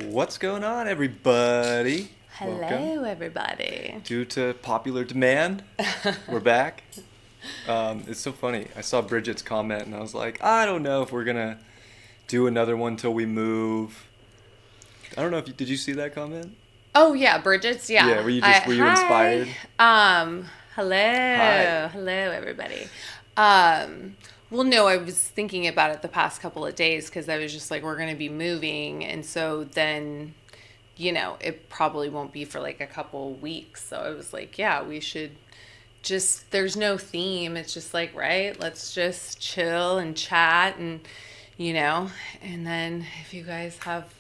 What's going on, everybody? Hello, Welcome. everybody. Due to popular demand, we're back. It's so funny. I saw Bridget's comment and I was like, I don't know if we're gonna do another one till we move. I don't know if did you see that comment? Oh yeah, Bridget's. Yeah. Yeah, were you inspired? Hello, Hi. hello, everybody. Well, no, I was thinking about it the past couple of days because I was just like, we're gonna be moving, and so then, it probably won't be for like a couple weeks. So I was like, yeah, we should just. There's no theme. It's just like, right, let's just chill and chat and then if you guys have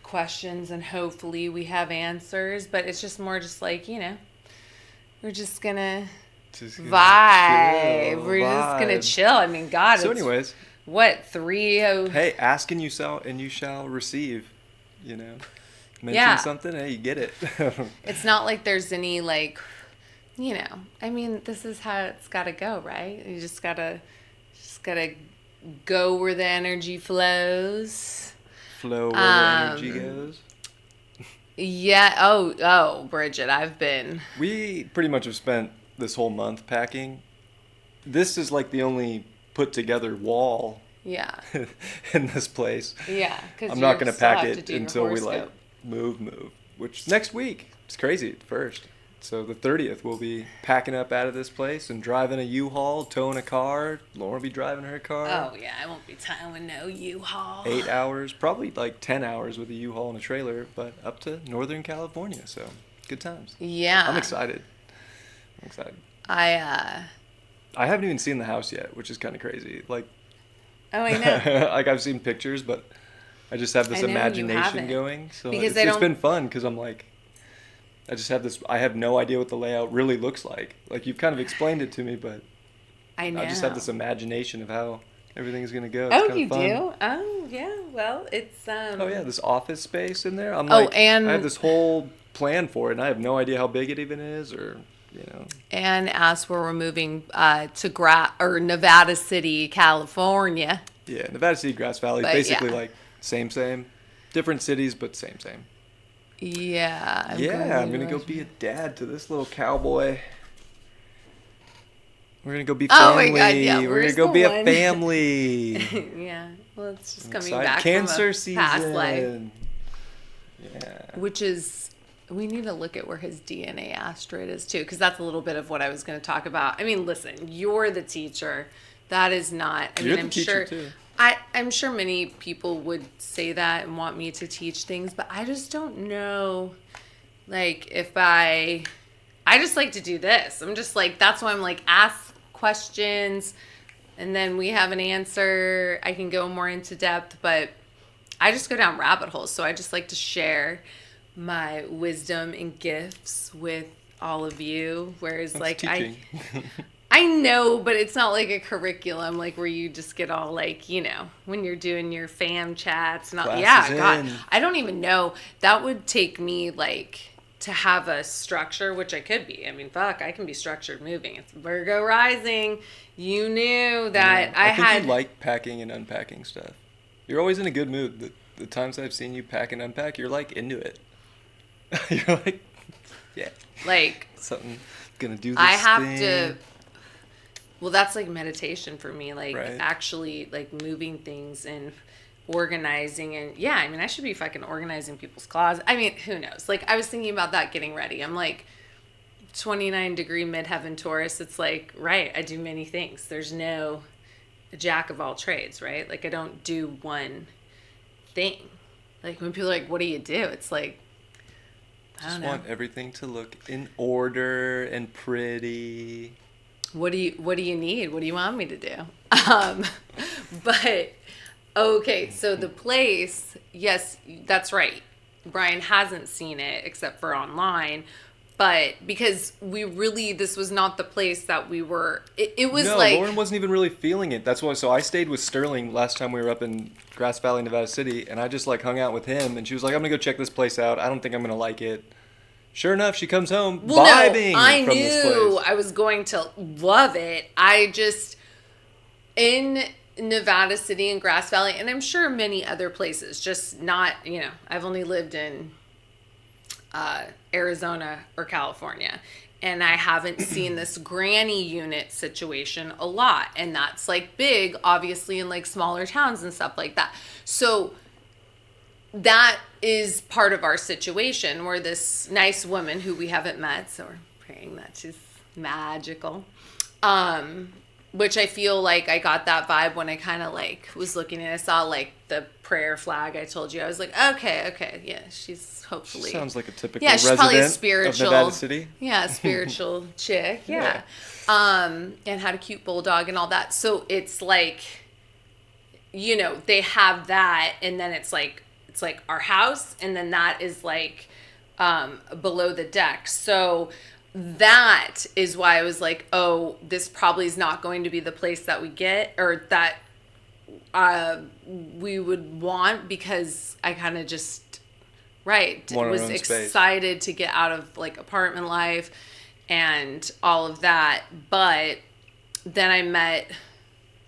questions and hopefully we have answers, but it's just more just like, we're just gonna Just gonna vibe. chill, We're just gonna vibe. chill. I mean, God, So, it's anyways, what 3 oh. hey, ask and you shall receive. Mention Yeah. something, hey, you get it. It's not like there's any like, I mean, this is how it's got to go, right? You just gotta go where the energy flows. Flow where the energy goes. Yeah. Oh, Bridget, I've been. We pretty much have spent this whole month packing. This is like the only put together wall Yeah. in this place. Yeah. Because I'm not going to pack it until we like move, which next week. It's crazy at first. So the 30th we'll be packing up out of this place and driving a U-Haul, towing a car. Lauren will be driving her car. Oh yeah, I won't be towing no U-Haul. 8 hours, probably like 10 hours with a U-Haul and a trailer, but up to Northern California. So good times. Yeah. I'm excited. I haven't even seen the house yet, which is kind of crazy. Like, Oh, I know. like I've seen pictures, but I just have this I know you imagination haven't. going. So Because it's been fun because I'm like, I just have this. I have no idea what the layout really looks like. Like you've kind of explained it to me, but I know. I just have this imagination of how everything's gonna go. It's Oh, kind you of fun. do? Oh, yeah. Well, it's Oh yeah, this office space in there. I'm Oh, like, and- I have this whole plan for it, and I have no idea how big it even is, or And as we're moving to Nevada City, California. Yeah, Nevada City, Grass Valley, But, basically yeah. like same, different cities, but same. Yeah. I'm gonna go be a dad to this little cowboy. We're gonna go be Oh my family. God, yeah, We're where's gonna go the be one? a family. Yeah. Well, it's just I'm coming excited. back Cancer from a past life. season. Yeah. Which is, we need to look at where his DNA asteroid is too, because that's a little bit of what I was going to talk about. I mean, listen, you're the teacher. That is not. You're the teacher too. I'm sure many people would say that and want me to teach things, but I just don't know. Like, if I just like to do this. I'm just like, that's why I'm like, ask questions, and then we have an answer. I can go more into depth, but I just go down rabbit holes. So I just like to share my wisdom and gifts with all of you. Whereas, That's like, teaching. I know, but it's not like a curriculum, like where you just get all like, when you're doing your fam chats and all. Yeah, Classes God, in. I don't even know. That would take me like to have a structure, which I could be. I mean, fuck, I can be structured moving. It's Virgo rising. You knew that I think had. you like packing and unpacking stuff. You're always in a good mood. The times I've seen you pack and unpack, you're like into it. You're like, yeah, Like, something gonna do this I have thing. to. Well, that's like meditation for me. Like, Right. actually, like moving things and organizing. And yeah, I mean, I should be fucking organizing people's closets. I mean, who knows? Like, I was thinking about that getting ready. I'm like, 29-degree midheaven Taurus. It's like, right, I do many things. There's no jack of all trades, right? Like, I don't do one thing. Like, when people are like, what do you do? It's like, I Just don't know. want everything to look in order and pretty. What do you need? What do you want me to do? But okay, so the place, yes, that's right. Bryan hasn't seen it except for online, but because this was not the place that we were. It was No, like Lauren wasn't even really feeling it. That's why. So I stayed with Sterling last time we were up in Grass Valley, Nevada City, and I just like hung out with him. And she was like, "I'm gonna go check this place out. I don't think I'm gonna like it." Sure enough, she comes home vibing I from this knew place. I was going to love it. I just in Nevada City and Grass Valley, and I'm sure many other places, just not, I've only lived in Arizona or California, and I haven't seen this granny unit situation a lot, and that's like big, obviously, in like smaller towns and stuff like that. So that is part of our situation where this nice woman who we haven't met, so we're praying that she's magical, which I feel like I got that vibe when I kind of like was looking and I saw like the prayer flag I told you. I was like, okay, yeah, she's hopefully. She sounds like a typical she's resident probably a spiritual, of Nevada City. Yeah, spiritual chick, yeah. And had a cute bulldog and all that. So it's like, they have that, and then it's like our house, and then that is like below the deck. So that is why I was like, oh, this probably is not going to be the place that we get, or that we would want, because I kind of just, was excited to get out of like apartment life and all of that. But then I met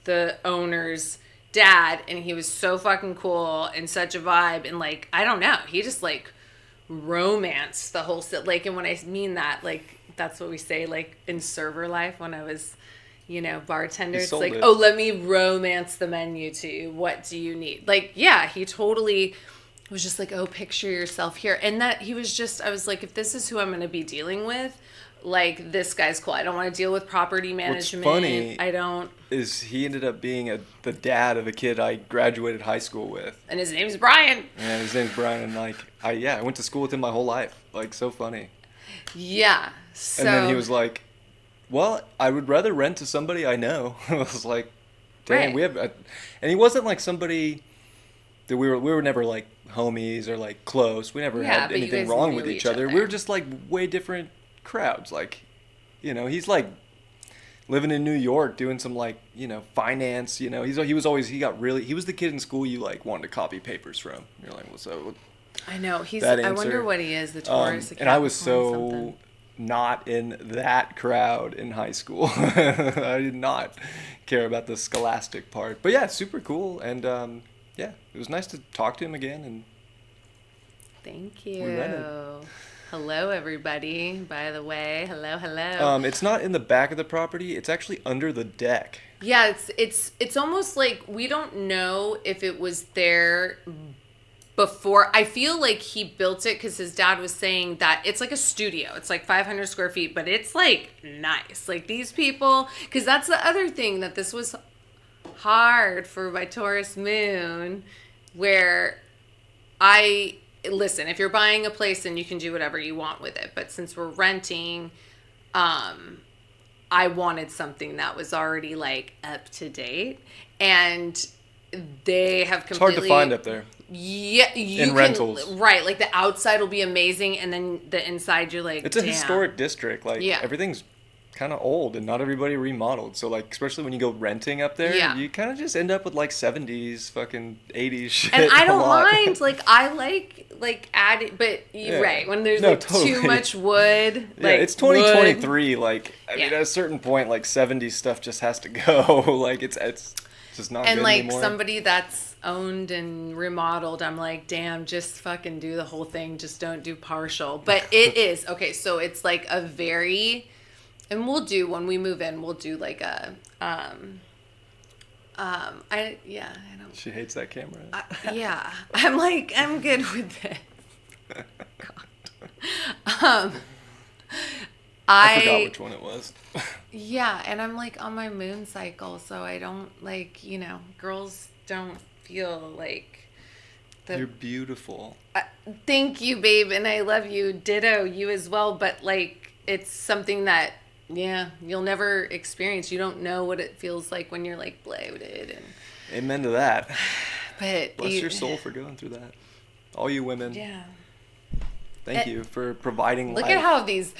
the owner's dad, and he was so fucking cool and such a vibe, and like, I don't know, he just like romance the whole like, and when I mean that, like, that's what we say like in server life when I was bartender. It's like, oh, let me romance the menu to you, what do you need? Like, yeah, he totally was just like, oh, picture yourself here. And that he was just, I was like, if this is who I'm going to be dealing with, like, this guy's cool. I don't want to deal with property management. What's funny is he ended up being the dad of a kid I graduated high school with. And his name's Bryan. And his name's Bryan. And like, I went to school with him my whole life. Like, so funny. Yeah. So. And then he was like, well, I would rather rent to somebody I know. I was like, damn, we have, and he wasn't like somebody that we were never like homies or like close. We never had anything wrong with each other. We were just like way different crowds. Like, he's like living in New York doing some like, finance, he was the kid in school you like wanted to copy papers from. You're like, what's up? I know. I wonder what he is, the Taurus. And I was so not in that crowd in high school. I did not care about the scholastic part. But yeah, super cool. And it was nice to talk to him again. And thank you. Hello, everybody. By the way, hello. It's not in the back of the property. It's actually under the deck. Yeah, it's almost like we don't know if it was there before. I feel like he built it because his dad was saying that it's like a studio. It's like 500 square feet, but it's like nice. Like these people, because that's the other thing, that this was hard for my Taurus moon, where listen, if you're buying a place, then you can do whatever you want with it. But since we're renting, I wanted something that was already like up to date, and they have completely. It's hard to find up there. Yeah, rentals, right? Like the outside will be amazing, and then the inside, you're like, it's a historic district. Like everything's kind of old, and not everybody remodeled. So like, especially when you go renting up there, you kind of just end up with like 70s, fucking 80s shit. And I don't mind. Like I like adding, but right when there's too much wood. Like, it's 2023. Wood. Like I mean, at a certain point, like 70s stuff just has to go. Like it's just not. And good like anymore. Somebody that's owned and remodeled, I'm like, damn, just fucking do the whole thing. Just don't do partial. But it is okay. So it's like a very. And when we move in, we'll do like a, I don't. She hates that camera. I'm like, I'm good with this. God. I forgot which one it was. Yeah, and I'm like on my moon cycle, so I don't like, girls don't feel like. You're beautiful. Thank you, babe, and I love you. Ditto, you as well. But like, it's something that. Yeah, you'll never experience. You don't know what it feels like when you're like bloated and. Amen to that. But bless your soul for going through that. All you women. Yeah. Thank you for providing. Look at how these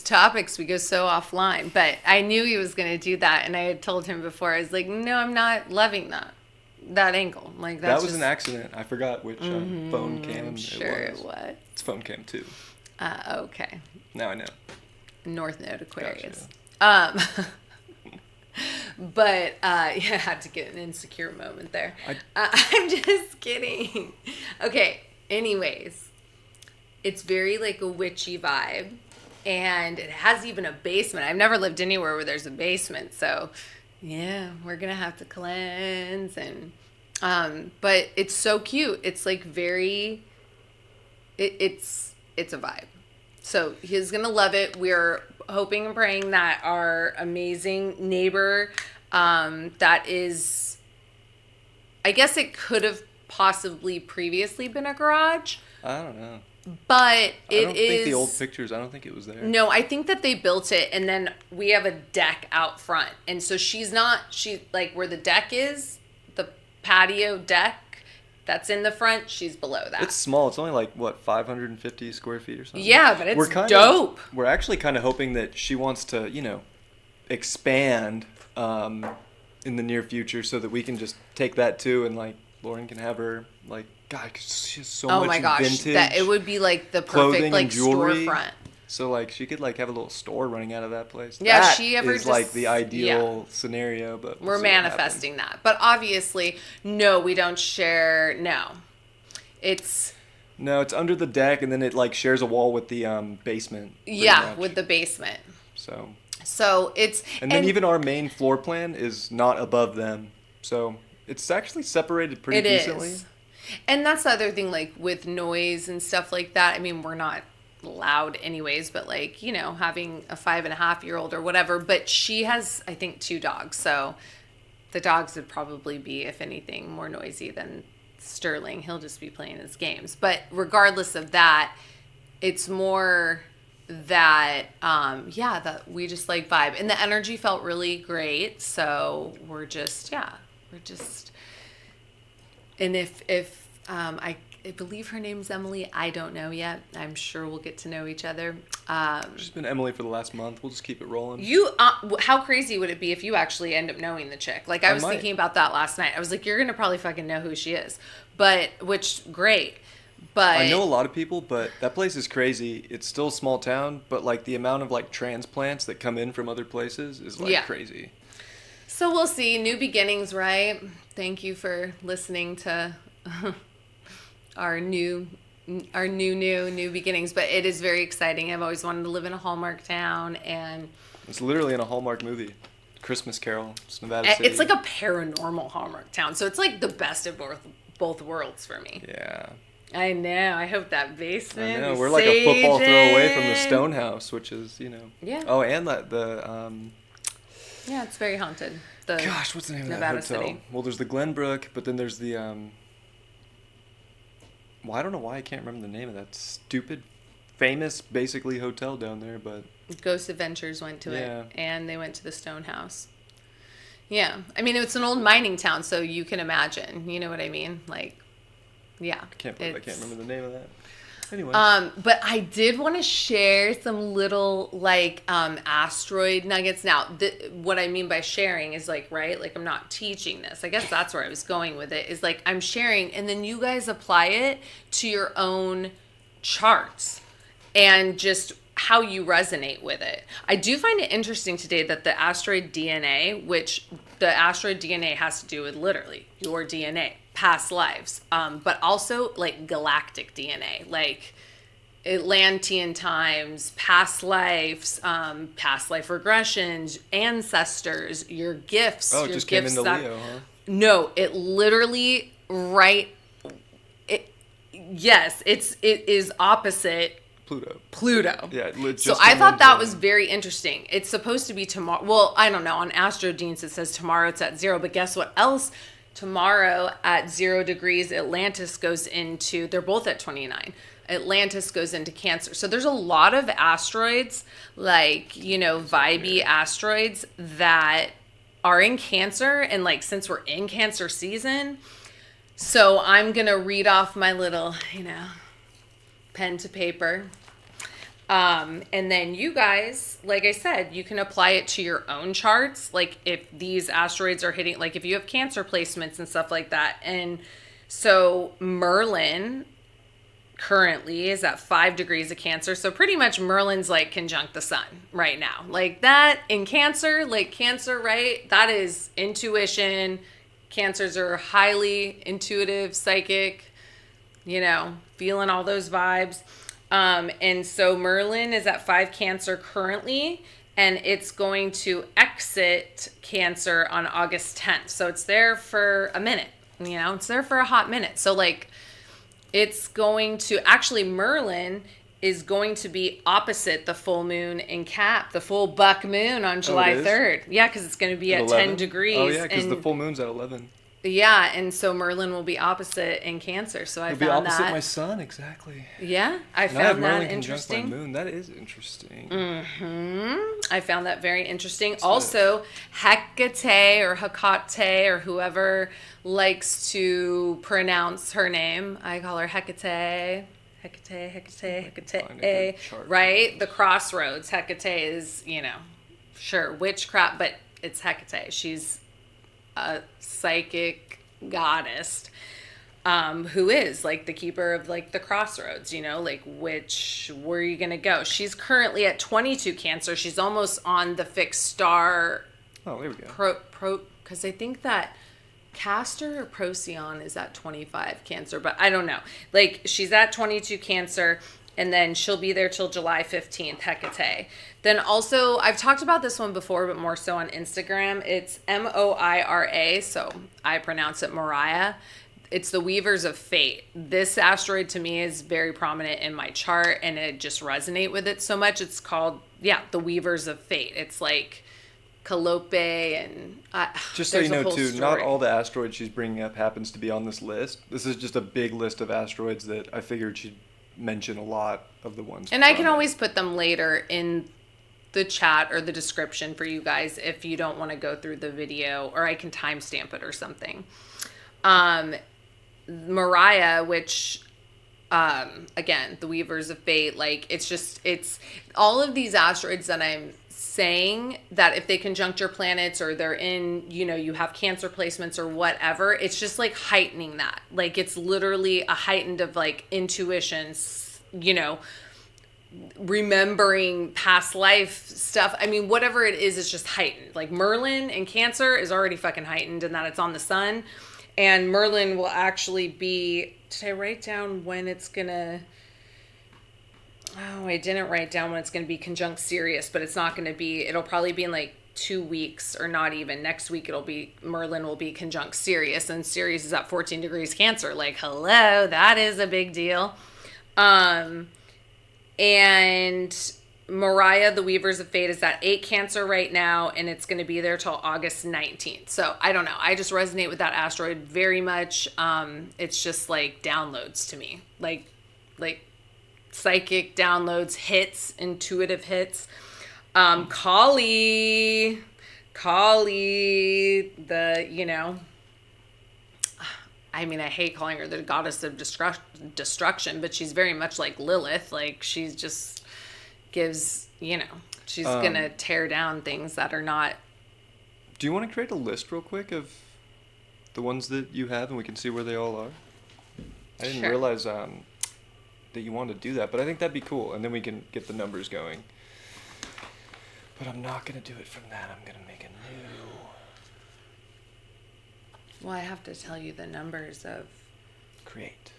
topics we go so offline. But I knew he was going to do that, and I had told him before. I was like, no, I'm not loving that angle. Like that was an accident. I forgot which phone cam. I'm sure it was. It's phone cam 2. Okay. Now I know. North Node Aquarius. Gotcha. But yeah, I had to get an insecure moment there. I'm just kidding. Okay, anyways, it's very like a witchy vibe, and it has even a basement. I've never lived anywhere where there's a basement, so yeah, we're gonna have to cleanse. And but it's so cute. It's like very it's a vibe. So he's gonna love it. We're hoping and praying that our amazing neighbor, that is, I guess it could have possibly previously been a garage, I don't know. but I don't think the old pictures, I don't think it was there. No, I think that they built it, and then we have a deck out front. And so she like where the deck is, the patio deck that's in the front, she's below that. It's small. It's only like, what, 550 square feet or something? Yeah, but it's dope. We're actually kind of hoping that she wants to, expand in the near future so that we can just take that too, and like Lauren can have her, like, God, 'cause she has so much my gosh, vintage that it would be like the clothing perfect like and jewelry. storefront. So like she could like have a little store running out of that place. Yeah, that she ever is like the ideal scenario, but we're manifesting that. But obviously, no, we don't share. No, it's under the deck, and then it like shares a wall with the basement. Yeah, with the basement. So it's and then even our main floor plan is not above them, so it's actually separated pretty decently. Is. And that's the other thing, like with noise and stuff like that. I mean, we're not loud anyways, but like, having a 5.5-year-old or whatever, but she has, I think, 2 dogs. So the dogs would probably be, if anything, more noisy than Sterling. He'll just be playing his games. But regardless of that, it's more that, that we just like vibe. And the energy felt really great. So we're just, and if I believe her name's Emily. I don't know yet. I'm sure we'll get to know each other. She's been Emily for the last month. We'll just keep it rolling. How crazy would it be if you actually end up knowing the chick? Like, I was thinking about that last night. I was like, you're going to probably fucking know who she is. Great. But I know a lot of people, but that place is crazy. It's still a small town, but like the amount of like transplants that come in from other places is like crazy. So we'll see. New beginnings, right? Thank you for listening to our new beginnings. But it is very exciting. I've always wanted to live in a Hallmark town, and it's literally in a Hallmark movie, Christmas Carol. It's Nevada City. It's like a paranormal Hallmark town, so it's like the best of both worlds for me. Yeah. I know. I hope that basement. I know. We're like a football throw away from the Stone House, which is, Yeah. Oh, and the yeah, it's very haunted. Gosh, what's the name Nevada of that hotel? City. Well, there's the Glenbrook, but then there's the well, I don't know why I can't remember the name of that stupid, famous, basically hotel down there, but Ghost Adventures went to it, and they went to the Stone House. Yeah, I mean, it's an old mining town, so you can imagine. You know what I mean? Like, yeah. I can't remember the name of that. Anyway. But I did want to share some little like asteroid nuggets. Now, what I mean by sharing is like, right? Like, I'm not teaching this. I guess that's where I was going with it. Is like I'm sharing, and then you guys apply it to your own charts and just how you resonate with it. I do find it interesting today that the asteroid DNA, which the asteroid DNA has to do with literally your DNA, past lives, but also like galactic DNA, like Atlantean times, past lives, past life regressions, ancestors, your gifts. Oh, it just came into Leo, huh? No, it literally yes, it is opposite Pluto. Yeah. So I thought that was very interesting. It's supposed to be tomorrow. Well, I don't know. On Astro Deans, it says tomorrow it's at 0. But guess what else? Tomorrow at 0 degrees, Atlantis goes into, they're both at 29. Atlantis goes into Cancer. So there's a lot of asteroids, like, vibey asteroids that are in Cancer. And like, since we're in Cancer season, so I'm going to read off my little, pen to paper. And then you guys, like I said, you can apply it to your own charts. Like if these asteroids are hitting, like if you have Cancer placements and stuff like that. And so Merlin currently is at 5 degrees of Cancer. So pretty much Merlin's like conjunct the sun right now. Like that in Cancer, like Cancer, right? That is intuition. Cancers are highly intuitive, psychic, you know, feeling all those vibes. And so Merlin is at 5 Cancer currently, and it's going to exit Cancer on August 10th. So it's there for a minute, you know, it's there for a hot minute. So like, it's going to actually Merlin is going to be opposite the full moon in Cap, the full buck moon on July 3rd. Yeah, because it's going to be at 10 degrees. Oh yeah, because the full moon's at 11. Yeah, and so Merlin will be opposite in Cancer. So I It'll found be opposite that. My sun, exactly. Yeah, I And I have found Merlin that conjunct my interesting. moon. That is interesting. I found that very interesting. Also, Hecate or Hecate or whoever likes to pronounce her name, I call her Hecate. Hecate, right? The crossroads. Hecate is, you know, sure, witchcraft, but it's Hecate. She's a psychic goddess who is like the keeper of like the crossroads, you know, like where are you gonna go? She's currently at 22 Cancer. She's almost on the fixed star. Oh, there we go. Because I think that Castor or Procyon is at 25 Cancer, but I don't know. Like she's at 22 Cancer, and then she'll be there till July 15th, Hecate. Then also, I've talked about this one before, but more so on Instagram. It's Moira, so I pronounce it Mariah. It's the Weavers of Fate. This asteroid to me is very prominent in my chart, and it just resonate with it so much. It's called, the Weavers of Fate. It's like Calliope and just so you know too, not all the asteroids she's bringing up happens to be on this list. This is just a big list of asteroids that I figured she'd mention a lot of the ones. And I can always put them later in the chat or the description for you guys if you don't want to go through the video, or I can timestamp it or something. Mariah, which again, the Weavers of Fate, like it's all of these asteroids that I'm saying that if they conjunct your planets or they're in, you know, you have Cancer placements or whatever, it's just like heightening that. Like it's literally a heightened of like intuitions, you know, remembering past life stuff. I mean, whatever it is, it's just heightened. Like Merlin in Cancer is already fucking heightened in that it's on the sun. And Merlin will actually be, did I write down when it's gonna, oh, I didn't write down when it's going to be conjunct Sirius, but it's not going to be, it'll probably be in like 2 weeks or not even. Next week Merlin will be conjunct Sirius, and Sirius is at 14 degrees Cancer. Like, hello, that is a big deal. And Mariah, the Weavers of Fate, is at 8 Cancer right now, and it's going to be there till August 19th. So I don't know. I just resonate with that asteroid very much. It's just like downloads to me, like psychic downloads, hits, intuitive hits. Kali, the, you know, I mean, I hate calling her the goddess of destruction, but she's very much like Lilith. Like she's just gives, you know, she's going to tear down things that are not. Do you want to create a list real quick of the ones that you have and we can see where they all are? I didn't realize that you wanted to do that, but I think that'd be cool, and then we can get the numbers going. But I'm not going to do it from that. I'm going to make a new. Well, I have to tell you the numbers of create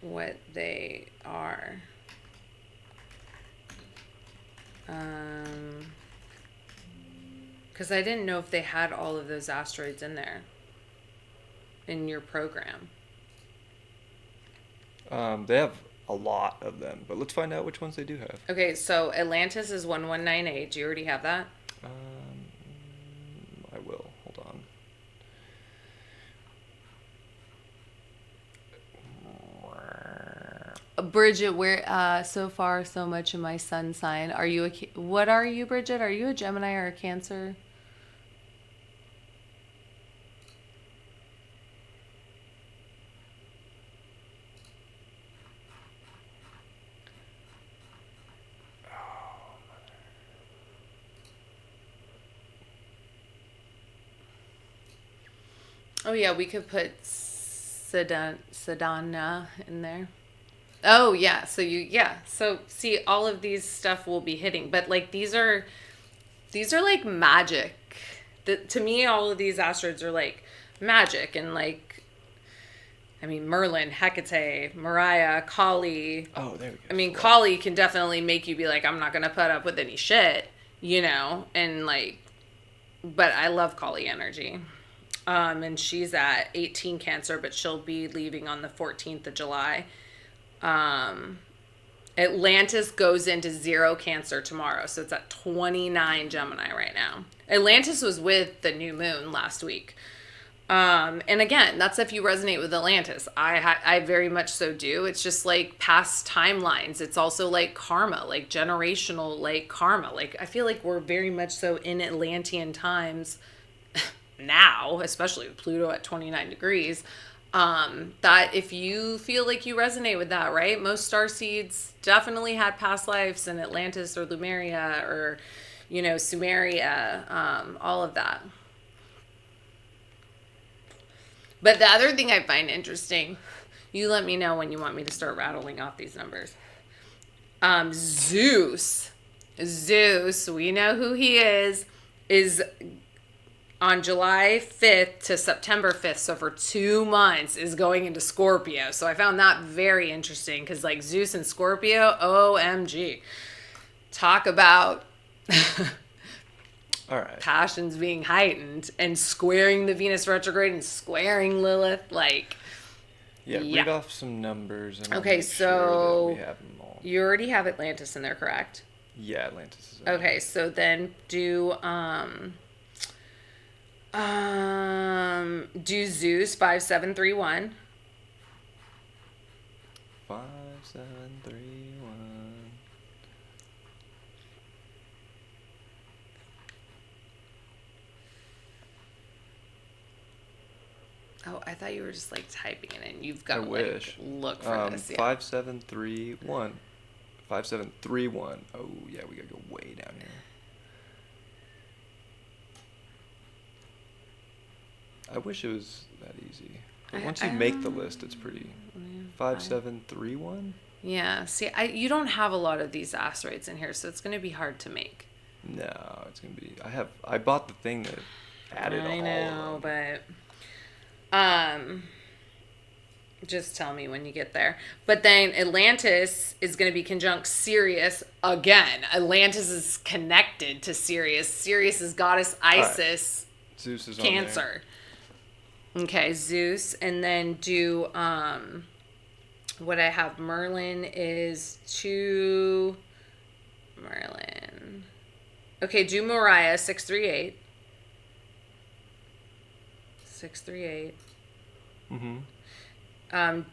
what they are. Because I didn't know if they had all of those asteroids in there in your program. They have a lot of them, but let's find out which ones they do have. Okay, so Atlantis is 1198. Do you already have that? I will. Hold on. Bridget, where so far so much in my sun sign. Are you what are you, Bridget? Are you a Gemini or a Cancer? Oh yeah, we could put Sedana in there. Oh yeah. So So see, all of these stuff will be hitting, but like these are like magic. To me, all of these asteroids are like magic and like, I mean, Merlin, Hecate, Mariah, Kali. Oh, there we go. I mean, Kali can definitely make you be like, I'm not gonna put up with any shit, and like, but I love Kali energy. And she's at 18 Cancer, but she'll be leaving on the 14th of July. Atlantis goes into 0 Cancer tomorrow, so it's at 29 Gemini right now. Atlantis was with the new moon last week. And again, that's if you resonate with Atlantis. I very much so do. It's just like past timelines. It's also like karma, like generational, like karma. Like I feel like we're very much so in Atlantean times now, especially with Pluto at 29 degrees. That if you feel like you resonate with that, right? Most starseeds definitely had past lives in Atlantis or Lemuria or, Sumeria, all of that. But the other thing I find interesting, you let me know when you want me to start rattling off these numbers. Zeus, we know who he is on July 5th to September 5th, so for 2 months, is going into Scorpio. So I found that very interesting because, like, Zeus and Scorpio, OMG. Talk about all right. passions being heightened and squaring the Venus retrograde and squaring Lilith. Like, yeah. Read off some numbers. And okay, so we have them all. You already have Atlantis in there, correct? Yeah, Atlantis is in okay, there. So then do Zeus 5731. 5731. Oh, I thought you were just like typing it in. You've got to wish. Look for this. Yeah. 5731. 5731. Oh yeah, we gotta go way down here. I wish it was that easy. But once you make the list, it's pretty. 5731? Yeah. See, you don't have a lot of these asteroids in here, so it's going to be hard to make. No, it's going to be. I bought the thing that added all of them. I know, but just tell me when you get there. But then Atlantis is going to be conjunct Sirius again. Atlantis is connected to Sirius. Sirius is goddess Isis. Right. Zeus is Cancer. On there. Okay, Zeus, and then do what I have. Merlin is 2. Merlin. Okay, do Mariah 638. 638. Mm-hmm. And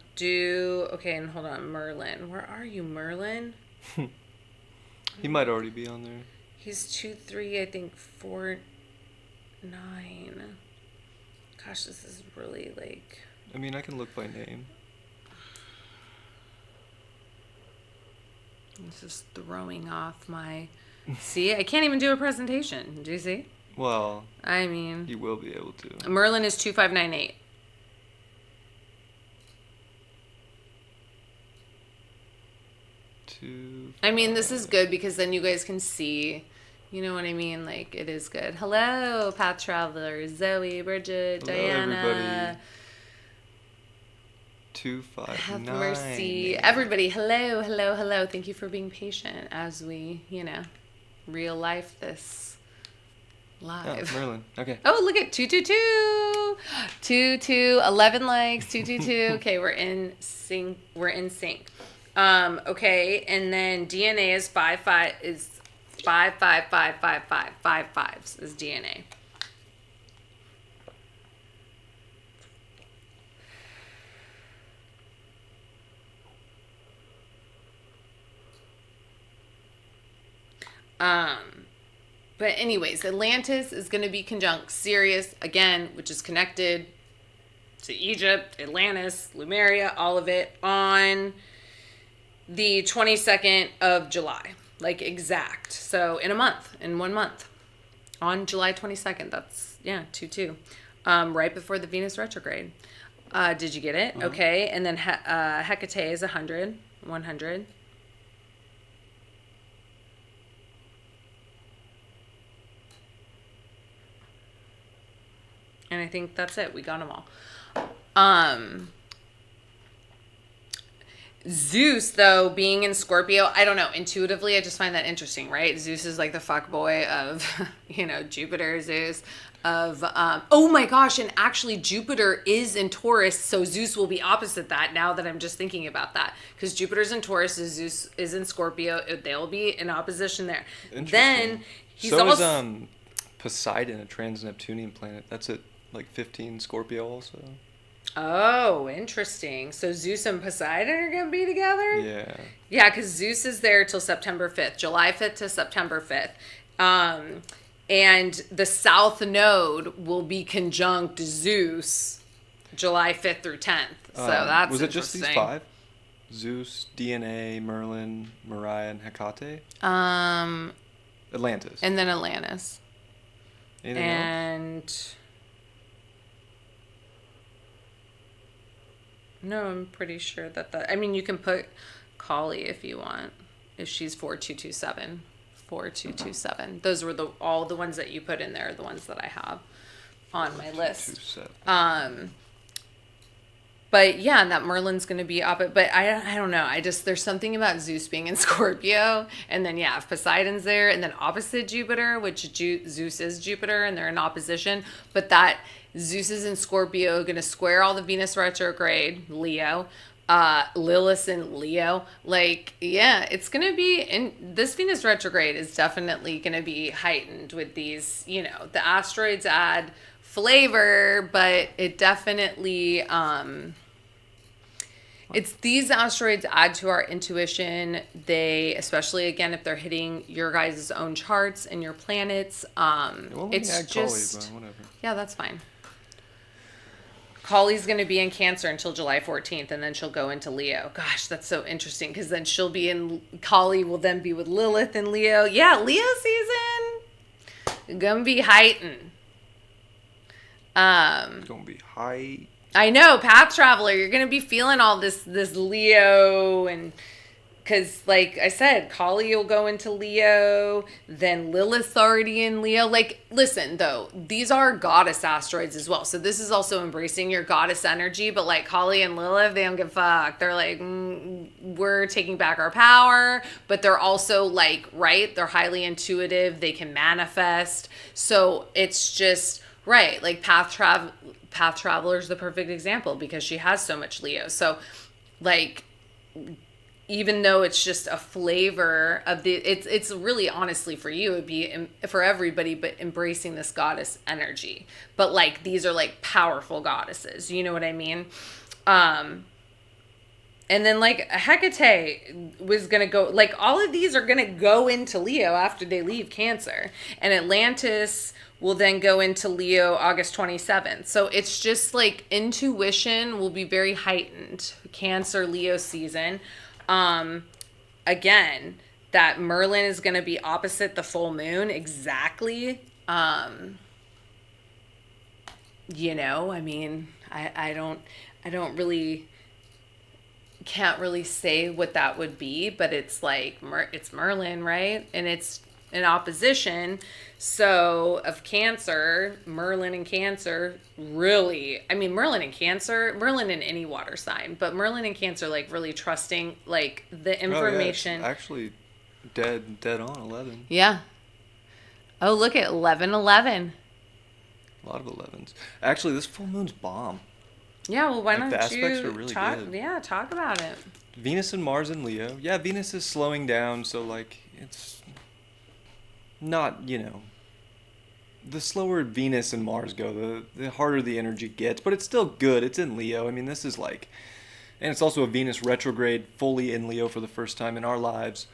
hold on, Merlin. Where are you, Merlin? He might already be on there. He's 2-3, I think 4-9. Gosh, this is really like... I mean, I can look by name. This is throwing off my... See, I can't even do a presentation. Do you see? Well, I mean... You will be able to. Merlin is 2598. I mean, this is good because then you guys can see... You know what I mean? Like, it is good. Hello, Path Travelers. Zoe, Bridget, hello, Diana. Everybody. 259. Have mercy. Everybody, hello. Thank you for being patient as we, real life this live. Oh, Merlin. Okay. Oh, look at 222. 22, 11 likes, 222. Okay, we're in sync. Okay, and then DNA is 55 is 55555. 5 5s is DNA. But anyways, Atlantis is going to be conjunct Sirius again, which is connected to Egypt, Atlantis, Lemuria, all of it on the 22nd of July. Like exact. So in 1 month. On July 22nd. That's, 2-2. Right before the Venus retrograde. Did you get it? Uh-huh. Okay. And then Hecate is 100. 100. And I think that's it. We got them all. Zeus, though, being in Scorpio, I don't know. Intuitively, I just find that interesting, right? Zeus is like the fuck boy of, Jupiter, Zeus. Oh my gosh, and actually Jupiter is in Taurus, so Zeus will be opposite that now that I'm just thinking about that. Because Jupiter's in Taurus, Zeus is in Scorpio. They'll be in opposition there. Then he's so also... is Poseidon, a trans-Neptunian planet. That's at like 15 Scorpio also. Oh, interesting. So Zeus and Poseidon are going to be together? Yeah. Yeah, because Zeus is there till September 5th, July 5th to September 5th. And the South Node will be conjunct Zeus July 5th through 10th. So that's was it just these 5? Zeus, DNA, Merlin, Mariah, and Hecate? Atlantis. And then Atlantis. Anything else? No, I'm pretty sure that you can put Kali if you want, if she's 4227. 4227. Those were all the ones that you put in there, the ones that I have on my list. But yeah, and that Merlin's going to be up. But I don't know. There's something about Zeus being in Scorpio, and then if Poseidon's there, and then opposite Jupiter, which Zeus is Jupiter, and they're in opposition. But that Zeus is in Scorpio, going to square all the Venus retrograde, Leo. Lilith in Leo, it's gonna be, and this Venus retrograde is definitely gonna be heightened with these, the asteroids add flavor, but it definitely, it's these asteroids add to our intuition. They, especially again, if they're hitting your guys' own charts and your planets, it's just, Kali, whatever. Yeah, that's fine. Kali's going to be in Cancer until July 14th, and then she'll go into Leo. Gosh, that's so interesting, because then Kali will then be with Lilith in Leo. Yeah, Leo season, going to be heightened. It's going to be height. I know, Path Traveler, you're going to be feeling all this Leo, and because, like I said, Kali will go into Leo, then Lilith's already in Leo. Listen, though, these are goddess asteroids as well. So this is also embracing your goddess energy. But, Kali and Lilith, they don't give a fuck. They're like, we're taking back our power. But they're also, right? They're highly intuitive. They can manifest. So it's just, right. Path Traveler is the perfect example because she has so much Leo. So, even though it's just a flavor of it's really honestly for you, it'd be for everybody, but embracing this goddess energy. But these are powerful goddesses, you know what I mean? And then Hecate was gonna go, all of these are gonna go into Leo after they leave Cancer, and Atlantis will then go into Leo August 27th. So it's just intuition will be very heightened. Cancer Leo season. Again, that Merlin is going to be opposite the full moon. Exactly. I don't really, can't really say what that would be, but it's it's Merlin, right? And it's in opposition. So of Cancer, Merlin and Cancer, really, Merlin and Cancer, Merlin in any water sign, but Merlin and Cancer, really trusting, the information. Oh, yeah, actually dead on 11. Yeah. Oh, look at 11/11. A lot of 11s. Actually, this full moon's bomb. Yeah, well, why don't the aspects you are really talk? good. Yeah, talk about it. Venus and Mars in Leo. Yeah, Venus is slowing down, so it's not, the slower Venus and Mars go, the harder the energy gets, but it's still good. It's in Leo. This is and it's also a Venus retrograde fully in Leo for the first time in our lives,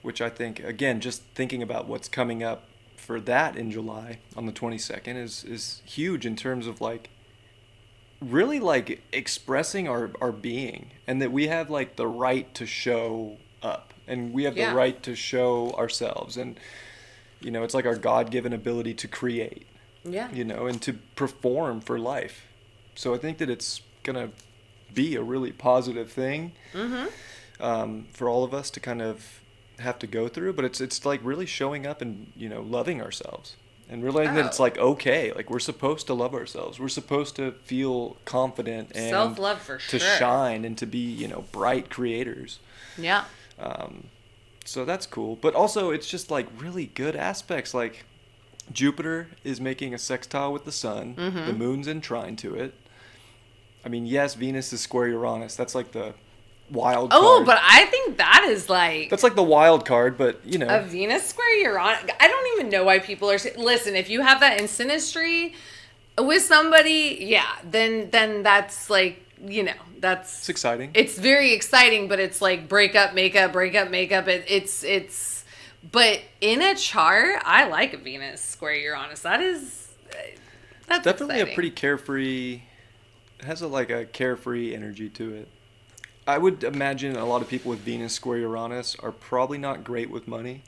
which I think, again, just thinking about what's coming up for that in July on the 22nd is huge in terms of really expressing our being, and that we have the right to show up, and we have the right to show ourselves, and it's our God-given ability to create, and to perform for life. So I think that it's going to be a really positive thing. Mm-hmm. for all of us to kind of have to go through, but it's like really showing up and, you know, loving ourselves and realizing that it's like okay, like we're supposed to love ourselves. We're supposed to feel confident and self-love for to sure. shine and to be, you know, bright creators. Yeah. So that's cool. But also it's just like really good aspects. Like Jupiter is making a sextile with the sun. Mm-hmm. The moon's in trine to it. I mean, yes, Venus is square Uranus. That's like the wild card. Oh, but I think that is like... That's like the wild card, but, you know. A Venus square Uranus. I don't even know why people are... Listen, if you have that in synastry with somebody, yeah, then that's like, you know, that's... It's exciting. It's very exciting, but it's like break up, make up, break up, make up. It's... But in a chart, I like a Venus square Uranus. That's definitely exciting. a pretty carefree... It has a carefree energy to it. I would imagine a lot of people with Venus square Uranus are probably not great with money.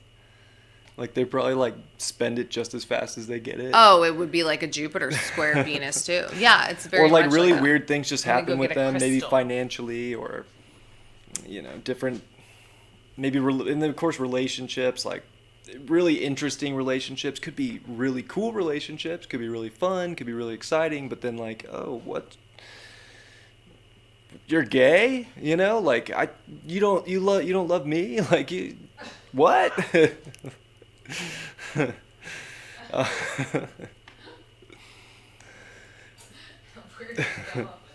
Like they probably like spend it just as fast as they get it. Oh, it would be like a Jupiter square Venus too. Yeah, it's very. Or like much really like weird things just happen with them, maybe crystal. financially or, you know, different. Maybe and then of course relationships, like really interesting relationships, could be really cool relationships, could be really fun, could be really exciting, but then like, oh, what? You're gay, you know, like you don't love me, like you, what?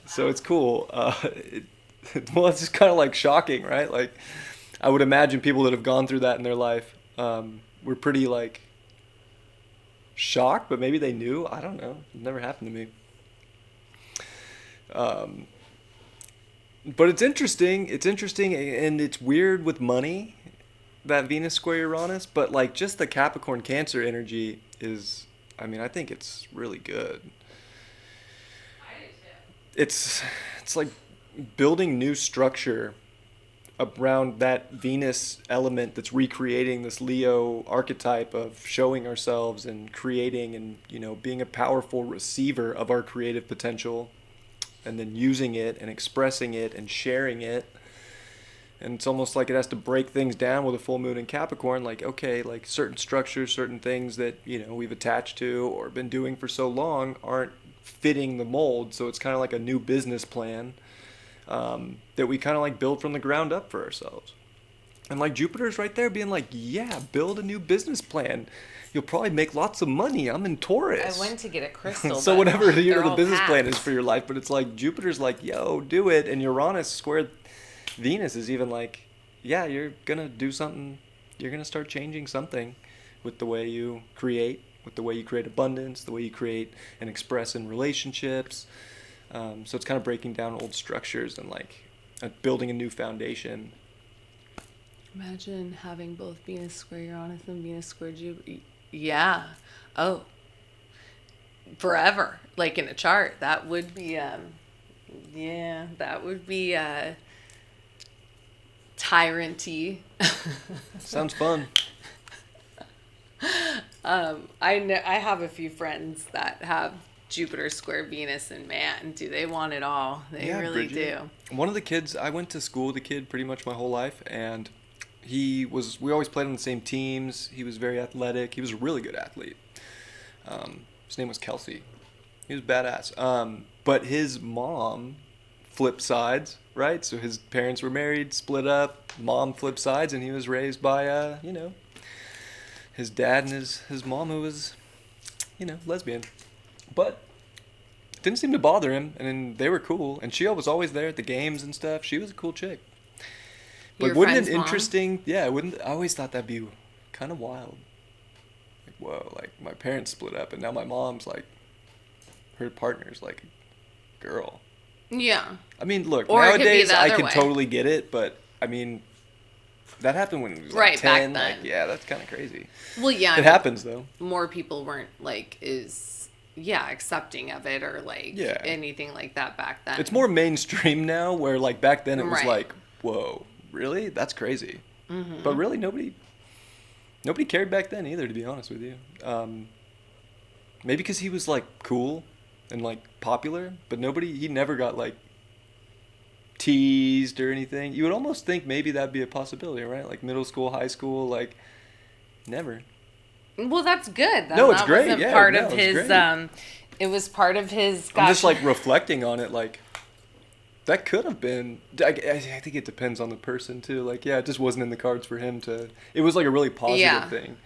So it's cool. Well, it's just kind of like shocking, right? Like I would imagine people that have gone through that in their life were pretty like shocked, but maybe they knew. I don't know. It never happened to me. But it's interesting. It's interesting, and it's weird with money, that Venus square Uranus. But like just the Capricorn Cancer energy is, I mean, I think it's really good. It's like building new structure around that Venus element that's recreating this Leo archetype of showing ourselves and creating and, you know, being a powerful receiver of our creative potential. And then using it and expressing it and sharing it. And it's almost like it has to break things down with a full moon in Capricorn. Like, okay, like certain structures, certain things that, you know, we've attached to or been doing for so long aren't fitting the mold. So it's kind of like a new business plan that we kind of like build from the ground up for ourselves. And like Jupiter's right there being like, yeah, build a new business plan. You'll probably make lots of money. I'm in Taurus. I went to get a crystal. So whatever the business plan is hacks. for your life, but it's like Jupiter's like, yo, do it. And Uranus square Venus is even like, yeah, you're going to do something. You're going to start changing something with the way you create, with the way you create abundance, the way you create and express in relationships. So it's kind of breaking down old structures and like building a new foundation. Imagine having both Venus square Uranus and Venus square Jupiter. Yeah. Oh. Forever. Like in a chart. That would be, that would be, tyrant-y. Sounds fun. I have a few friends that have Jupiter square Venus, and man, do they want it all. They really Bridget. do. One of the kids, I went to school with a kid pretty much my whole life, and we always played on the same teams. He was very athletic. He was a really good athlete. His name was Kelsey. He was badass. But his mom flipped sides, right? So his parents were married, split up, mom flipped sides, and he was raised by, his dad and his mom who was, lesbian. But it didn't seem to bother him, and they were cool. And she was always there at the games and stuff. She was a cool chick. But Your wouldn't friend's it mom? interesting? Yeah, I always thought that'd be kind of wild. Like, whoa, like my parents split up, and now my mom's like, her partner's like a girl. Yeah. I mean, look, Or it could be nowadays the I other could way. totally get it, but I mean, that happened when he was like Right, back 10. then. Like, yeah, that's kind of crazy. Well, yeah. It happens though. More people weren't accepting of it or anything like that back then. It's more mainstream now, where like back then it was Right. like, whoa, really? That's crazy. Mm-hmm. But really, nobody cared back then either, to be honest with you. Maybe because he was like cool and like popular, but he never got like teased or anything. You would almost think maybe that'd be a possibility, right? Like middle school, high school, like never. Well, that's good. No, it's that great. wasn't Yeah, part no, of it's his. great. It was part of his. I'm just like reflecting on it, like that could have been. I think it depends on the person too. Like, yeah, it just wasn't in the cards for him to. It was like a really positive thing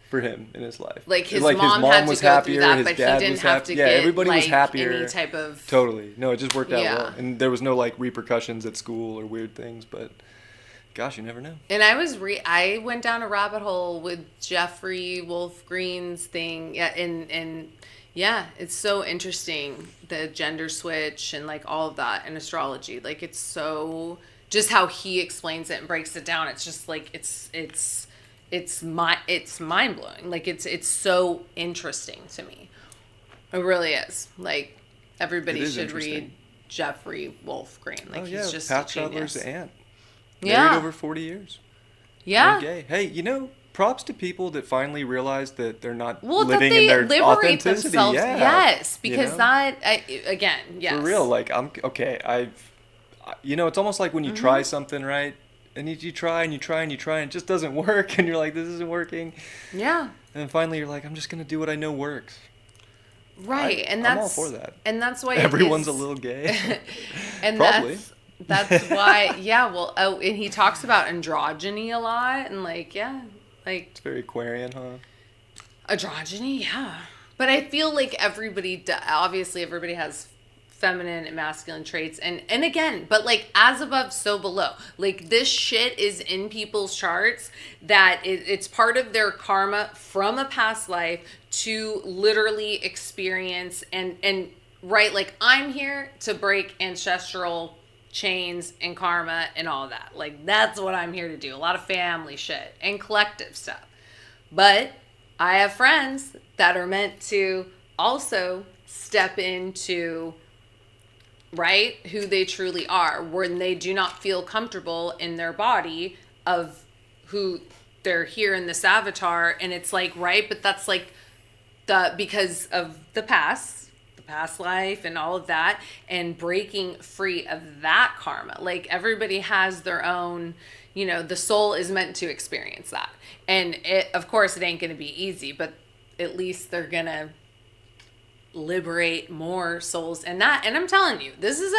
for him in his life. Like his mom had was to go happier, through that, his but he dad didn't was have happy. to Yeah, get everybody was like happier. any type of. Totally. No, it just worked out Yeah. well, and there was no like repercussions at school or weird things. But gosh, you never know. And I went down a rabbit hole with Jeffrey Wolf Green's thing. Yeah, and yeah, it's so interesting, the gender switch and like all of that in astrology. Like it's so just how he explains it and breaks it down. It's just like it's mind blowing. Like it's so interesting to me. It really is. Like everybody should read Jeffrey Wolf Green. Like he's just Pat a genius. Traveler's aunt. Yeah. Married over 40 years. Yeah. And gay. Hey, props to people that finally realize that they're not Well, living that they in their liberate authenticity. themselves. Yeah. Yes, because again, yes. For real, like I'm okay. It's almost like when you try something, right? And you try and you try and you try and it just doesn't work, and you're like, this isn't working. Yeah. And then finally, you're like, I'm just gonna do what I know works. Right, I'm all for that. And that's why everyone's a little gay. And probably. That's why. Yeah. Well. Oh, and he talks about androgyny a lot, and like, yeah, like it's very Aquarian, huh? androgyny. Yeah. But I feel like obviously everybody has feminine and masculine traits, and again, but like as above, so below. Like this shit is in people's charts that it's part of their karma from a past life to literally experience and right. Like I'm here to break ancestral chains and karma and all that. Like that's what I'm here to do. A lot of family shit and collective stuff. But I have friends that are meant to also step into who they truly are when they do not feel comfortable in their body of who they're here in this avatar. And it's like, but that's like because of the past life and all of that, and breaking free of that karma. Like everybody has their own, the soul is meant to experience that. And of course it ain't going to be easy, but at least they're going to liberate more souls and that. And I'm telling you, this is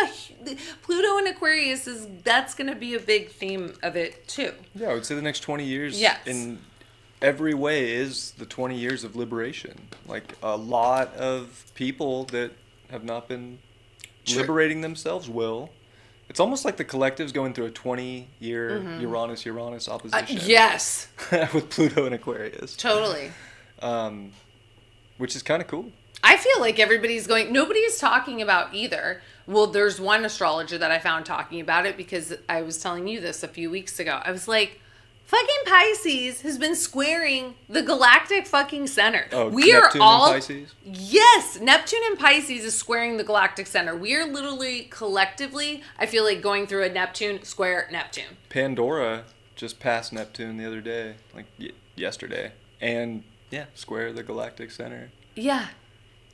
Pluto and Aquarius that's going to be a big theme of it too. Yeah, I would say the next 20 years yes. in every way is the 20 years of liberation. Like a lot of people that have not been liberating themselves will. It's almost like the collective's going through a 20-year Uranus opposition. Yes. With Pluto and Aquarius. Totally. Which is kind of cool. I feel like nobody is talking about either. Well, there's one astrologer that I found talking about it because I was telling you this a few weeks ago. I was like, fucking Pisces has been squaring the galactic fucking center. Oh, we Neptune are all and Pisces? Yes, Neptune and Pisces is squaring the galactic center. We are literally collectively, I feel like, going through a Neptune square Neptune. Pandora just passed Neptune the other day, like yesterday, and square the galactic center. Yeah.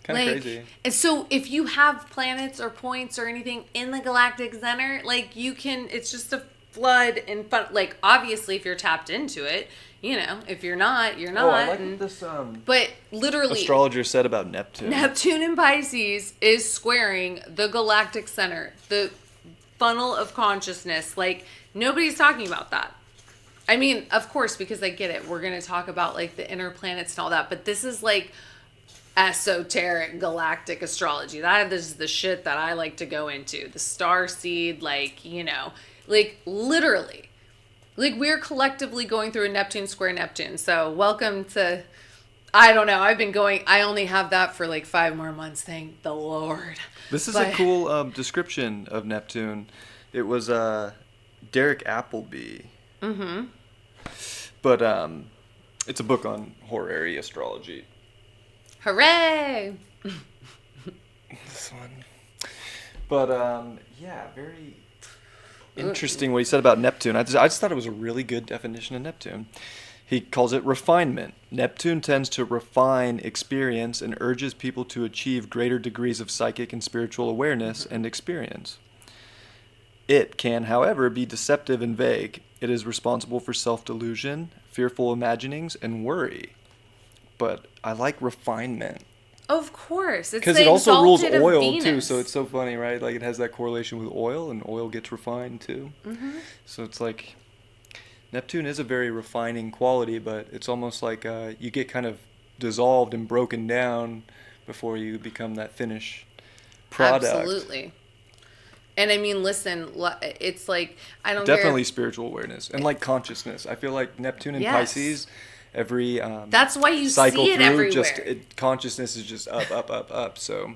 Kind of crazy. And so if you have planets or points or anything in the galactic center, like it's just a flood and fun. Like obviously if you're tapped into it, if you're not, you're not. Oh, I like what this but literally astrologer said about Neptune. Neptune in Pisces is squaring the galactic center, the funnel of consciousness. Like nobody's talking about that. I mean, of course, because I get it. We're going to talk about like the inner planets and all that, but this is like esoteric galactic astrology. That is the shit that I like to go into. The star seed, like literally. Like we're collectively going through a Neptune square Neptune. So welcome to, I don't know. I only have that for like 5 more months. Thank the Lord. This is a cool description of Neptune. It was Derek Appleby. Mm-hmm. But it's a book on horary astrology. Hooray! This one. But, very interesting what he said about Neptune. I just thought it was a really good definition of Neptune. He calls it refinement. Neptune tends to refine experience and urges people to achieve greater degrees of psychic and spiritual awareness and experience. It can, however, be deceptive and vague. It is responsible for self-delusion, fearful imaginings, and worry. But I like refinement. Of course. It's Because the it also rules exalted of oil, Venus. too, so it's so funny, right? Like, it has that correlation with oil, and oil gets refined, too. Mm-hmm. So it's like, Neptune is a very refining quality, but it's almost like you get kind of dissolved and broken down before you become that finished product. Absolutely. And I mean, listen, it's like, I don't Definitely care. spiritual awareness and like consciousness. I feel like Neptune and Yes. Pisces, every That's why you cycle see it through, everywhere. just consciousness is just up, up, up, up. So,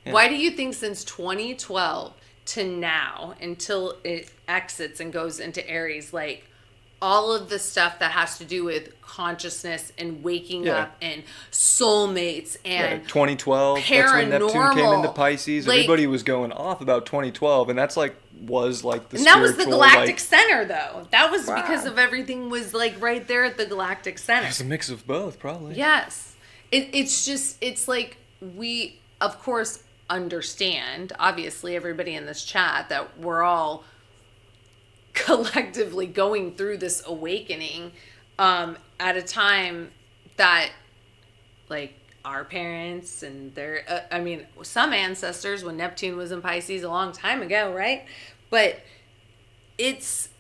yeah. Why do you think since 2012 to now, until it exits and goes into Aries, like all of the stuff that has to do with consciousness and waking Yeah. up and soulmates and 2012, that's when Neptune came into paranormal, Pisces. like- Everybody was going off about 2012, and that's like was like the and that was the spiritual, Galactic like, Center, though. That was Wow. because of everything was like right there at the Galactic Center. it's a mix of both, probably. Yes. It's like we, of course, understand, obviously, everybody in this chat, that we're all collectively going through this awakening at a time that, like, our parents and their, I mean, some ancestors when Neptune was in Pisces a long time ago, right? But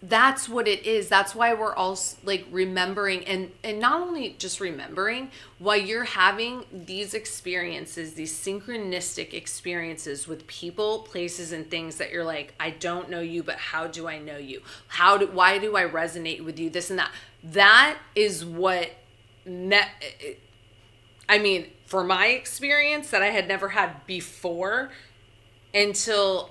that's what it is. That's why we're all like remembering, and not only just remembering, while you're having these experiences, these synchronistic experiences with people, places, and things that you're like, I don't know you, but how do I know you? Why do I resonate with you? This and that. That is what I mean, for my experience that I had never had before until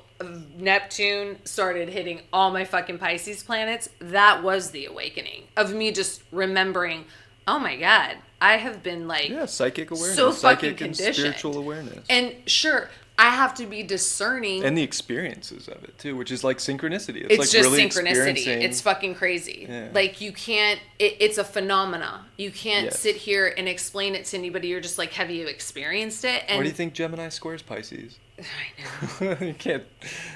Neptune started hitting all my fucking Pisces planets, that was the awakening of me just remembering, oh my God, I have been like, psychic awareness, so fucking psychic and conditioned. spiritual awareness, And sure, I have to be discerning. and the experiences of it too, which is like synchronicity. It's like just really synchronicity. experiencing- It's fucking crazy. Yeah. Like you can't, it's a phenomena. You can't Yes. sit here and explain it to anybody. You're just like, have you experienced it? And What do you think Gemini squares Pisces? I know. You can't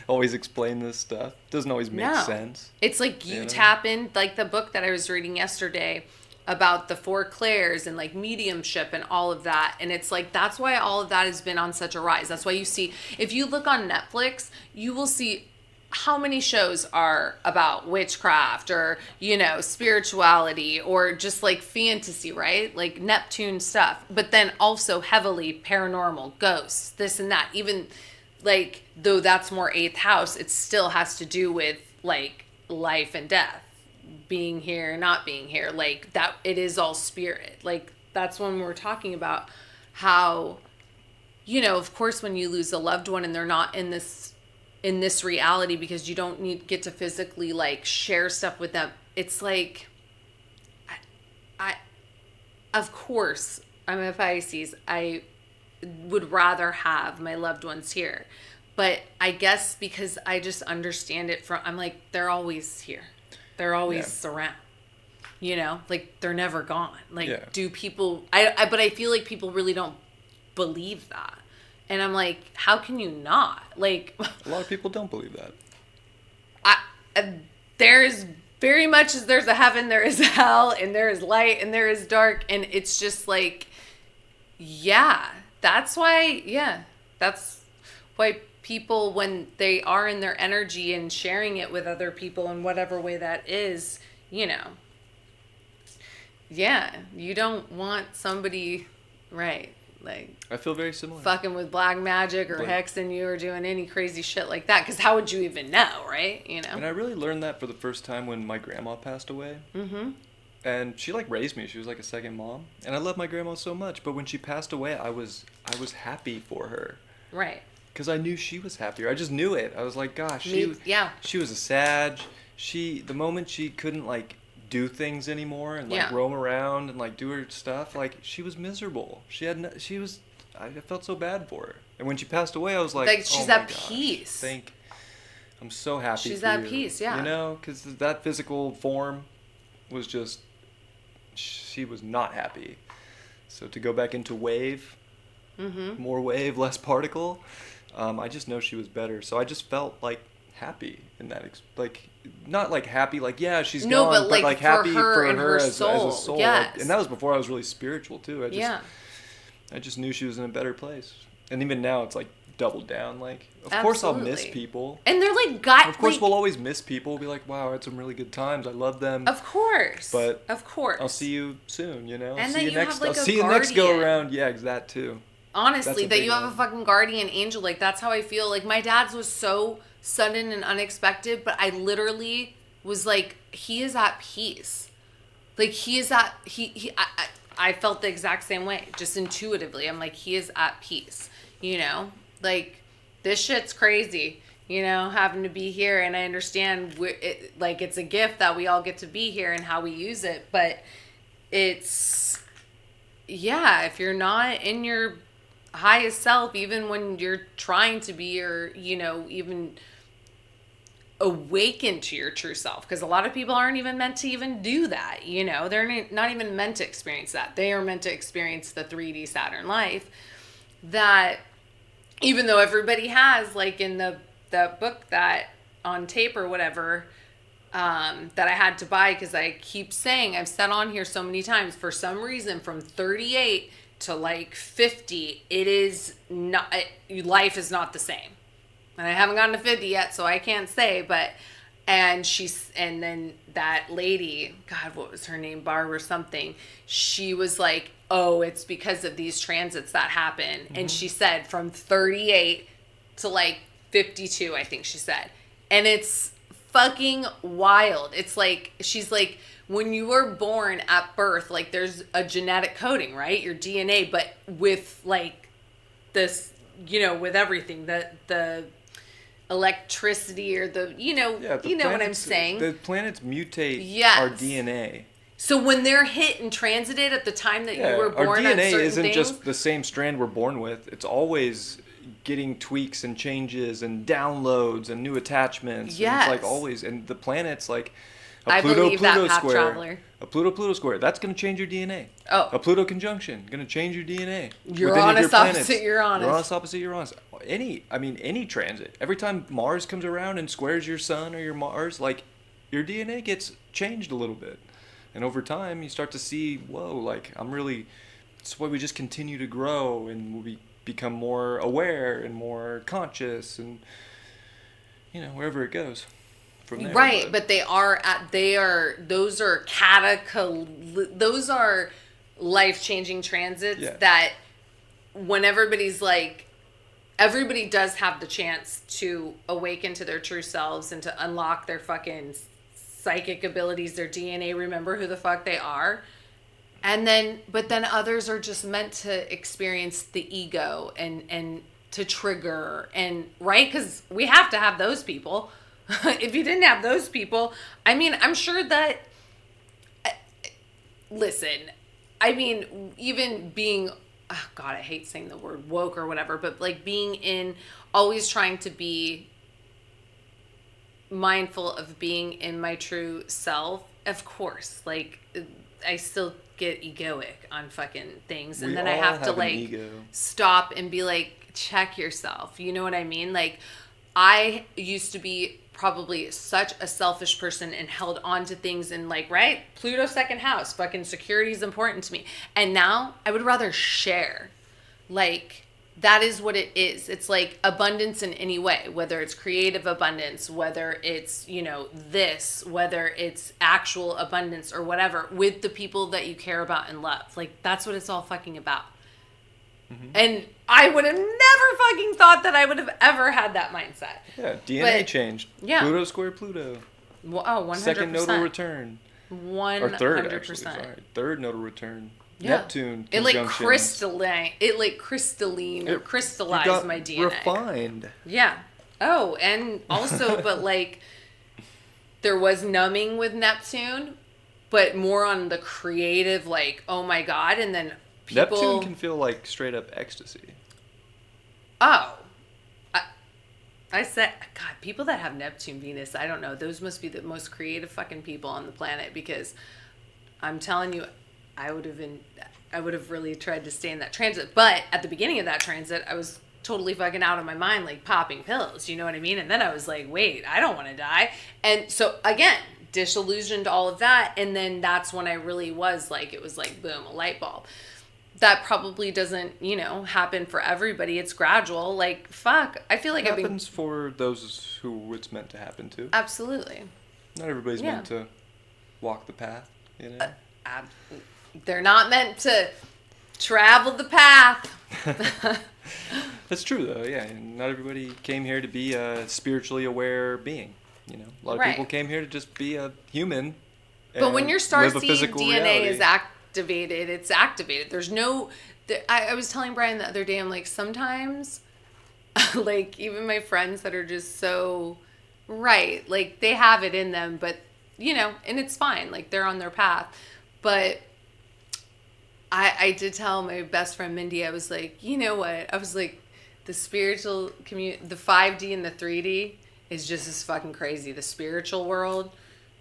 always explain this stuff. Doesn't always make sense. It's like you know? tap in, like the book that I was reading yesterday about the four clairs and like mediumship and all of that. And it's like, that's why all of that has been on such a rise. That's why you see, if you look on Netflix, you will see how many shows are about witchcraft or, you know, spirituality or just like fantasy, right? Like Neptune stuff, but then also heavily paranormal, ghosts, this and that. Even like, though that's more eighth house, it still has to do with like life and death, being here, not being here, like that. It is all spirit. Like that's when we're talking about how, you know, of course, when you lose a loved one and they're not in this reality, because you don't get to physically like share stuff with them. It's like, I of course, I'm a Pisces. I would rather have my loved ones here, but I guess because I just understand it I'm like, they're always here. They're always around, you know, like they're never gone. Like, do people, but I feel like people really don't believe that. And I'm like, how can you not? Like, A lot of people don't believe that. there's very much as there's a heaven, there is a hell, and there is light, and there is dark. And it's just like, that's why people, when they are in their energy and sharing it with other people in whatever way that is, you know, you don't want somebody, right, like, I feel very similar. fucking with black magic or hexing you or doing any crazy shit like that, because how would you even know, right? You know. And I really learned that for the first time when my grandma passed away. Mm-hmm. And she like raised me. She was like a second mom, and I love my grandma so much. But when she passed away, I was happy for her. Right. Because I knew she was happier. I just knew it. I was like, gosh, she was a Sag. The moment she couldn't like do things anymore and like roam around and like do her stuff, like she was miserable. I felt so bad for her. And when she passed away, I was like she's oh at my gosh, peace. I'm so happy She's for at you. peace, yeah. You know, because that physical form was just, she was not happy. So to go back into wave, more wave, less particle, I just know she was better. So I just felt like happy in that, like, not like happy, like, yeah, she's No, gone, but like happy her and her as a soul. soul. Yes. Like, and that was before I was really spiritual too. Yeah. I just knew she was in a better place. And even now it's like doubled down. Like, of course I'll miss Absolutely. people. And they're like, God. Of course like, we'll always miss people. We'll be like, wow, I had some really good times. I love them. Of course. But of course. I'll see you soon, you know? And I'll that see you have, like, I'll a see you next go guardian. around. Yeah, that too. Honestly, That's a that big you have one. a fucking guardian angel. Like, that's how I feel. Like, my dad's was so sudden and unexpected, but I literally was like, he is at peace. Like, he is at, I felt the exact same way, just intuitively. I'm like, he is at peace, you know? Like, this shit's crazy, you know, having to be here. And I understand, like, it's a gift that we all get to be here and how we use it. But it's, yeah, if you're not in your highest self, even when you're trying to be, or, you know, even awaken to your true self, because a lot of people aren't even meant to even do that, you know, they're not even meant to experience that. They are meant to experience the 3D Saturn life, that even though everybody has, like in the book that on tape or whatever, that I had to buy, because I keep saying, I've said on here so many times, for some reason from 38 to like 50, it is not, life is not the same. And I haven't gotten to 50 yet, so I can't say, but, and then that lady, God, what was her name? Barbara something. She was like, oh, it's because of these transits that happen. Mm-hmm. And she said from 38 to like 52, I think she said. And it's fucking wild. It's like, she's like, when you were born at birth, like there's a genetic coding, right? Your DNA, but with like this, you know, with everything, the electricity or the, you know, you know what I'm saying? The planets mutate our DNA. So when they're hit and transited at the time that you were born, our DNA isn't things, just the same strand we're born with. It's always getting tweaks and changes and downloads and new attachments. Yes. And it's like always, and the planets like I believe Pluto that path square. traveler. A Pluto square, that's going to change your DNA. Oh. A Pluto conjunction, going to change your DNA. Uranus opposite Uranus. Uranus opposite Uranus. Any transit. Every time Mars comes around and squares your sun or your Mars, like, your DNA gets changed a little bit. And over time, you start to see, whoa, like, that's why we just continue to grow and we become more aware and more conscious and, you know, wherever it goes. There, right, but those are life-changing transits that when everybody's like, everybody does have the chance to awaken to their true selves and to unlock their fucking psychic abilities, their DNA, remember who the fuck they are. But then others are just meant to experience the ego and to trigger, and right, because we have to have those people. If you didn't have those people, I mean, I'm sure that, listen, I mean, even being, oh God, I hate saying the word woke or whatever, but like always trying to be mindful of being in my true self, of course, like, I still get egoic on fucking things, and then I have to like stop and be like, check yourself, you know what I mean? Like, I used to be probably such a selfish person and held on to things, and like, right, Pluto second house, fucking security is important to me, and now I would rather share. Like, that is what it is. It's like abundance in any way, whether it's creative abundance, whether it's, you know, whether it's actual abundance or whatever, with the people that you care about and love. Like, that's what it's all fucking about. Mm-hmm. And I would have never fucking thought that I would have ever had that mindset. Yeah, DNA changed. Yeah. Pluto square Pluto. Well, oh, 100%. Second nodal return. 100%. Or third, actually, sorry. Third nodal return. Yeah. Neptune It like crystallized my DNA. Refined. Yeah. Oh, and also, but like, there was numbing with Neptune, but more on the creative, like, oh my God, and then people... Neptune can feel like straight up ecstasy. Oh. I said, God, people that have Neptune, Venus, I don't know. Those must be the most creative fucking people on the planet, because I'm telling you, I would have really tried to stay in that transit. But at the beginning of that transit, I was totally fucking out of my mind, like popping pills, you know what I mean? And then I was like, wait, I don't want to die. And so again, disillusioned, all of that. And then that's when I really was like, it was like, boom, a light bulb. That probably doesn't, happen for everybody. It's gradual. Like, fuck. I feel like it happens for those who it's meant to happen to. Absolutely. Not everybody's meant to walk the path, they're not meant to travel the path. That's true, though, yeah. Not everybody came here to be a spiritually aware being, A lot of people came here to just be a human. But when your starseed DNA reality. is activated, it's activated. There's no... I was telling Bryan the other day, I'm like, sometimes, like, even my friends that are just so... Right, like, they have it in them, but, and it's fine. Like, they're on their path. But I did tell my best friend Mindy, I was like, you know what? I was like, the spiritual community, the 5D and the 3D is just as fucking crazy. The spiritual world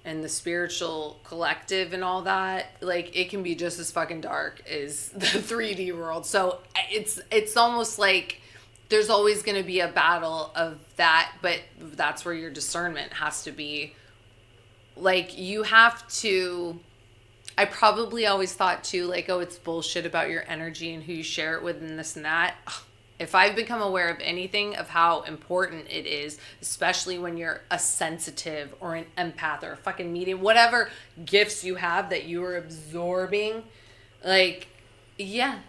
and the spiritual collective and all that, like, it can be just as fucking dark as the 3D world. So it's almost like there's always going to be a battle of that, but that's where your discernment has to be. Like, you have to... I probably always thought too, like, oh, it's bullshit about your energy and who you share it with and this and that. If I've become aware of anything of how important it is, especially when you're a sensitive or an empath or a fucking medium, whatever gifts you have that you are absorbing, like, yeah,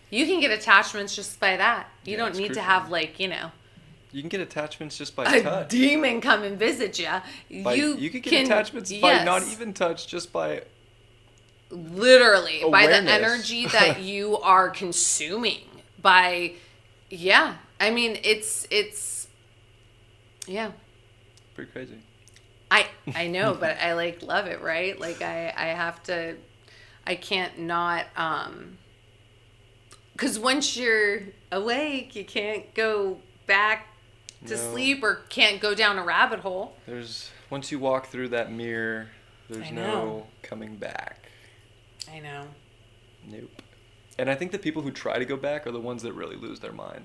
you can get attachments just by that. You don't need to have, like, You can get attachments just by a touch. Demon come and visit you. You can get attachments by not even touch, just by... Literally, awareness. By the energy that you are consuming. By... Yeah, I mean, it's yeah. Pretty crazy. I know, but I like love it, right? Like I have to, I can't not, because once you're awake, you can't go back to sleep or can't go down a rabbit hole. Once you walk through that mirror, there's no coming back. I know. Nope. And I think the people who try to go back are the ones that really lose their mind. And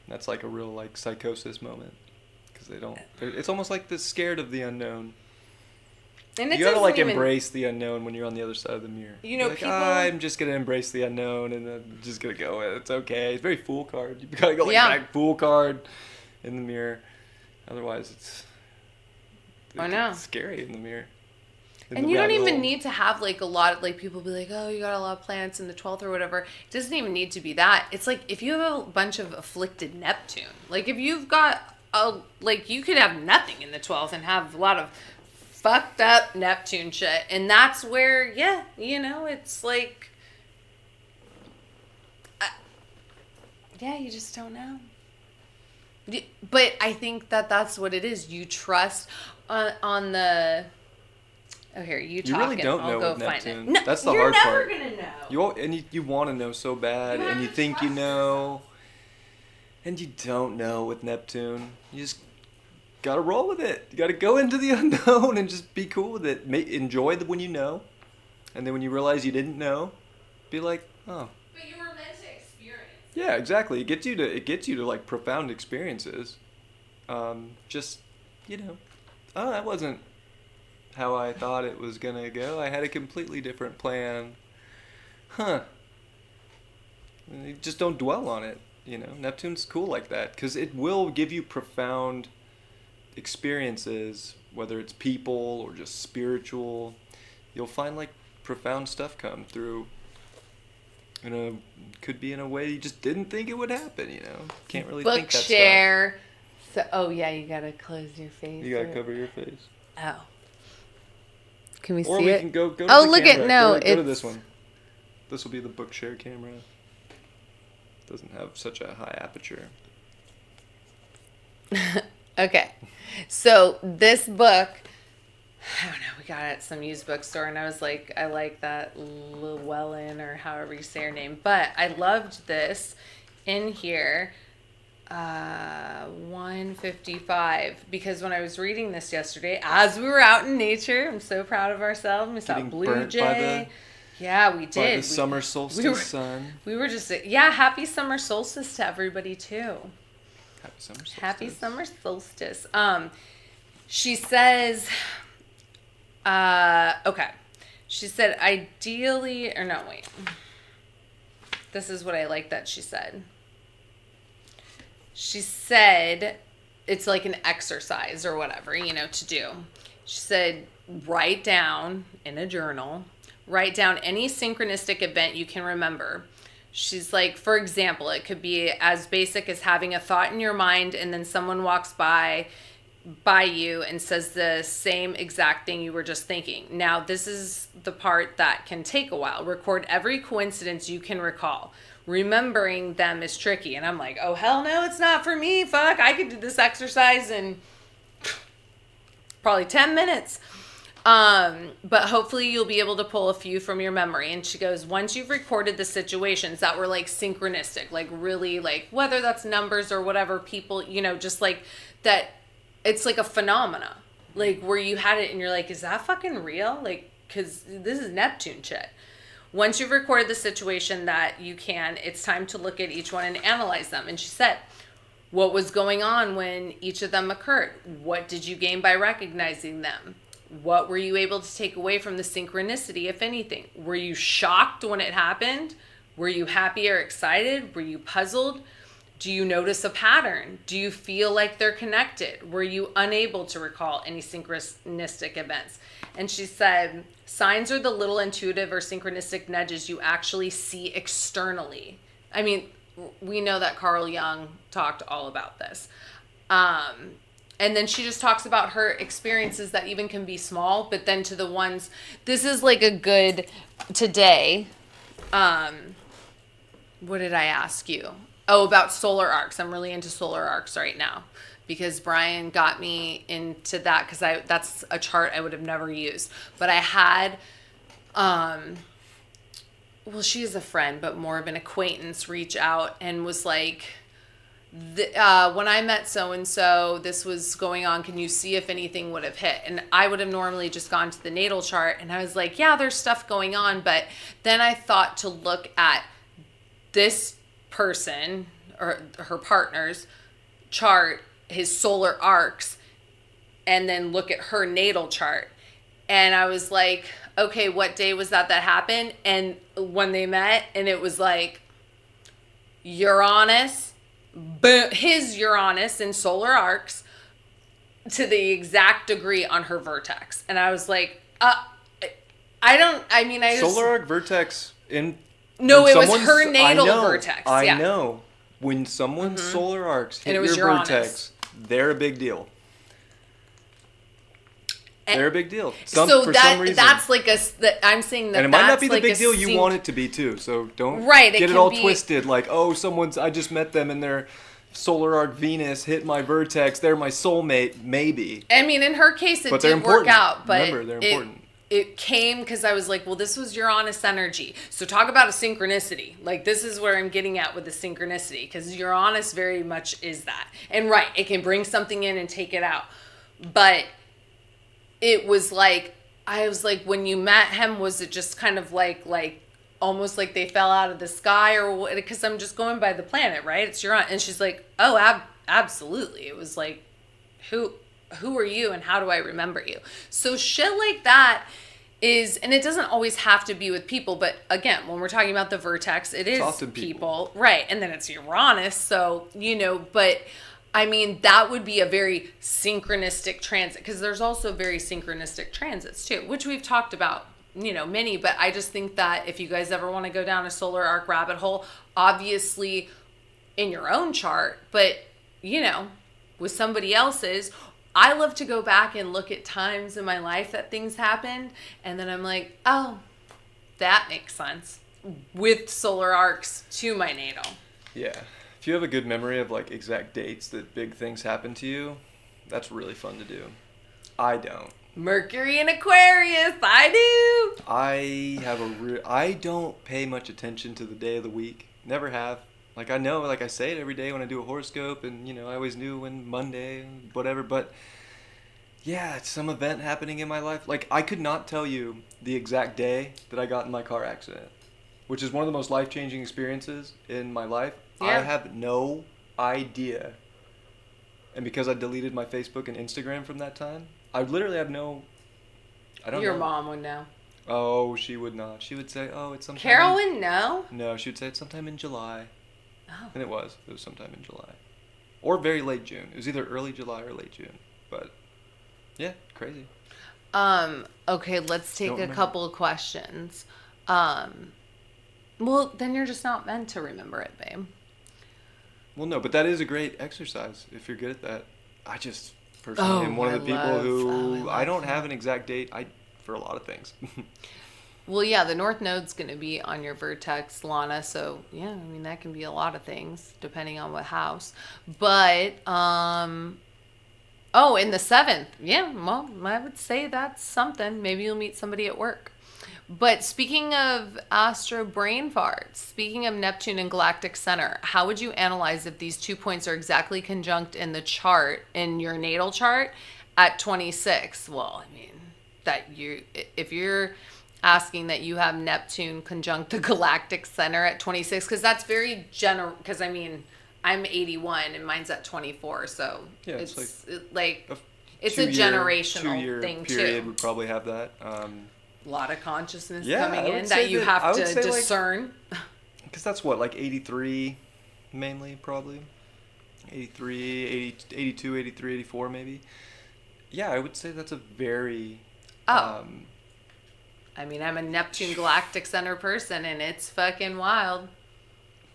that's like a real, like, psychosis moment. Because it's almost like they're scared of the unknown. And you gotta, like, embrace the unknown when you're on the other side of the mirror. Like, people... I'm just gonna embrace the unknown and I'm just gonna go, it's okay. It's very fool card. You gotta go, like, back fool card in the mirror. Otherwise, it's scary in the mirror. And you don't even need to have, like, a lot of, like, people be like, oh, you got a lot of planets in the 12th or whatever. It doesn't even need to be that. It's like, if you have a bunch of afflicted Neptune, like, if you've got, you could have nothing in the 12th and have a lot of fucked up Neptune shit. And that's where, it's like, you just don't know. But I think that's what it is. You trust on the... Oh, here, you talk. You really don't I'll know go with find Neptune. It. No, that's the hard part. You're never gonna know. You want to know so bad, and you think you know, and you don't know with Neptune. You just gotta roll with it. You gotta go into the unknown and just be cool with it. Enjoy when you know, and then when you realize you didn't know, be like, oh. But you were meant to experience. Yeah, exactly. It gets you to like profound experiences. Just, oh, that wasn't how I thought it was gonna go. I had a completely different plan. You just don't dwell on it. Neptune's cool like that because it will give you profound experiences, whether it's people or just spiritual. You'll find like profound stuff come through. Could be in a way you just didn't think it would happen. Can't really think that stuff. Bookshare. So, you gotta close your face. You gotta cover your face. Oh. Can we see it? Or we can go to the look camera. Go to it's... this one. This will be the Bookshare camera. Doesn't have such a high aperture. Okay. So this book, I don't know, we got it at some used bookstore and I was like, I like that Llewellyn or however you say her name. But I loved this in here. 155 because when I was reading this yesterday, as we were out in nature, I'm so proud of ourselves. We saw blue jay. Yeah, we By did. the summer solstice sun. We were just, yeah, happy summer solstice to everybody too. Happy summer solstice. Happy summer solstice. She says, okay. She said, ideally, or no, wait. This is what I like that she said. She said, it's like an exercise or whatever, to do. She said, write down in a journal, write down any synchronistic event you can remember. She's like, for example, it could be as basic as having a thought in your mind and then someone walks by you and says the same exact thing you were just thinking. Now, this is the part that can take a while. Record every coincidence you can recall. Remembering them is tricky. And I'm like, oh, hell no, it's not for me. Fuck, I could do this exercise in probably 10 minutes. But hopefully you'll be able to pull a few from your memory. And she goes, once you've recorded the situations that were like synchronistic, like really like, whether that's numbers or whatever, people, just like that, it's like a phenomena, like where you had it and you're like, is that fucking real? Like, cause this is Neptune shit. Once you've recorded the situation that you can, it's time to look at each one and analyze them. And she said, what was going on when each of them occurred? What did you gain by recognizing them? What were you able to take away from the synchronicity, if anything? Were you shocked when it happened? Were you happy or excited? Were you puzzled? Do you notice a pattern? Do you feel like they're connected? Were you unable to recall any synchronistic events? And she said, signs are the little intuitive or synchronistic nudges you actually see externally. I mean, we know that Carl Jung talked all about this. And then she just talks about her experiences that even can be small, but then to the ones, this is like a good today. What did I ask you? Oh, about solar arcs. I'm really into solar arcs right now because Bryan got me into that because that's a chart I would have never used. But I had, well, she is a friend, but more of an acquaintance reach out and was like, when I met so-and-so, this was going on. Can you see if anything would have hit? And I would have normally just gone to the natal chart. And I was like, yeah, there's stuff going on. But then I thought to look at this person or her partner's chart, his solar arcs, and then look at her natal chart. And I was like, okay, what day was that happened? And when they met, and it was like Uranus, his Uranus in solar arcs to the exact degree on her vertex. And I was like, Solar arc vertex in... No, it was her natal vertex. I know. When someone's solar arcs hit your vertex, they're a big deal. They're a big deal. For some reason. That's like I'm saying that. And it might not be the big deal you want it to be too. So don't get it all twisted. Like, oh, I just met them and their solar arc Venus hit my vertex. They're my soulmate. Maybe. I mean, in her case, it did work out. But remember, they're important. It came because I was like, well, this was Uranus energy. So talk about a synchronicity. Like, this is where I'm getting at with the synchronicity because Uranus very much is that. And right, it can bring something in and take it out. But it was like, I was like, when you met him, was it just kind of like almost like they fell out of the sky or what? Because I'm just going by the planet, right? It's Uranus. And she's like, oh, absolutely. It was like, who are you and how do I remember you? So shit like that is, and it doesn't always have to be with people, but again, when we're talking about the vertex, it is often people. Right? And then it's Uranus, so, but I mean, that would be a very synchronistic transit, because there's also very synchronistic transits too, which we've talked about, many, but I just think that if you guys ever want to go down a solar arc rabbit hole, obviously in your own chart, but, with somebody else's, I love to go back and look at times in my life that things happened, and then I'm like, oh, that makes sense with solar arcs to my natal. Yeah. If you have a good memory of like exact dates that big things happen to you, that's really fun to do. I don't. Mercury in Aquarius, I do. I don't pay much attention to the day of the week. Never have. Like, I know, like I say it every day when I do a horoscope, and, I always knew when Monday, whatever, but, Yeah, it's some event happening in my life. Like, I could not tell you the exact day that I got in my car accident, which is one of the most life-changing experiences in my life. I Yeah. have no idea. And because I deleted my Facebook and Instagram from that time, I literally have no... I don't Your know. mom would know. Oh, she would not. She would say, oh, it's sometime... Carol wouldn't know? No, she would say it's sometime in July. Oh. And it was. It was sometime in July. Or very late June. It was either early July or late June. But, yeah, crazy. Okay, let's take Don't a remember. couple of questions. Well, then you're just not meant to remember it, babe. Well, no, but that is a great exercise if you're good at that. I just personally am one of the people who I don't have an exact date for a lot of things. Well, yeah, the North Node's going to be on your vertex, Lana. So, yeah, I mean, that can be a lot of things depending on what house. But, oh, in the 7th. Yeah, well, I would say that's something. Maybe you'll meet somebody at work. But speaking of astro brain farts, speaking of Neptune and Galactic Center, how would you analyze if these 2 points are exactly conjunct in the chart, in your natal chart, at 26? Well, I mean, if you're asking that you have Neptune conjunct the Galactic Center at 26, because that's very general, because I mean, I'm 81 and mine's at 24, so Yeah, it's it's like a it's a generational two-year thing period too. would probably have that. A lot of consciousness Yeah, coming I would in say that you that- I have would to say, like- discern. Because that's what, like 83 mainly, probably. 83, 80, 82, 83, 84 maybe. Yeah, I would say that's a very... Oh. I mean, I'm a Neptune Galactic Center person, and it's fucking wild.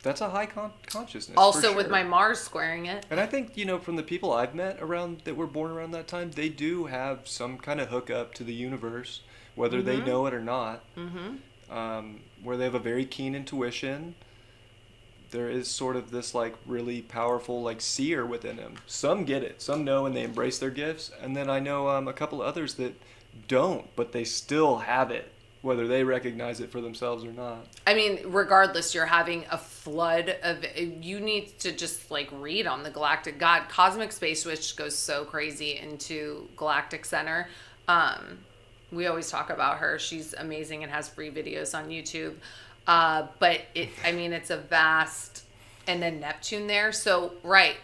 That's a high consciousness. Also for with sure. my Mars squaring it. And I think, from the people I've met around that were born around that time, they do have some kind of hookup to the universe, whether they know it or not. Mm-hmm. Where they have a very keen intuition. There is sort of this like really powerful like seer within them. Some get it, some know and they embrace their gifts, and then I know a couple others that don't, but they still have it, whether they recognize it for themselves or not. I mean, regardless, you're having a flood of... You need to just, like, read on the Galactic God. Cosmic Space Witch goes so crazy into Galactic Center. We always talk about her. She's amazing and has free videos on YouTube. But, it's a vast... And then Neptune there. So, right,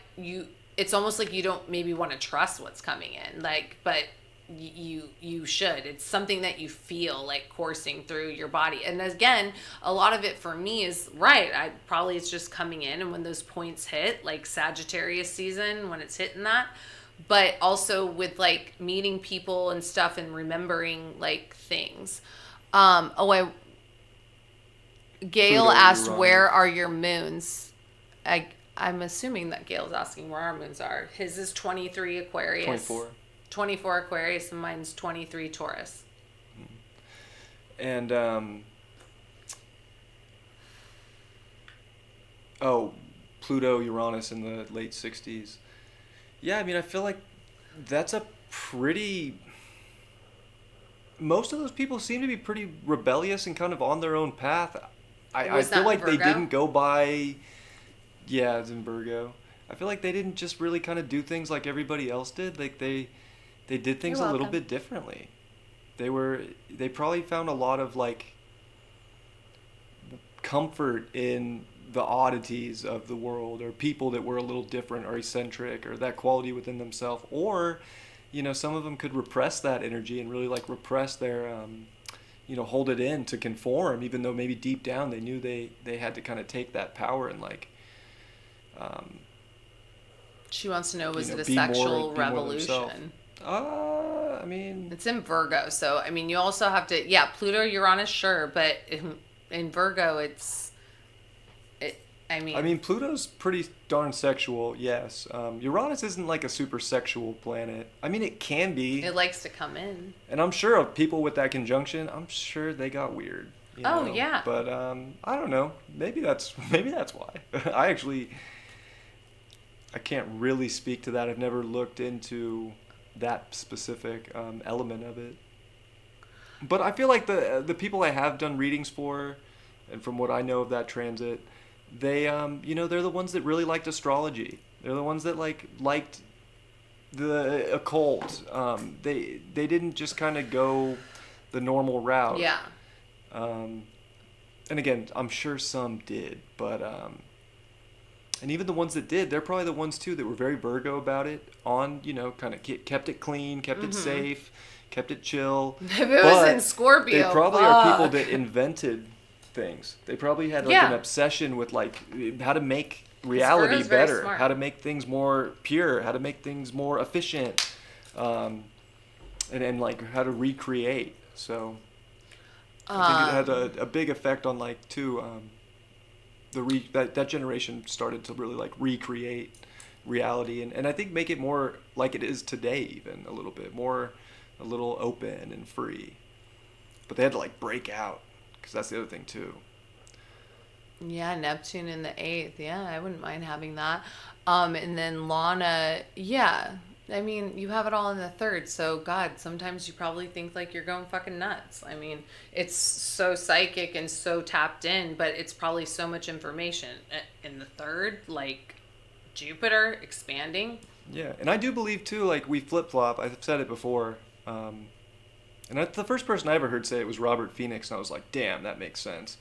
it's almost like you don't maybe want to trust what's coming in. Like, but... You should. It's something that you feel like coursing through your body. And again, a lot of it for me is right. It's just coming in, and when those points hit, like Sagittarius season, when it's hitting that, but also with like meeting people and stuff and remembering like things. Gail Pluto, asked, Uranus. where are your moons? I'm assuming that Gail's asking where our moons are. His is 23 Aquarius. 24 Aquarius, and mine's 23 Taurus. And Pluto, Uranus in the late 60s. Yeah, I mean, I feel like that's a pretty... Most of those people seem to be pretty rebellious and kind of on their own path. I feel like they didn't go by... Yeah, it's in Virgo. I feel like they didn't just really kind of do things like everybody else did. Like they did things a little bit differently. They probably found a lot of like comfort in the oddities of the world, or people that were a little different or eccentric, or that quality within themselves. Or, some of them could repress that energy and really like repress their, hold it in to conform, even though maybe deep down they knew they had to kind of take that power and like, she wants to know, was it a be sexual more revolution? I mean... It's in Virgo, so, I mean, you also have to... Yeah, Pluto, Uranus, sure, but in Virgo, I mean, Pluto's pretty darn sexual, yes. Uranus isn't like a super sexual planet. I mean, it can be. It likes to come in. And I'm sure of people with that conjunction, I'm sure they got weird. Yeah. But I don't know. Maybe that's why. I can't really speak to that. I've never looked into that specific element of it. But I feel like the people I have done readings for, and from what I know of that transit, they they're the ones that really liked astrology. They're the ones that liked the occult. They didn't just kind of go the normal route. Yeah. And again, I'm sure some did, but and even the ones that did, they're probably the ones too that were very Virgo about it. Kind of kept it clean, kept it safe, kept it chill. If it was in Scorpio, they probably are people that invented things. They probably had like an obsession with like how to make reality better, how to make things more pure, how to make things more efficient, and like how to recreate. So I think it had a big effect on like too. That generation started to really like recreate reality and I think make it more like it is today, even a little bit more, a little open and free. But they had to like break out, because that's the other thing too. Yeah, Neptune in the 8th. Yeah, I wouldn't mind having that. And then Lana, yeah. I mean, you have it all in the 3rd. So, God, sometimes you probably think like you're going fucking nuts. I mean, it's so psychic and so tapped in, but it's probably so much information. In the 3rd, like Jupiter expanding. Yeah, and I do believe too, like we flip-flop. I've said it before. And the first person I ever heard say it was Robert Phoenix, and I was like, damn, that makes sense.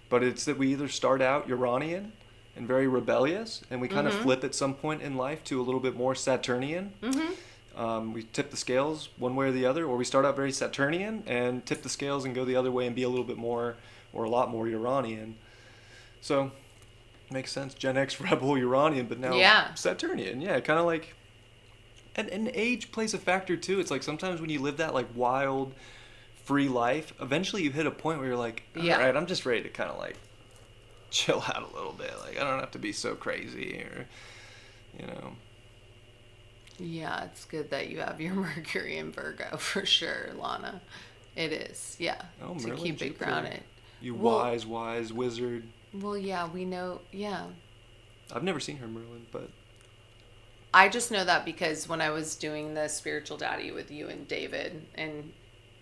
But it's that we either start out Uranian and very rebellious, and we kind of flip at some point in life to a little bit more Saturnian. We tip the scales one way or the other, or we start out very Saturnian and tip the scales and go the other way and be a little bit more, or a lot more Uranian. So, makes sense. Gen X rebel Uranian, but now Saturnian. Yeah, kind of like... And age plays a factor too. It's like sometimes when you live that like wild, free life, eventually you hit a point where you're like, all right, I'm just ready to kind of like chill out a little bit. Like I don't have to be so crazy, or Yeah, it's good that you have your Mercury in Virgo for sure, Lana. It is, yeah. Oh, to Merlin, keep Jupiter. it grounded. You wise wizard. Well, yeah, we know. Yeah. I've never seen her Merlin, but I just know that because when I was doing the spiritual daddy with you and David, and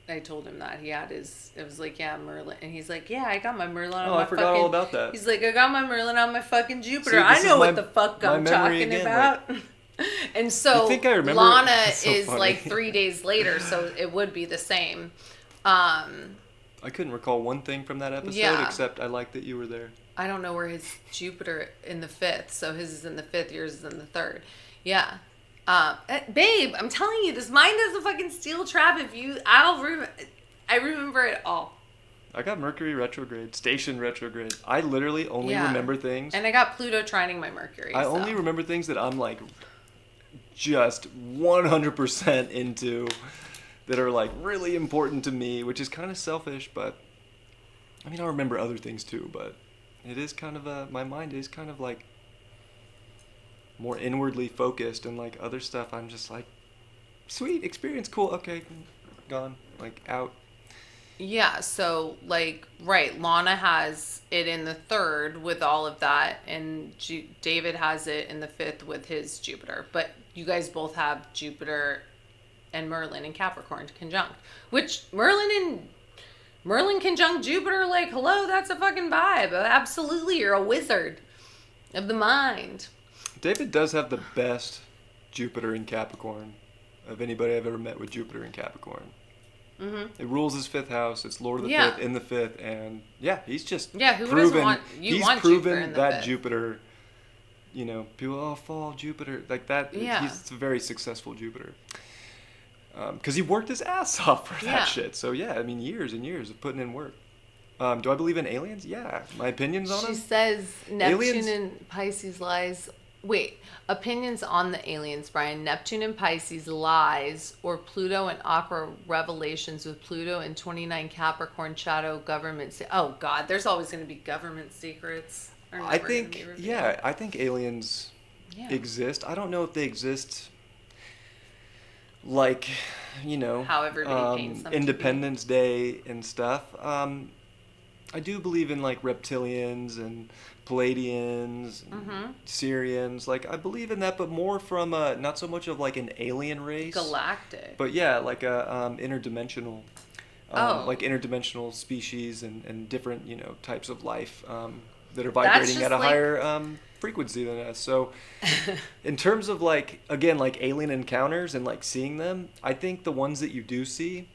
I told him that he had it was like, yeah, Merlin. And he's like, yeah, I got my Merlin on my I forgot all about that. He's like, I got my Merlin on my fucking Jupiter. See, I know what the fuck I'm talking again, about. Like, and so I think I remember, Lana so is funny. like 3 days later, so it would be the same. I couldn't recall one thing from that episode, except I like that you were there. I don't know where his Jupiter in the 5th, so his is in the 5th, yours is in the 3rd. Yeah. Babe, I'm telling you, this mind is a fucking steel trap. I remember it all. I got Mercury retrograde, station retrograde. I literally only remember things. And I got Pluto trining my Mercury. I only remember things that I'm like just 100% into, that are like really important to me, which is kind of selfish, but I mean, I remember other things too, but it is kind of my mind is kind of like more inwardly focused, and like other stuff I'm just like, sweet experience, cool, okay, gone, like out. Yeah, so like, right, Lana has it in the 3rd with all of that, and David has it in the 5th with his Jupiter, but you guys both have Jupiter and Merlin in Capricorn conjunct, which Merlin conjunct Jupiter, like, hello, that's a fucking vibe. Absolutely, you're a wizard of the mind. David does have the best Jupiter in Capricorn of anybody I've ever met with Jupiter in Capricorn. Mm-hmm. It rules his 5th house. It's Lord of the 5th in the 5th, and he's just who doesn't want he's want proven Jupiter in the that 5th. Jupiter. People fall Jupiter like that. Yeah. He's a very successful Jupiter. Because he worked his ass off for that shit. So I mean, years and years of putting in work. Do I believe in aliens? Yeah. My opinions on them? She says Neptune Aliens? and Pisces lies. Wait, opinions on the aliens, Bryan. Neptune and Pisces lies, or Pluto and Aqua revelations with Pluto and 29 Capricorn shadow government. Oh God, there's always going to be government secrets. I think aliens exist. I don't know if they exist like, how everybody paints them Independence Day and stuff. I do believe in like reptilians and Palladians, and Syrians. Like I believe in that, but more from not so much of like an alien race, Galactic. but like a interdimensional, like interdimensional species and different types of life that are vibrating just at a like- higher frequency than us. So in terms of like, again, like alien encounters and like seeing them, I think the ones that you do see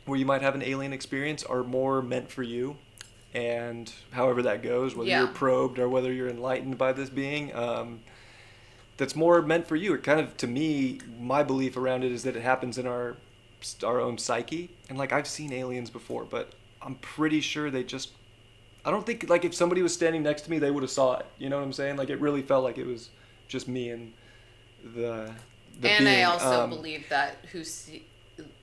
where you might have an alien experience are more meant for you. And however that goes, whether Yeah. you're probed or whether you're enlightened by this being, that's more meant for you. It kind of, to me, my belief around it is that it happens in our own psyche. And like, I've seen aliens before, but I'm pretty sure they just, I don't think, like, if somebody was standing next to me, they would have saw it. You know what I'm saying? Like, it really felt like it was just me and the and being. I also believe that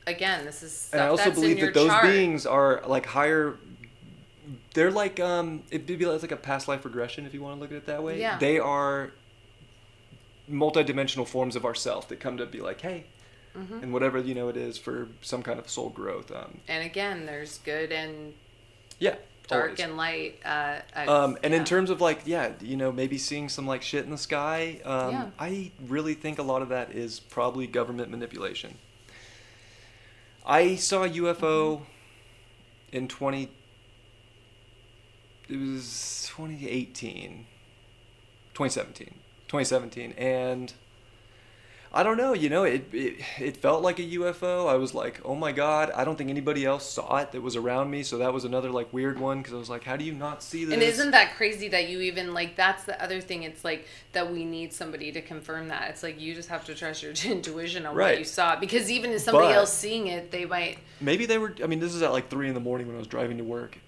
again, this is stuff And I also that's believe in your that those chart. beings are like higher. They're like it'd be like a past life regression if you want to look at it that way. Yeah. They are multidimensional forms of ourself that come to be like, hey, and whatever it is for some kind of soul growth. And again, there's good and Yeah. dark always. and light. And in terms of like, maybe seeing some like shit in the sky, Yeah. I really think a lot of that is probably government manipulation. I saw a UFO in 2017, and I don't know, it felt like a UFO. I was like, oh my God, I don't think anybody else saw it that was around me, so that was another like weird one, because I was like, how do you not see this? And isn't that crazy that you even, like, that's the other thing, it's like that we need somebody to confirm that. It's like you just have to trust your intuition on Right. what you saw, because even if somebody But- else seeing it, they might... Maybe they were, this is at like 3 a.m. when I was driving to work.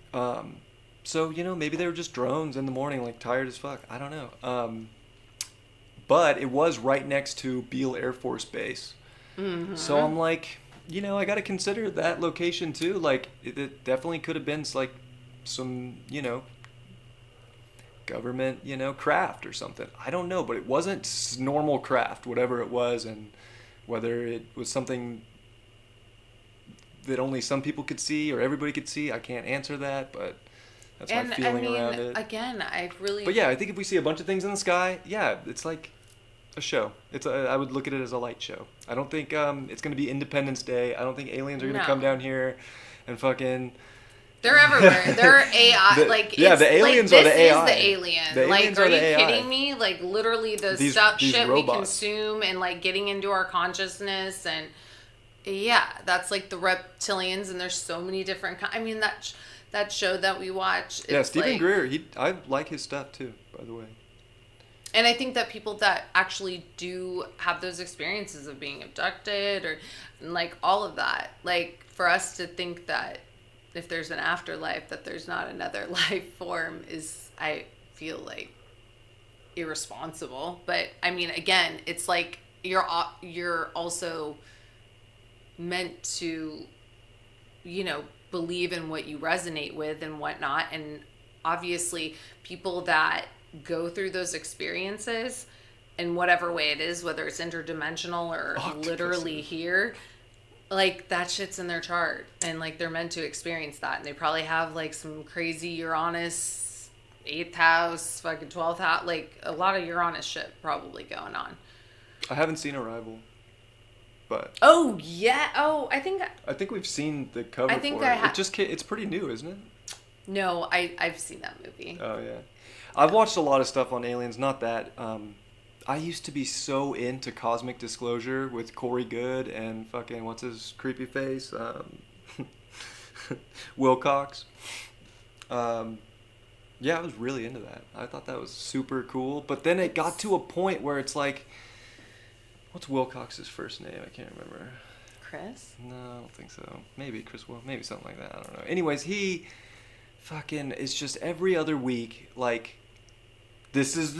So, maybe they were just drones in the morning, like tired as fuck. I don't know. But it was right next to Beale Air Force Base. Mm-hmm. So I'm like, I got to consider that location too. Like, it definitely could have been like some, government, craft or something. I don't know, but it wasn't normal craft, whatever it was, and whether it was something that only some people could see or everybody could see, I can't answer that, but that's my feeling around it. Again, I really... But yeah, I think if we see a bunch of things in the sky, yeah, it's like a show. I would look at it as a light show. I don't think it's going to be Independence Day. I don't think aliens are going to come down here and fucking... They're everywhere. They're AI. The aliens are the AI. This is the alien. The aliens are are you the AI. kidding me? Like, literally the These shit robots. we consume and, like, getting into our consciousness. And, yeah, that's, like, the reptilians. And there's so many different... that show that we watch. Yeah, it's Stephen like, Greer, I like his stuff, too, by the way. And I think that people that actually do have those experiences of being abducted or, like, all of that, like, for us to think that if there's an afterlife, that there's not another life form is, I feel like, irresponsible. But, again, it's like you're also meant to, believe in what you resonate with and whatnot. And obviously people that go through those experiences in whatever way it is, whether it's interdimensional or literally here, like that shit's in their chart and like they're meant to experience that. And they probably have like some crazy Uranus 8th house, fucking 12th house, like a lot of Uranus shit probably going on. I haven't seen Arrival, but oh yeah, I think we've seen the cover. I think for I it. It's pretty new, isn't it? No, I've seen that movie. Oh yeah, I've watched a lot of stuff on aliens. Not that. I used to be so into Cosmic Disclosure with Corey Good and fucking what's his creepy face, Wilcox. Yeah, I was really into that. I thought that was super cool. But then it got to a point where it's like, what's Wilcox's first name? I can't remember. Chris? No, I don't think so. Maybe Chris Will. Maybe something like that. I don't know. Anyways, he fucking is just every other week like, this is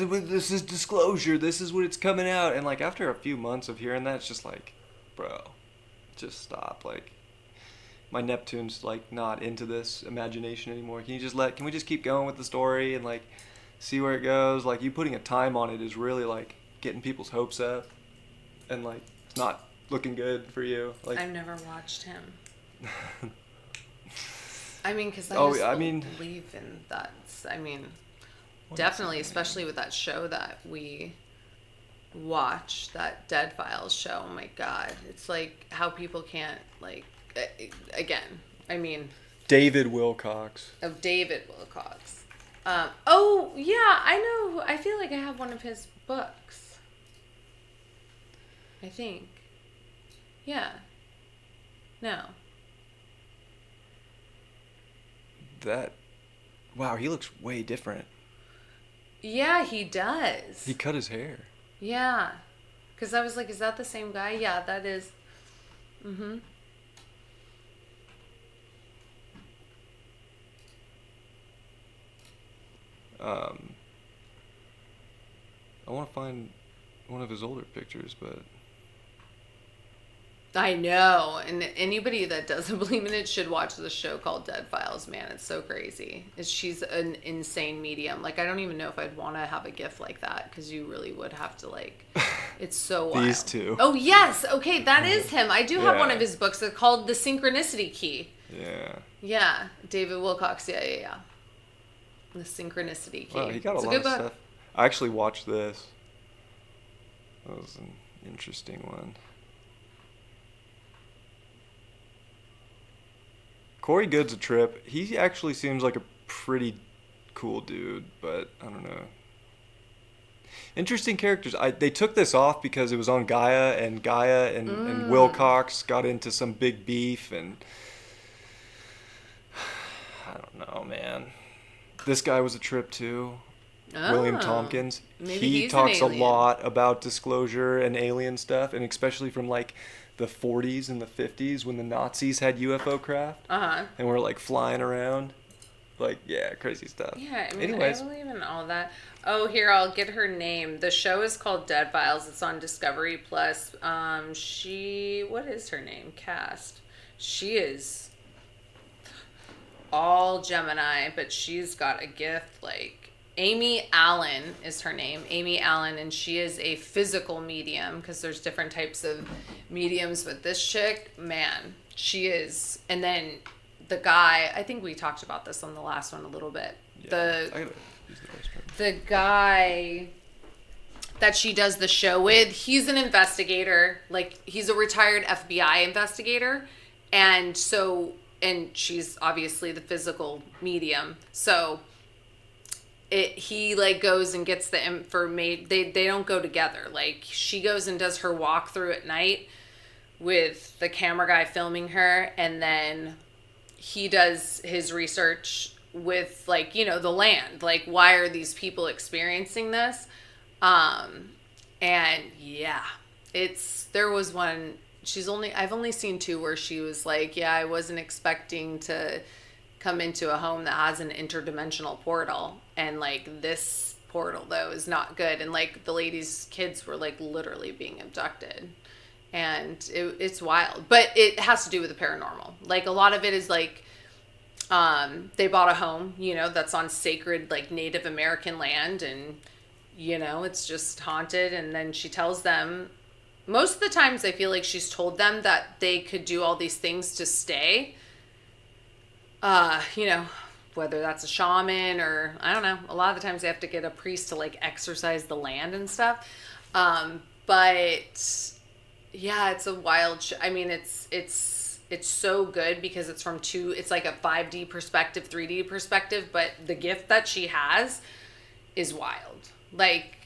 disclosure. This is what it's coming out. And like after a few months of hearing that, it's just like, bro, just stop. Like, my Neptune's like not into this imagination anymore. Can we just keep going with the story and like see where it goes? Like, you putting a time on it is really like getting people's hopes up, and like it's not looking good for you. Like, I've never watched him. Because I believe in that. Definitely, especially with that show that we watch, that Dead Files show. Oh my God. It's like how people can't, like, again, David Wilcox. Of David Wilcox. Oh, yeah, I know. I feel like I have one of his books. I think. Yeah. No. Wow, he looks way different. Yeah, he does. He cut his hair. Yeah. Because I was like, is that the same guy? Yeah, that is. Mm-hmm. I want to find one of his older pictures, but I know. And anybody that doesn't believe in it should watch the show called Dead Files, man. It's so crazy. She's an insane medium. Like, I don't even know if I'd want to have a gift like that, because you really would have to, like, it's so wild. These two. Oh, yes. Okay, that is him. I do have one of his books. It's called The Synchronicity Key. Yeah. Yeah. David Wilcox. Yeah. The Synchronicity Key. Wow, he got a lot of stuff. I actually watched this. That was an interesting one. Corey Good's a trip. He actually seems like a pretty cool dude, but I don't know. Interesting characters. They took this off because it was on Gaia and Wilcox got into some big beef, and I don't know, man. This guy was a trip too. William Tompkins. He talks a lot about disclosure and alien stuff, and especially from like the 40s and the 50s when the Nazis had UFO craft. And were like flying around. Like, yeah, crazy stuff. Yeah, I mean, anyways. I believe in all that. Oh, here, I'll get her name. The show is called Dead Files. It's on Discovery Plus. What is her name? Cast. She is all Gemini, but she's got a gift, like, Amy Allen is her name. Amy Allen, and she is a physical medium, because there's different types of mediums, but this chick, man, she is. And then the guy, I think we talked about this on the last one a little bit. Yeah, the guy that she does the show with, he's an investigator. Like, he's a retired FBI investigator. And she's obviously the physical medium. So he like goes and gets the information. They don't go together. Like, she goes and does her walkthrough at night with the camera guy filming her, and then he does his research with, like, you know, the land. Like, why are these people experiencing this? And yeah, there was one, I've only seen two where she was like, yeah, I wasn't expecting to come into a home that has an interdimensional portal, and like, this portal though is not good, and like, the lady's kids were like literally being abducted, and it's wild. But it has to do with the paranormal. Like, a lot of it is like, they bought a home, you know, that's on sacred, like, Native American land, and you know, it's just haunted. And then she tells them, most of the times I feel like she's told them that they could do all these things to stay. You know, whether that's a shaman or, I don't know, a lot of the times they have to get a priest to like exorcise the land and stuff. But yeah, it's a wild I mean, it's so good because it's from it's like a 5D perspective, 3D perspective, but the gift that she has is wild. Like,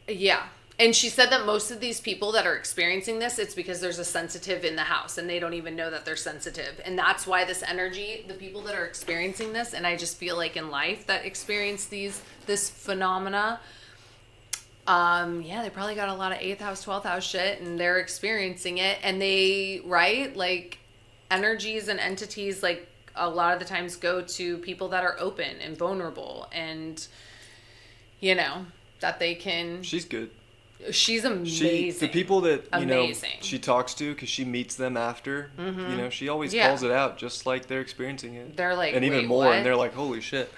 yeah. And she said that most of these people that are experiencing this, it's because there's a sensitive in the house and they don't even know that they're sensitive. And that's why this energy, the people that are experiencing this, and I just feel like in life that experience this phenomena, yeah, they probably got a lot of 8th house, 12th house shit, and they're experiencing it. And they, right? Like, energies and entities, like, a lot of the times go to people that are open and vulnerable, and, you know, that they can. She's good. She's amazing. The people that, you know, she talks to, because she meets them after, you know, she always calls it out just like they're experiencing it. They're like, and even more, what? And they're like, holy shit.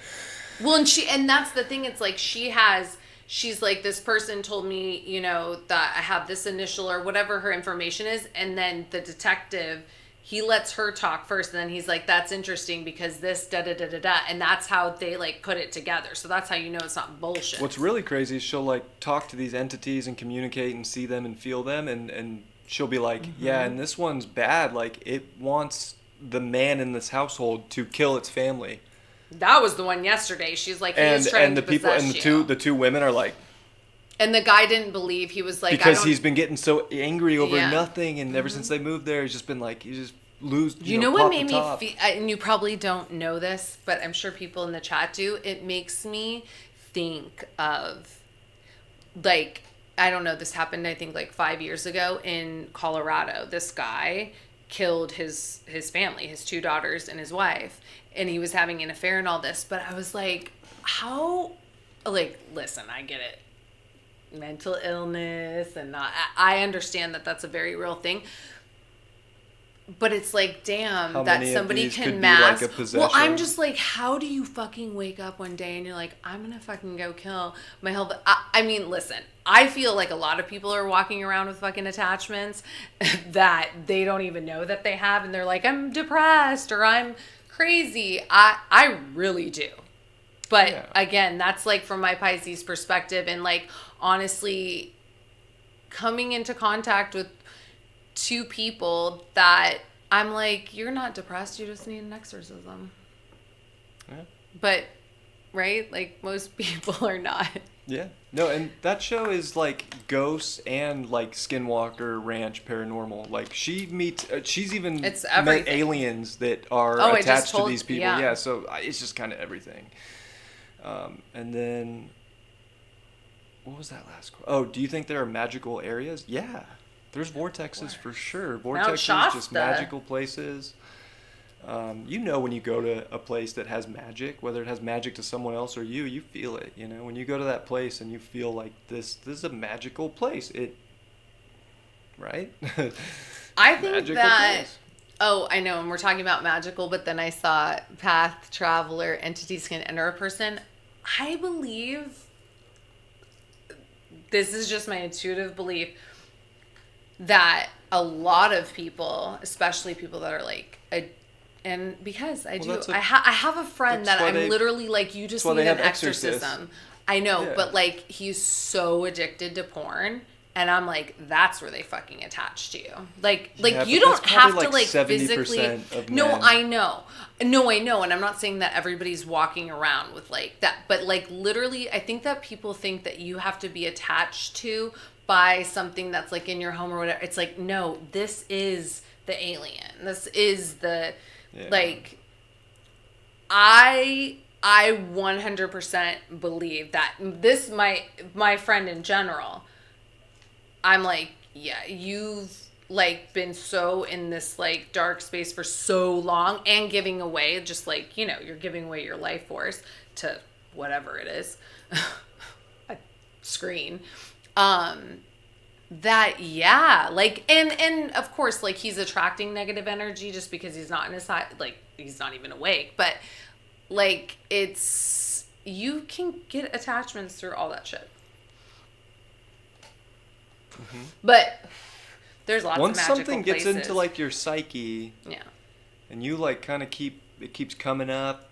Well, and that's the thing. It's like, she's like, this person told me, you know, that I have this initial or whatever her information is. And then the detective, he lets her talk first, and then he's like, that's interesting because this da-da-da-da-da. And that's how they, like, put it together. So that's how you know it's not bullshit. What's really crazy is she'll, like, talk to these entities and communicate and see them and feel them. And she'll be like, yeah, and this one's bad. Like, it wants the man in this household to kill its family. That was the one yesterday. She's like, he is trying to possess the two women are like, and the guy didn't believe. He was like, because he's been getting so angry over Yeah. nothing, and ever since they moved there, he's just been like, he just lose. You know what made me feel, and you probably don't know this, but I'm sure people in the chat do. It makes me think of, like, I don't know, this happened, I think, like 5 years ago in Colorado. This guy killed his family, his 2 daughters and his wife, and he was having an affair and all this. But I was like, how, like, listen, I get it. Mental illness and not, I understand that that's a very real thing. But it's like, damn, how that somebody can mask. Like, well, I'm just like, how do you fucking wake up one day and you're like, I'm gonna fucking go kill my health? I mean, listen, I feel like a lot of people are walking around with fucking attachments that they don't even know that they have, and they're like, I'm depressed or I'm crazy. I really do. But again, that's like from my Pisces perspective, and like honestly, coming into contact with 2 people that I'm like, you're not depressed, you just need an exorcism. Yeah. But, right? Like, most people are not. Yeah. No, and that show is like ghosts and like Skinwalker Ranch paranormal. Like, she meets, she's even met aliens that are attached to these people. Yeah, so it's just kind of everything. And then, what was that last quote? Oh, do you think there are magical areas? Yeah. There's vortexes for sure. Vortexes, just magical places. You know, when you go to a place that has magic, whether it has magic to someone else or you feel it. You know, when you go to that place and you feel like this is a magical place. Right? I think that. Place. Oh, I know, and we're talking about magical, but then I saw path, traveler, entities can enter a person. I believe, this is just my intuitive belief, that a lot of people, especially people that are like, and because I do, I have a friend that I'm literally like, you just need an exorcism. I know, but like, he's so addicted to porn. And I'm like, that's where they fucking attach to you. Like you don't have to like physically. No, I know. No, I know. And I'm not saying that everybody's walking around with like that. But like literally, I think that people think that you have to be attached to by something that's like in your home or whatever. It's like, no, this is the alien. This is the, like, I 100% believe that this, my friend in general, I'm like, yeah, you've like been so in this like dark space for so long and giving away, just like, you know, you're giving away your life force to whatever it is, a screen, that, yeah, like, and of course, like, he's attracting negative energy just because he's not in his side, like, he's not even awake, but like, it's, you can get attachments through all that shit. Mm-hmm. But there's lots of magical places. Once something gets into like your psyche, and you like kind of it keeps coming up,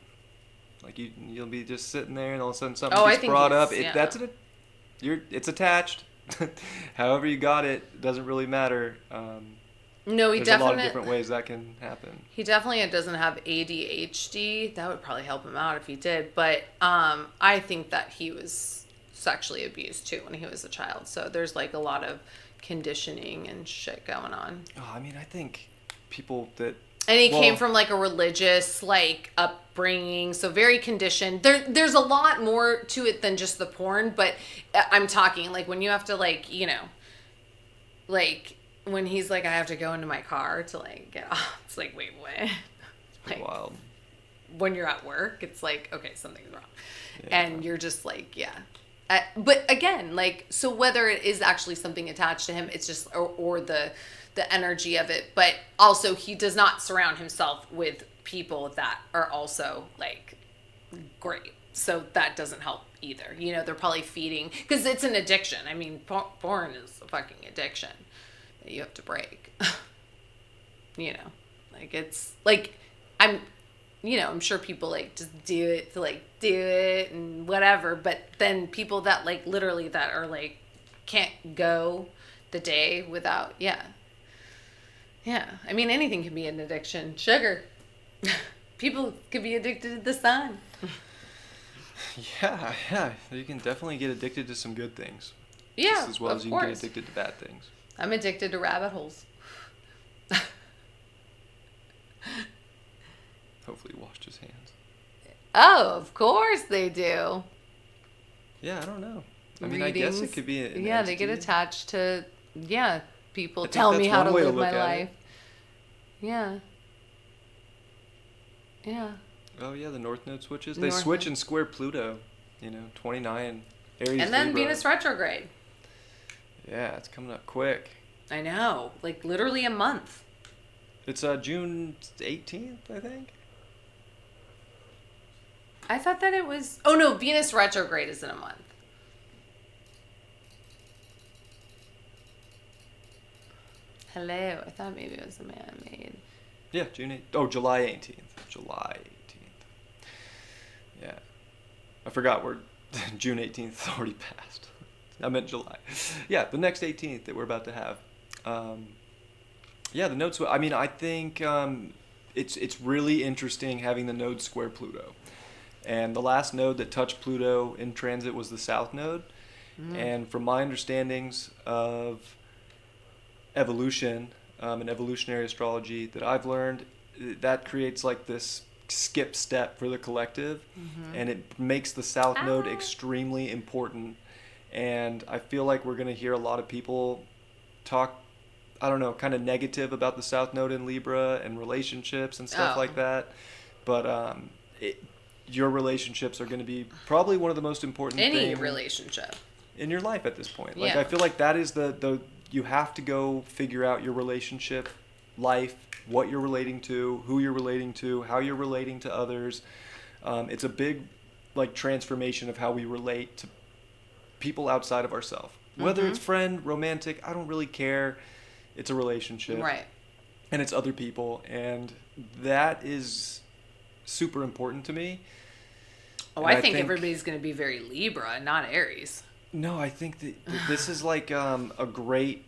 like you'll be just sitting there, and all of a sudden something gets brought up. It's attached. However you got it doesn't really matter. No, there's a lot of different ways that can happen. He definitely doesn't have ADHD. That would probably help him out if he did. But I think that he was sexually abused too when he was a child, so there's like a lot of conditioning and shit going on. Oh, I mean, I think people that, and he came from like a religious like upbringing, so very conditioned. There's a lot more to it than just the porn, but I'm talking like when you have to like, you know, like when he's like, I have to go into my car to like get off, it's like, wait, what? It's pretty like, wild. When you're at work, it's like, okay, something's wrong, and you're just like, but again, like, so whether it is actually something attached to him, it's just, or the energy of it, but also he does not surround himself with people that are also like great. So that doesn't help either. You know, they're probably feeding, because it's an addiction. I mean, porn is a fucking addiction that you have to break. You know, like it's like, I'm sure people like just do it to like do it and whatever, but then people that like literally that are like can't go the day without, I mean, anything can be an addiction. Sugar. People could be addicted to the sun. Yeah. You can definitely get addicted to some good things. Yeah, just as well as you can get course. addicted to bad things. I'm addicted to rabbit holes. Hopefully he washed his hands. Oh, of course they do. Yeah, I don't know. I mean, I guess it could be an Yeah, they entity. get attached to, people I think tell me that's how one to way to live look my at it. life. Yeah. Yeah. Oh yeah, the North Node switches. They North switch Node. and square Pluto. 29 Aries. And then Libra. Venus retrograde. Yeah, it's coming up quick. I know. Like literally a month. It's June 18th, I think. I thought that it was... Oh no, Venus retrograde is in a month. Hello. I thought maybe it was a man-made. Yeah, June 8th. Oh, July 18th. July 18th. Yeah. I forgot we're June 18th is already passed. I meant July. Yeah, the next 18th that we're about to have. Yeah, the nodes. I mean, I think it's really interesting having the node square Pluto. And the last node that touched Pluto in transit was the South Node. And from my understandings of evolution and evolutionary astrology that I've learned, that creates like this skip step for the collective, and it makes the South Node extremely important. And I feel like we're going to hear a lot of people talk, I don't know, kind of negative about the South Node in Libra and relationships and stuff like that. But your relationships are going to be probably one of the most important things relationship in your life at this point. Like, Yeah. I feel like that is the you have to go figure out your relationship life, what you're relating to, who you're relating to, how you're relating to others. It's a big like transformation of how we relate to people outside of ourselves. Whether it's friend, romantic, I don't really care. It's a relationship. Right. And it's other people, and that is super important to me. Oh, And I think everybody's going to be very Libra, not Aries. No, I think that this is like a great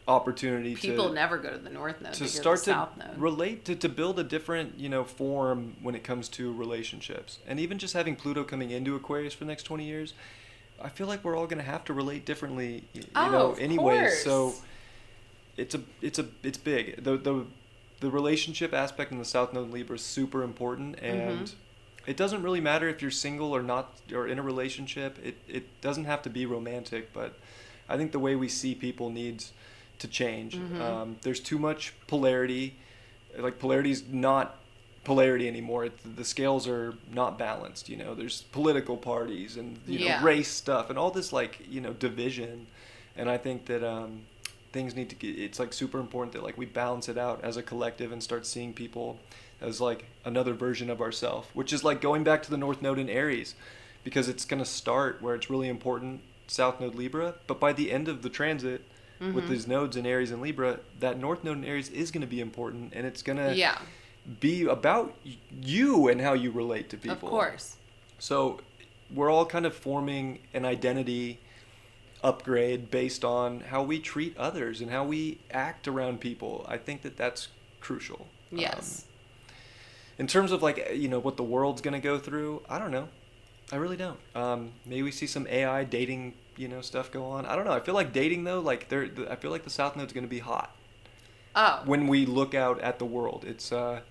opportunity People never go to the North Node. to they go start to to the South Node. relate to build a different form when it comes to relationships. And even just having Pluto coming into Aquarius for the next 20 years, I feel like we're all going to have to relate differently Of anyways. course. So it's big. The relationship aspect in the South Node in Libra is super important, and it doesn't really matter if you're single or not, or in a relationship. It doesn't have to be romantic, but I think the way we see people needs to change. There's too much polarity. Like, polarity's not polarity anymore. The scales are not balanced. There's political parties and race stuff and all this division. And I think that things need to get, it's like super important that like we balance it out as a collective and start seeing people as like another version of ourselves, which is like going back to the North Node in Aries, because it's going to start where it's really important, South Node Libra, but by the end of the transit with these nodes in Aries and Libra, that North Node in Aries is going to be important, and it's going to be about you and how you relate to people. Of course. So we're all kind of forming an identity upgrade based on how we treat others and how we act around people. I think that that's crucial. Yes. In terms of like, what the world's going to go through, I don't know. I really don't. Maybe we see some AI dating, stuff go on. I don't know. I feel like dating though, like I feel like the South Node's going to be hot. Oh. When we look out at the world, it's that's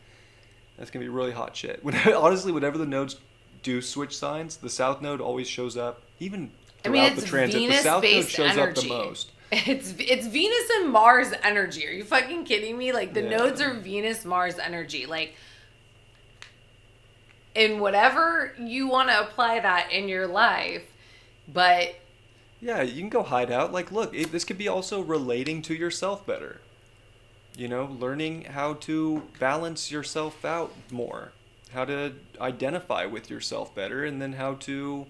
going to be really hot shit. Honestly, whenever the nodes do switch signs, the South Node always shows up, even throughout the transit. The South Node shows up the most. It's Venus and Mars energy. Are you fucking kidding me? Like, the nodes are Venus, Mars energy. Like, in whatever you want to apply that in your life, but... Yeah, you can go hide out. Like, look, this could be also relating to yourself better. Learning how to balance yourself out more. How to identify with yourself better, and then how to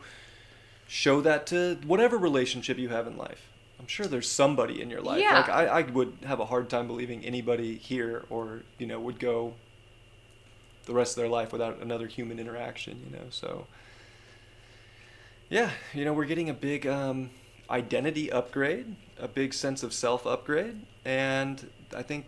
show that to whatever relationship you have in life. I'm sure there's somebody in your life. Yeah. Like, I would have a hard time believing anybody here or, would go the rest of their life without another human interaction, so... Yeah, we're getting a big identity upgrade, a big sense of self upgrade, and I think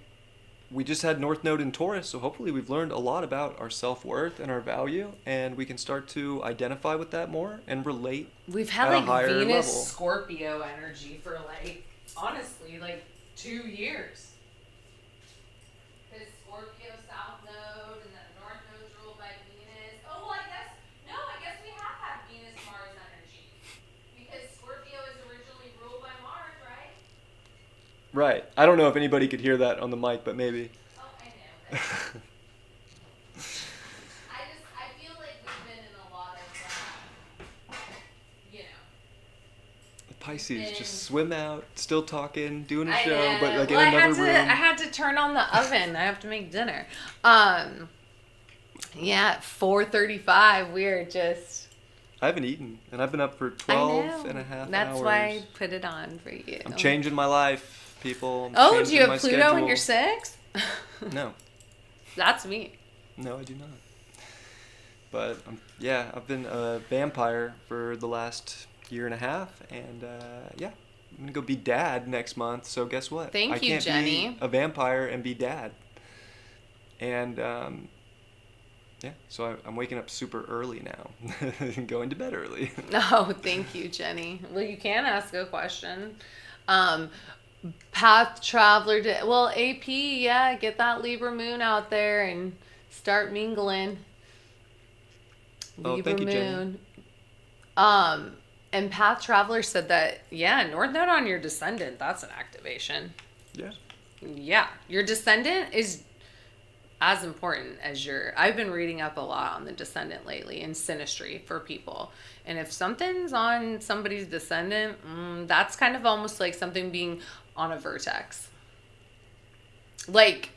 we just had North Node in Taurus, so hopefully we've learned a lot about our self-worth and our value, and we can start to identify with that more and relate. We've had at a like higher Venus level. Scorpio energy for like, honestly, like 2 years. Because Scorpio South Node and then North Node's ruled by Venus. Oh, well, I guess we have had Venus Mars energy. Because Scorpio is originally ruled by Mars, right? Right. I don't know if anybody could hear that on the mic, but maybe. Oh, I know. I feel like we've been in a lot of, The Pisces just swim out, still talking, doing a I show, know. but like Well, in another room. I had to turn on the oven. I have to make dinner. Yeah, at 4:35, we are just... I haven't eaten, and I've been up for 12 and a half That's hours. why I put it on for you. I'm changing my life, people. Oh, do you have my Pluto schedule. in your 6th? No. That's me. No, I do not. But, I've been a vampire for the last year and a half, and, I'm going to go be dad next month, so guess what? Thank I you, can't Jenny. be a vampire and be dad. And, so I'm waking up super early now and going to bed early. Oh, thank you, Jenny. Well, you can ask a question. Path Traveler, AP, get that Libra moon out there and start mingling. Libra thank you, Jenny. moon. And Path Traveler said that, North Node on your descendant, that's an activation. Yeah. Yeah, your descendant is as important as I've been reading up a lot on the descendant lately in synastry for people. And if something's on somebody's descendant, that's kind of almost like something being on a vertex. Like,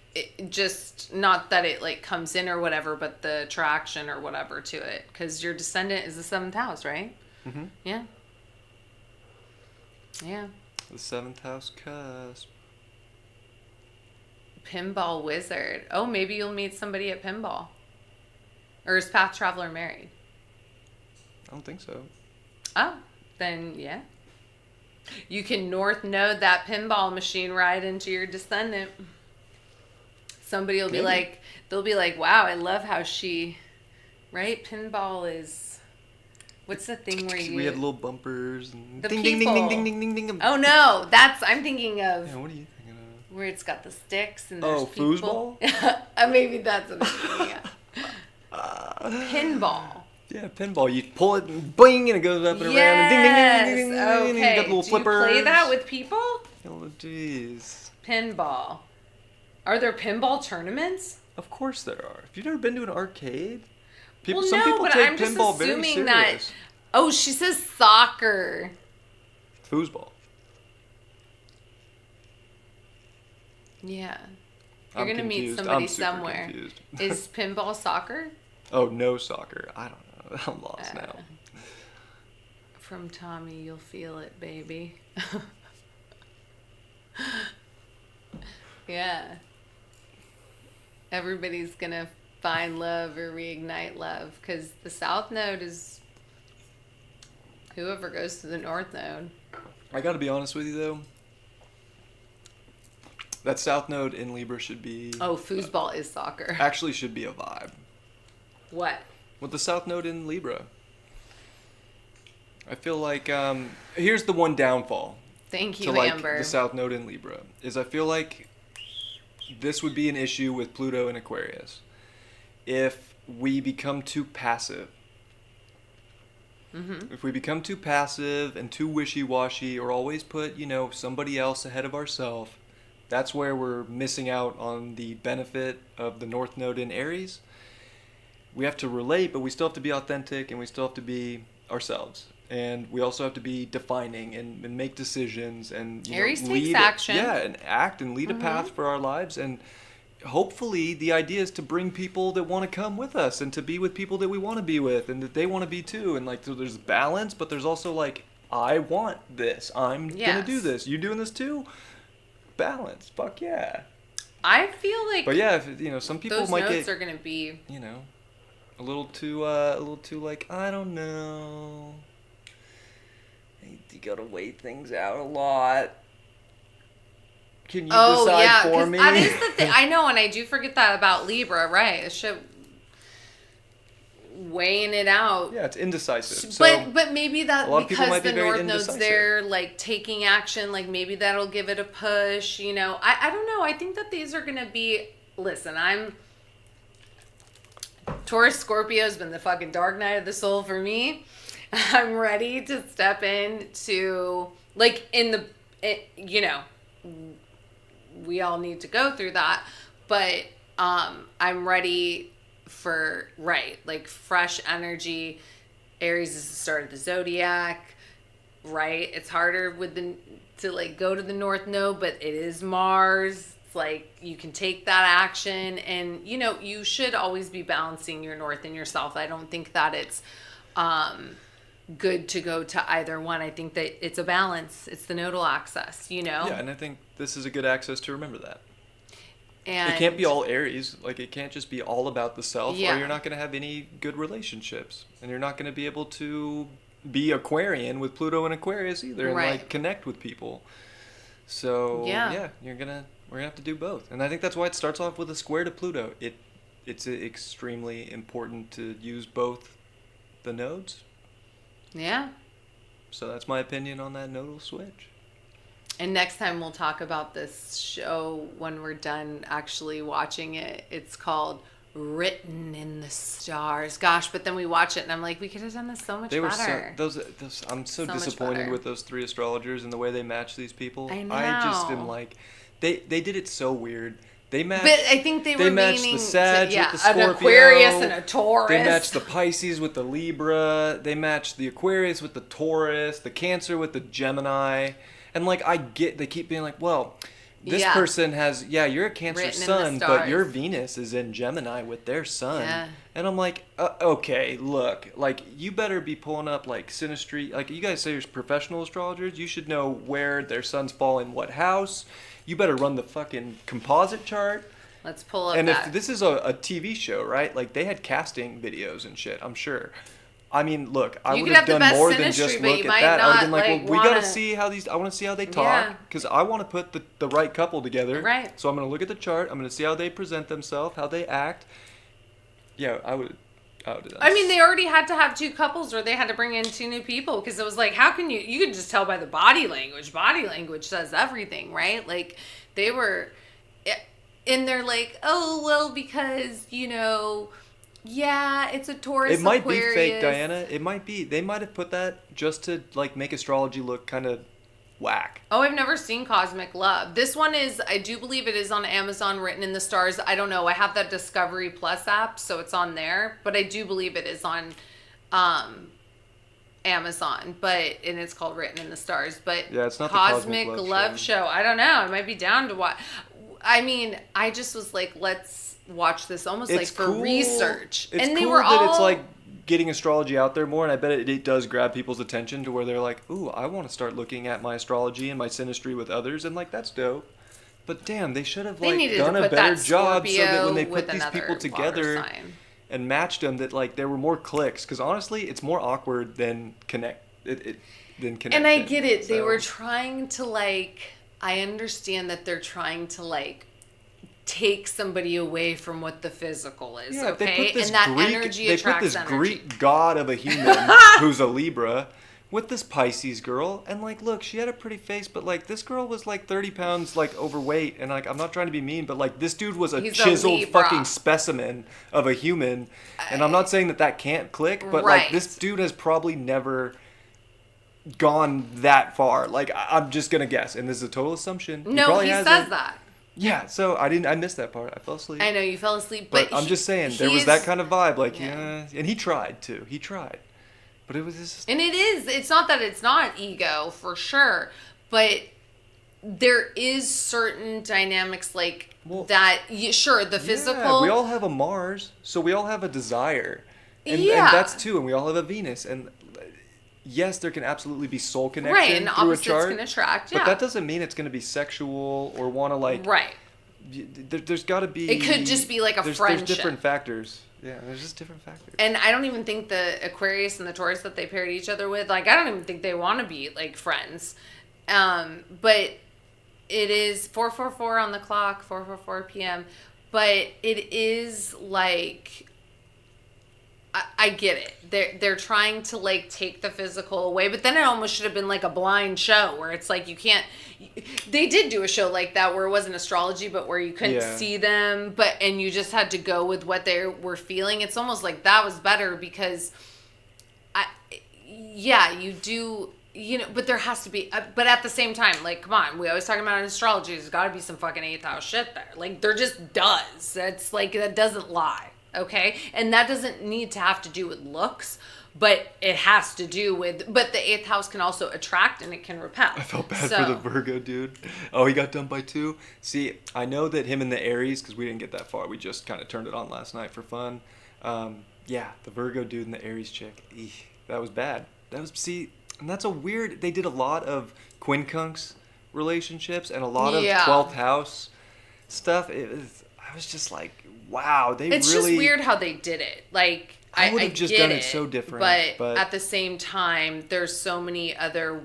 just not that it like comes in or whatever, but the attraction or whatever to it. Because your descendant is the 7th house, right? Mm-hmm. Yeah. Yeah. The 7th house cusp. Pinball wizard. Oh, maybe you'll meet somebody at pinball. Or is Path Traveler married? I don't think so. Oh, then yeah. You can North Node that pinball machine right into your descendant. Somebody will be like, they'll be like, wow, I love how she, right? Pinball is, what's the thing where you... We had little bumpers and The ding, ding, ding, people. ding, ding, ding, ding, ding. Oh no, I'm thinking of... Yeah, what are you thinking of? Where it's got the sticks and there's people. Foosball? Maybe that's what I'm thinking of. Pinball. Yeah, pinball. You pull it and boing, and it goes up and around. And ding, ding, ding, ding, ding, ding, Okay. and you got little flippers. Do you play that with people? Oh, jeez. Pinball. Are there pinball tournaments? Of course there are. Have you never been to an arcade? Some no, people but take I'm just pinball very assuming serious. that... Oh, she says soccer. Foosball. Yeah. You're I'm going to meet confused. somebody I'm super somewhere. confused. Is pinball soccer? Oh, no soccer. I don't know. I'm lost now. From Tommy, you'll feel it, baby. Yeah. Everybody's going to find love or reignite love because the South Node is whoever goes to the North Node. I got to be honest with you, though. That South Node in Libra should be... Oh, foosball is soccer. Actually should be a vibe. What? With the South Node in Libra. I feel like... here's the one downfall. Thank you, to like Amber. the South Node in Libra. Is I feel like this would be an issue with Pluto in Aquarius. If we become too passive. Mm-hmm. If we become too passive and too wishy-washy or always put, somebody else ahead of ourselves, that's where we're missing out on the benefit of the North Node in Aries. We have to relate, but we still have to be authentic and we still have to be ourselves. And we also have to be defining and make decisions and Aries takes lead action. and act and lead a path for our lives. And hopefully the idea is to bring people that want to come with us and to be with people that we want to be with and that they want to be too. And so there's balance, but there's also I want this. I'm gonna do this. You doing this too? Balance. Fuck yeah. I feel like... But yeah, if, some people those might notes get... are going to be... a little too I don't know. You gotta weigh things out a lot. Can you decide for me? That is the thing. I know, and I do forget that about Libra, right? It should weighing it out. Yeah, it's indecisive. So but maybe that because the North Node's there, like taking action, like maybe that'll give it a push. You know, I don't know. I think that these are gonna be. Listen, I'm Taurus Scorpio has been the fucking dark night of the soul for me. I'm ready to step into like you know, we all need to go through that, but I'm ready for like fresh energy. Aries is the start of the zodiac, right? It's harder to like go to the North Node, but it is Mars. It's like you can take that action, and you know you should always be balancing your North and your South. I don't think that it's good to go to either one. I think that it's a balance. It's the nodal axis, you know? Yeah, and I think this is a good access to remember that. And it can't be all Aries. Like, it can't just be all about the self, yeah. or you're not going to have any good relationships. And you're not going to be able to be Aquarian with Pluto and Aquarius either, and, like, connect with people. So, yeah we're going to have to do both. And I think that's why it starts off with a square to Pluto. It's extremely important to use both the nodes. Yeah. So that's my opinion on that nodal switch. And next time we'll talk about this show when we're done actually watching it. It's called Written in the Stars. Gosh, but then we watch it and I'm like, we could have done this so much better. I'm so disappointed with those 3 astrologers and the way they match these people. I know. I just am like, they did it so weird. They matched. But I think they were matched the Sag with the Scorpio. An Aquarius and a Taurus. They matched the Pisces with the Libra. They matched the Aquarius with the Taurus. The Cancer with the Gemini. And like they keep being like, well, this person has you're a Cancer sun, but your Venus is in Gemini with their sun. Yeah. And I'm like, okay, look, like you better be pulling up like synastry. Like you guys say, you're professional astrologers. You should know where their suns fall in what house. You better run the fucking composite chart. Let's pull up and if this is a TV show, right? Like, they had casting videos and shit, I'm sure. I mean, look, I would have done more than just look at that. I would have been like, well, we got to see how I want to see how they talk. Because I want to put the right couple together. Right. So I'm going to look at the chart. I'm going to see how they present themselves, how they act. Yeah, I would have done. I mean, they already had to have 2 couples, or they had to bring in 2 new people, because it was like, how can you could just tell by the body language. Body language says everything, right? Like, they were, and they're like, oh, well, because, you know, yeah, it's a Taurus, it might Aquarius. be fake, Diana. It might be. They might have put that just to, like, make astrology look kind of whack. Oh, I've never seen Cosmic Love. This one is, I do believe it is on Amazon, Written in the Stars. I don't know. I have that Discovery Plus app, so it's on there. But I do believe it is on Amazon. And it's called Written in the Stars. But yeah, it's not Cosmic the Love show. I don't know. I might be down to watch. I mean, I just was like, let's watch this almost it's like for cool. research. It's and they cool were that all... it's like getting astrology out there more, and I bet it does grab people's attention to where they're like, ooh, I want to start looking at my astrology and my synastry with others, and like, that's dope. But damn, they should have like done a better job so that when they put these people together and matched them, that like there were more clicks. Because honestly, it's more awkward than connect. And I get it. So. They were trying to like. I understand that they're trying to like take somebody away from what the physical is, okay? And that energy attracts energy. They put this Greek god of a human who's a Libra with this Pisces girl, and like, look, she had a pretty face, but like, this girl was like 30 pounds like overweight, and like, I'm not trying to be mean, but like, this dude was a chiseled fucking specimen of a human, and I'm not saying that can't click, but like, this dude has probably never gone that far. Like, I'm just gonna guess, and this is a total assumption. No, he says that. Yeah, so I missed that part. I fell asleep. I know you fell asleep, but I'm just saying there was that kind of vibe. Like, and he tried too. He tried, but it was just. And it is. It's not that it's not ego for sure, but there is certain dynamics like that. Sure, the physical. Yeah, we all have a Mars, so we all have a desire, and that's too, and we all have a Venus, and. Yes, there can absolutely be soul connection through a chart, can attract, but that doesn't mean it's going to be sexual or want to like. Right. There's got to be. It could just be like a friendship. There's different factors. Yeah, there's just different factors. And I don't even think the Aquarius and the Taurus that they paired each other with, like, I don't even think they want to be like friends. But It is 4:44 on the clock, 4:44 p.m. But it is like I get it. They're trying to like take the physical away, but then it almost should have been like a blind show where it's like you can't. They did do a show like that where it wasn't astrology, but where you couldn't see them, and you just had to go with what they were feeling. It's almost like that was better because, you do. But there has to be, but at the same time, like, come on, we always talking about astrology. There's got to be some fucking 8th house shit there. Like, there just does. That's like, that doesn't lie. Okay. And that doesn't need to have to do with looks, but it has to do with, but the 8th house can also attract and it can repel. I felt bad for the Virgo dude. Oh, he got done by 2. See, I know that him and the Aries, because we didn't get that far. We just kind of turned it on last night for fun. The Virgo dude and the Aries chick. That was bad. And that's they did a lot of quincunx relationships and a lot of 12th house stuff. I was just like, wow, it's just weird how they did it. Like, I would have just done it so different. But at the same time, there's so many other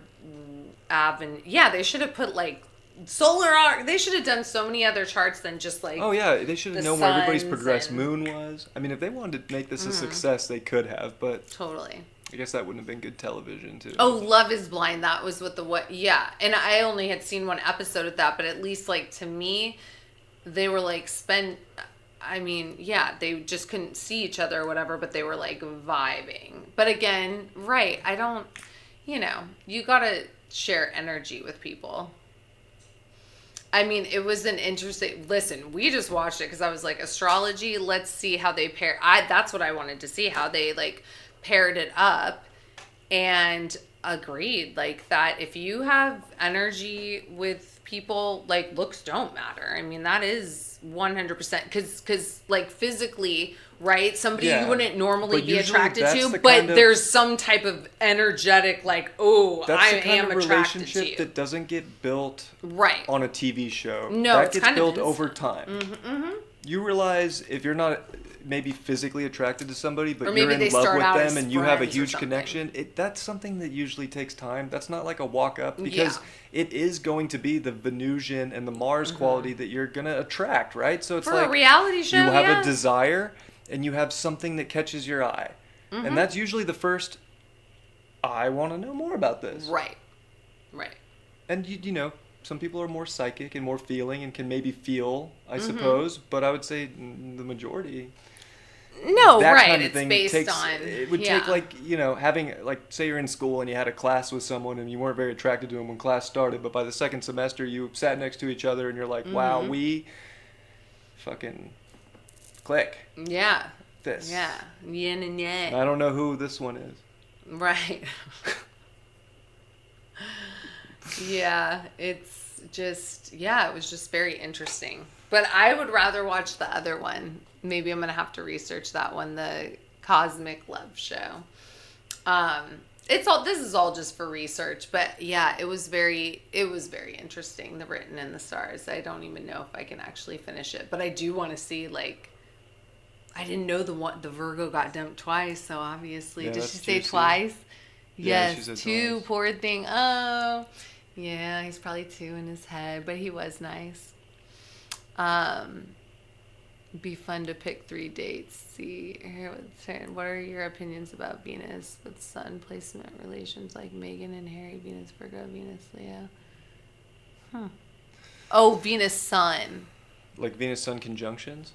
avenues. Yeah, they should have put like solar arc. They should have done so many other charts than just like. Oh yeah, they should have known where everybody's progressed moon was. I mean, if they wanted to make this a success, they could have. But totally. I guess that wouldn't have been good television too. Oh, Love is Blind. That was yeah. And I only had seen one episode of that, but at least like to me, they were like they just couldn't see each other or whatever, but they were like vibing. But again, right, I don't, you gotta share energy with people. I mean, it was an interesting, listen, we just watched it because I was like, astrology, let's see how they pair. That's what I wanted to see, how they like paired it up, and agreed like that if you have energy with people, like looks don't matter. I mean, that is 100% because like physically, right, somebody you wouldn't normally be attracted to, but there's some type of energetic like, oh, I am attracted to you. Relationship that doesn't get built right on a TV show. No, that gets built over time. You realize if you're not maybe physically attracted to somebody, but you're in love with them and you have a huge connection, that's something that usually takes time. That's not like a walk up, because it is going to be the Venusian and the Mars quality that you're going to attract, right? So it's for like a reality show, you have a desire and you have something that catches your eye. And that's usually the first, I want to know more about this. Right. And some people are more psychic and more feeling and can maybe feel, I suppose, but I would say the majority. No, right. It's based on. It would take like, having like, say you're in school and you had a class with someone and you weren't very attracted to them when class started, but by the second semester you sat next to each other and you're like, wow, we fucking click. Yeah. This. Yeah. Yin and yang. I don't know who this one is. Right. Yeah, it's just, it was just very interesting. But I would rather watch the other one. Maybe I'm going to have to research that one, the Cosmic Love Show. This is all just for research, but yeah, it was very interesting, The Written in the Stars. I don't even know if I can actually finish it, but I do want to see, like, I didn't know the Virgo got dumped twice, so obviously, did she say twice? Yeah, yes, 2, twice. Poor thing. Oh, yeah, he's probably 2 in his head, but he was nice. Be fun to pick 3 dates. See here, what are your opinions about Venus with Sun placement relations like Meghan and Harry? Venus Virgo, Venus Leo. Oh, Venus Sun. Like Venus Sun conjunctions.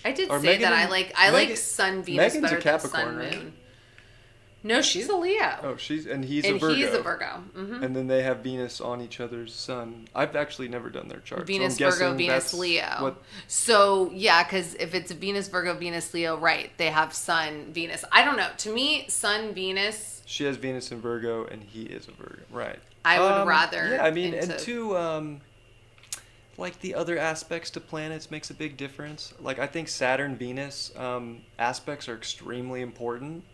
I did say that. I like Sun Venus Megan's better a Capricorn, than Sun right? Moon. No, she's a Leo. Oh, he's a Virgo. He's a Virgo. Mm-hmm. And then they have Venus on each other's sun. I've actually never done their chart. Venus, so Virgo, Venus, Leo. So, yeah, because if it's Venus, Virgo, Venus, Leo, right, they have Sun, Venus. I don't know. To me, Sun, Venus. She has Venus in Virgo, and he is a Virgo. Right. I would rather. Yeah, I mean, and two, like the other aspects to planets makes a big difference. Like, I think Saturn, Venus aspects are extremely important.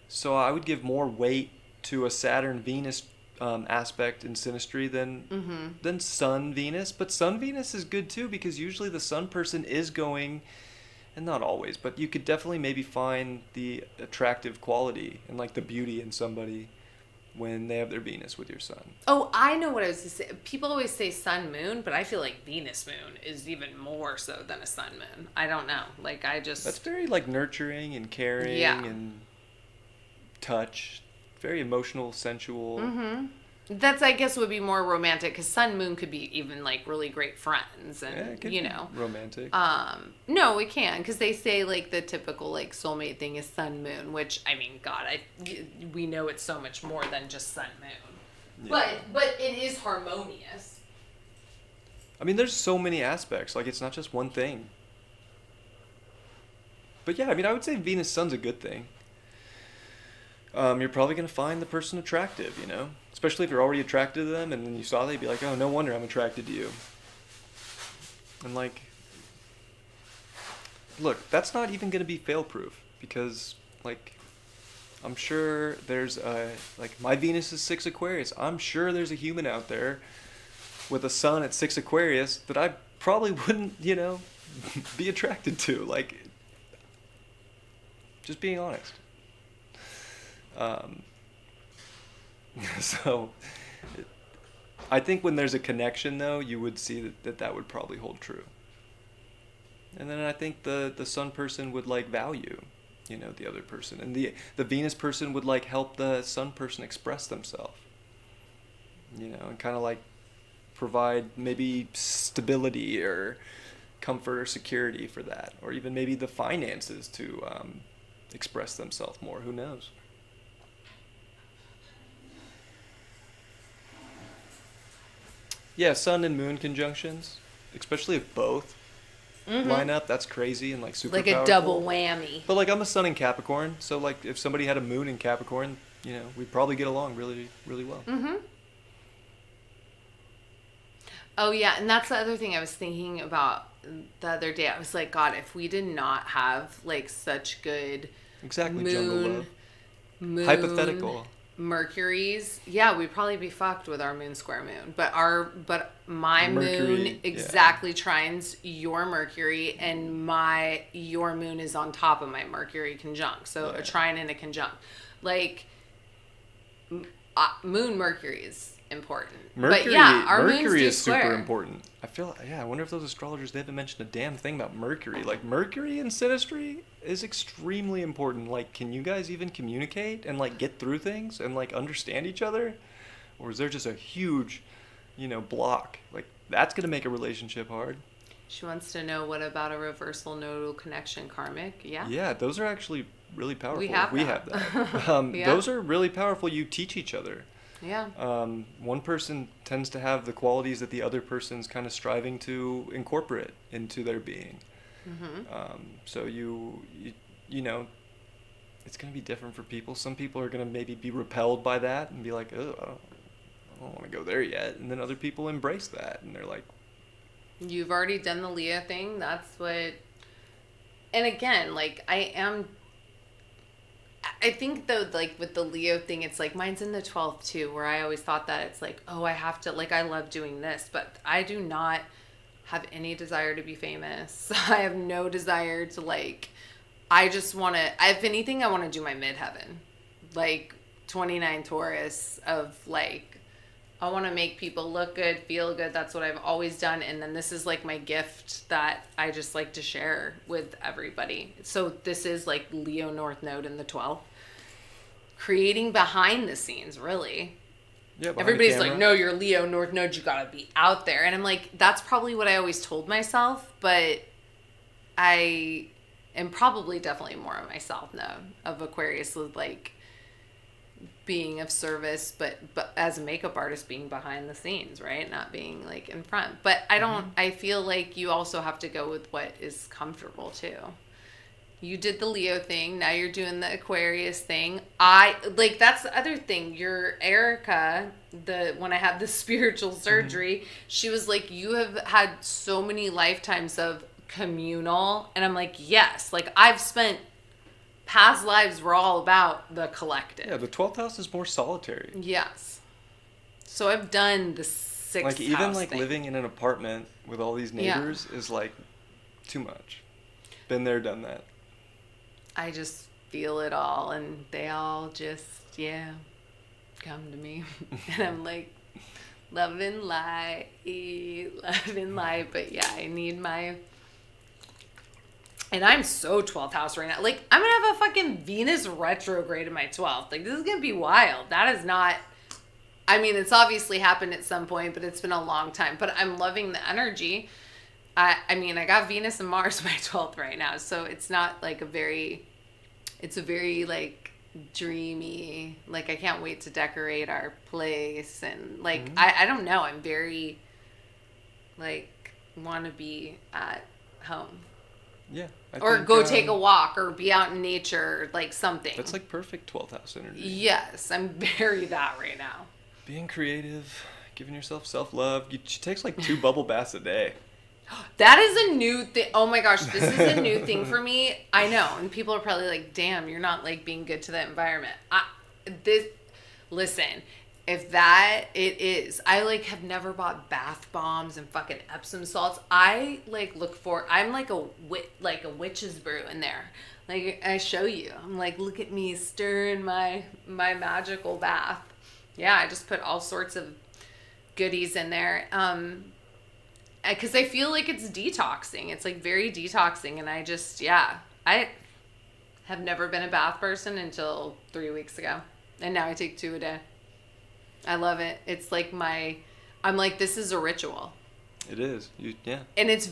So I would give more weight to a Saturn-Venus aspect in synastry than Sun-Venus. But Sun-Venus is good too, because usually the Sun person is going, and not always, but you could definitely maybe find the attractive quality and like the beauty in somebody when they have their Venus with your sun. Oh, I know what I was going to say. People always say sun moon, but I feel like Venus moon is even more so than a sun moon. I don't know. Like, That's very, like, nurturing and caring and touch. Very emotional, sensual. Mm-hmm. That's, I guess, would be more romantic, because sun moon could be even, like, really great friends, and, it could be romantic. No, it can, because they say, like, the typical, like, soulmate thing is sun moon, which, I mean, God, we know it's so much more than just sun moon. Yeah. But it is harmonious. I mean, there's so many aspects. Like, it's not just one thing. But yeah, I mean, I would say Venus sun's a good thing. You're probably going to find the person attractive, you know? Especially if you're already attracted to them, and then you saw they'd be like, oh, no wonder I'm attracted to you. And, like, look, that's not even going to be fail-proof, because, like, I'm sure there's like, my Venus is 6 Aquarius. I'm sure there's a human out there with a sun at 6 Aquarius that I probably wouldn't, you know, be attracted to. Like, just being honest. So, I think when there's a connection, though, you would see that would probably hold true. And then I think the sun person would, like, value, you know, the other person. And the Venus person would, like, help the sun person express themselves. You know, and kind of, like, provide maybe stability or comfort or security for that. Or even maybe the finances to express themselves more. Who knows? Yeah, sun and moon conjunctions, especially if both line up, that's crazy and, like, super like powerful. A double whammy. But, like, I'm a sun in Capricorn, so, like, if somebody had a moon in Capricorn, you know, we'd probably get along really, really well. Mm-hmm. Oh, yeah, and that's the other thing I was thinking about the other day. I was like, God, if we did not have, like, such good Jungle Love. Hypothetical. Mercury's, yeah, we'd probably be fucked with our moon square moon. But my Mercury, moon exactly trines your Mercury, and your moon is on top of my Mercury conjunct. So a trine and a conjunct. Like, moon Mercury is important. Mercury, but yeah, our Mercury moons is do square. super important. I wonder if those astrologers, they haven't mentioned a damn thing about Mercury. Like, Mercury in synastry is extremely important. Like, can you guys even communicate and, like, get through things and, like, understand each other? Or is there just a huge, you know, block? Like, that's going to make a relationship hard. She wants to know, what about a reversal nodal connection karmic? Yeah. Yeah, those are actually really powerful. We have that. Yeah. Those are really powerful. You teach each other. Yeah. One person tends to have the qualities that the other person's kind of striving to incorporate into their being. Mm-hmm. So you know, it's going to be different for people. Some people are going to maybe be repelled by that and be like, oh, I don't want to go there yet. And then other people embrace that, and they're like, you've already done the Leo thing. That's what. And again, like, I think, though, like, with the Leo thing, it's like, mine's in the 12th too, where I always thought that it's like, oh, I have to, like, I love doing this, but I do not have any desire to be famous. I have no desire to, like, I just want to, if anything, I want to do my midheaven, like 29 Taurus of, like, I want to make people look good, feel good. That's what I've always done. And then this is, like, my gift that I just like to share with everybody. So this is, like, Leo North Node in the 12th. Creating behind the scenes, really. Yeah, everybody's like, no, you're Leo North Node. You got to be out there. And I'm like, that's probably what I always told myself. But I am probably definitely more of myself now, of Aquarius, with, like, being of service, but as a makeup artist, being behind the scenes, right? Not being, like, in front. But I feel like you also have to go with what is comfortable too. You did the Leo thing, now you're doing the Aquarius thing. That's the other thing. Your Erica, when I had the spiritual surgery, she was like, you have had so many lifetimes of communal. And I'm like, yes, like, I've spent past lives were all about the collective. Yeah, the 12th house is more solitary. Yes. So I've done the 6th house, like, even, like, thing. Living in an apartment with all these neighbors is, like, too much. Been there, done that. I just feel it all, and they all just, come to me. And I'm like, love and light. But yeah, I need my... And I'm so 12th house right now. Like, I'm going to have a fucking Venus retrograde in my 12th. Like, this is going to be wild. That is not... I mean, it's obviously happened at some point, but it's been a long time. But I'm loving the energy. I mean, I got Venus and Mars in my 12th right now. So it's not like a very... It's a very, like, dreamy... Like, I can't wait to decorate our place. And, like, I don't know. I'm very, like, want to be at home. Yeah. Or go take a walk or be out in nature, like something. That's like perfect 12th house energy. Yes, I'm very that right now. Being creative, giving yourself self-love. She takes like 2 bubble baths a day. That is a new thing. Oh my gosh, this is a new thing for me. I know. And people are probably like, damn, you're not like being good to the environment. Listen, if that it is, I like have never bought bath bombs and fucking Epsom salts. I like I'm like a witch's brew in there. Like I show you, I'm like, look at me stirring my magical bath. Yeah, I just put all sorts of goodies in there. Because I feel like it's detoxing. It's like very detoxing, and I have never been a bath person until 3 weeks ago, and now I take 2 a day. I love it. It's like I'm like, this is a ritual. It is. Yeah. And it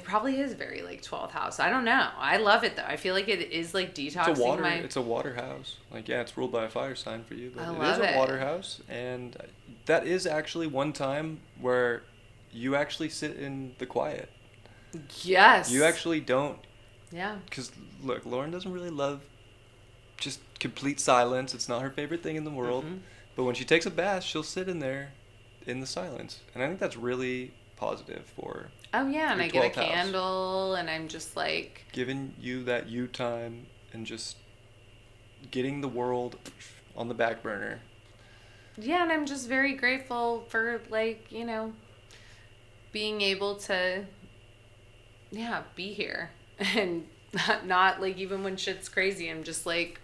probably is very like 12th house. I don't know. I love it though. I feel like it is like detoxing It's a water house. Like, yeah, it's ruled by a fire sign for you, but I it love is a it. water house. And that is actually one time where you actually sit in the quiet. Yes. You actually don't. Yeah. Because, look, Lauren doesn't really love just complete silence. It's not her favorite thing in the world. Mm-hmm. But when she takes a bath, she'll sit in there in the silence. And I think that's really positive for Oh, yeah. And I get a 12th house. candle, and I'm just like... Giving you that you time and just getting the world on the back burner. Yeah, and I'm just very grateful for, like, being able to, be here. And not like, even when shit's crazy, I'm just like...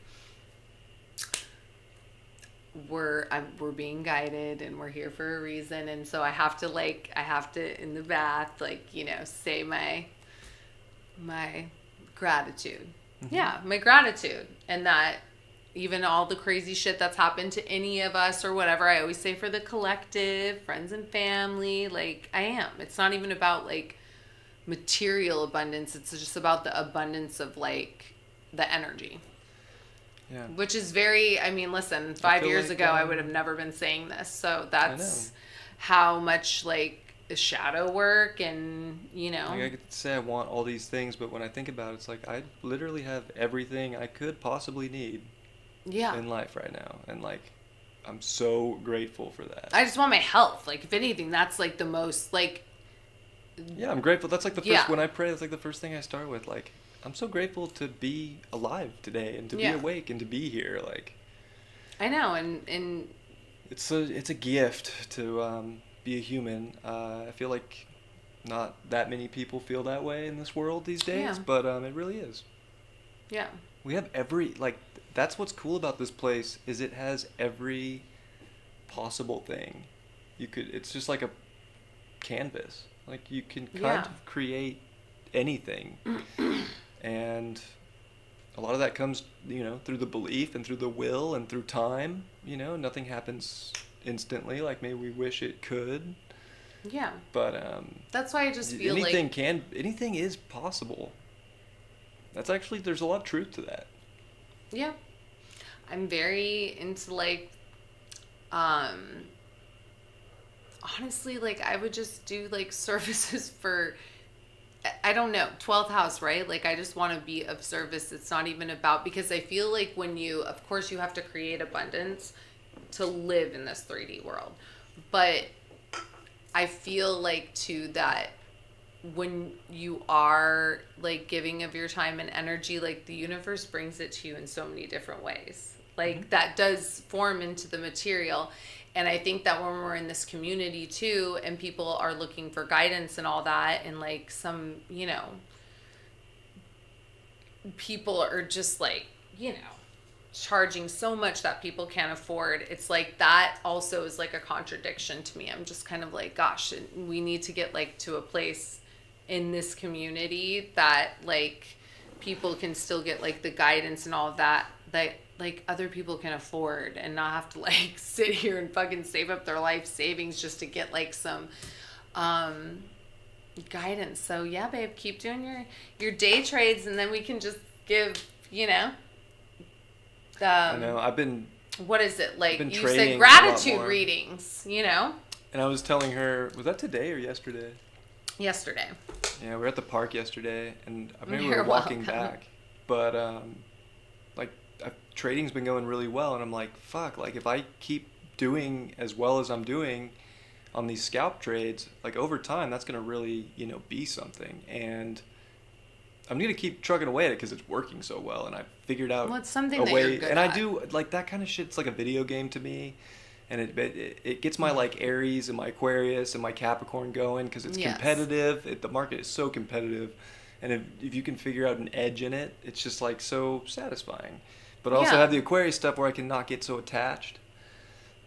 We're being guided, and we're here for a reason, and so I have to in the bath, like, say my gratitude. Mm-hmm. Yeah, my gratitude. And that even all the crazy shit that's happened to any of us or whatever, I always say for the collective, friends and family, like, it's not even about like material abundance, it's just about the abundance of like the energy. Yeah. Which is very, listen, 5 years ago, I would have never been saying this. So that's how much, like, shadow work and, Like, I could say I want all these things, but when I think about it, it's like I literally have everything I could possibly need in life right now. And, like, I'm so grateful for that. I just want my health. Like, if anything, that's, like, the most, like... Yeah, I'm grateful. That's, like, the first... When I pray, that's, like, the first thing I start with, like... I'm so grateful to be alive today and to be awake and to be here. Like, I know, and it's a gift to be a human. I feel like not that many people feel that way in this world these days, but it really is. Yeah. We have that's what's cool about this place is it has every possible thing. It's just like a canvas. Like you can kind of create anything. And a lot of that comes, through the belief and through the will and through time. Nothing happens instantly like maybe we wish it could. Yeah. But that's why I just feel anything is possible. That's actually, there's a lot of truth to that. Yeah. I'm very into like, honestly, like I would just do like services for, I don't know, 12th house, right? Like, I just want to be of service. It's not even about, because I feel like when of course you have to create abundance to live in this 3D world. But I feel like, too, that when you are, like, giving of your time and energy, like, the universe brings it to you in so many different ways. Like, that does form into the material. And I think that when we're in this community too, and people are looking for guidance and all that, and like some, people are just like, charging so much that people can't afford. It's like that also is like a contradiction to me. I'm just kind of like, gosh, we need to get like to a place in this community that like people can still get like the guidance and all of that like other people can afford, and not have to like sit here and fucking save up their life savings just to get like some guidance. So yeah, babe, keep doing your day trades, and then we can just give, you know, I know. I've been. What is it like? Been You trading said a gratitude lot more. readings, you know. And I was telling her, was that today or yesterday? Yesterday. Yeah, we were at the park yesterday, and maybe we You're were walking welcome. back. But like trading's been going really well, and I'm like, fuck. Like if I keep doing as well as I'm doing on these scalp trades, like over time, that's gonna really, you know, be something. And I'm gonna keep trucking away at it because it's working so well, and I figured out Well, it's something a that way. you're good And at. I do like that kind of shit. It's like a video game to me, and it gets my like Aries and my Aquarius and my Capricorn going because it's Yes. competitive. The market is so competitive, and if you can figure out an edge in it, it's just like so satisfying. But I also Yeah. have the Aquarius stuff where I can not get so attached.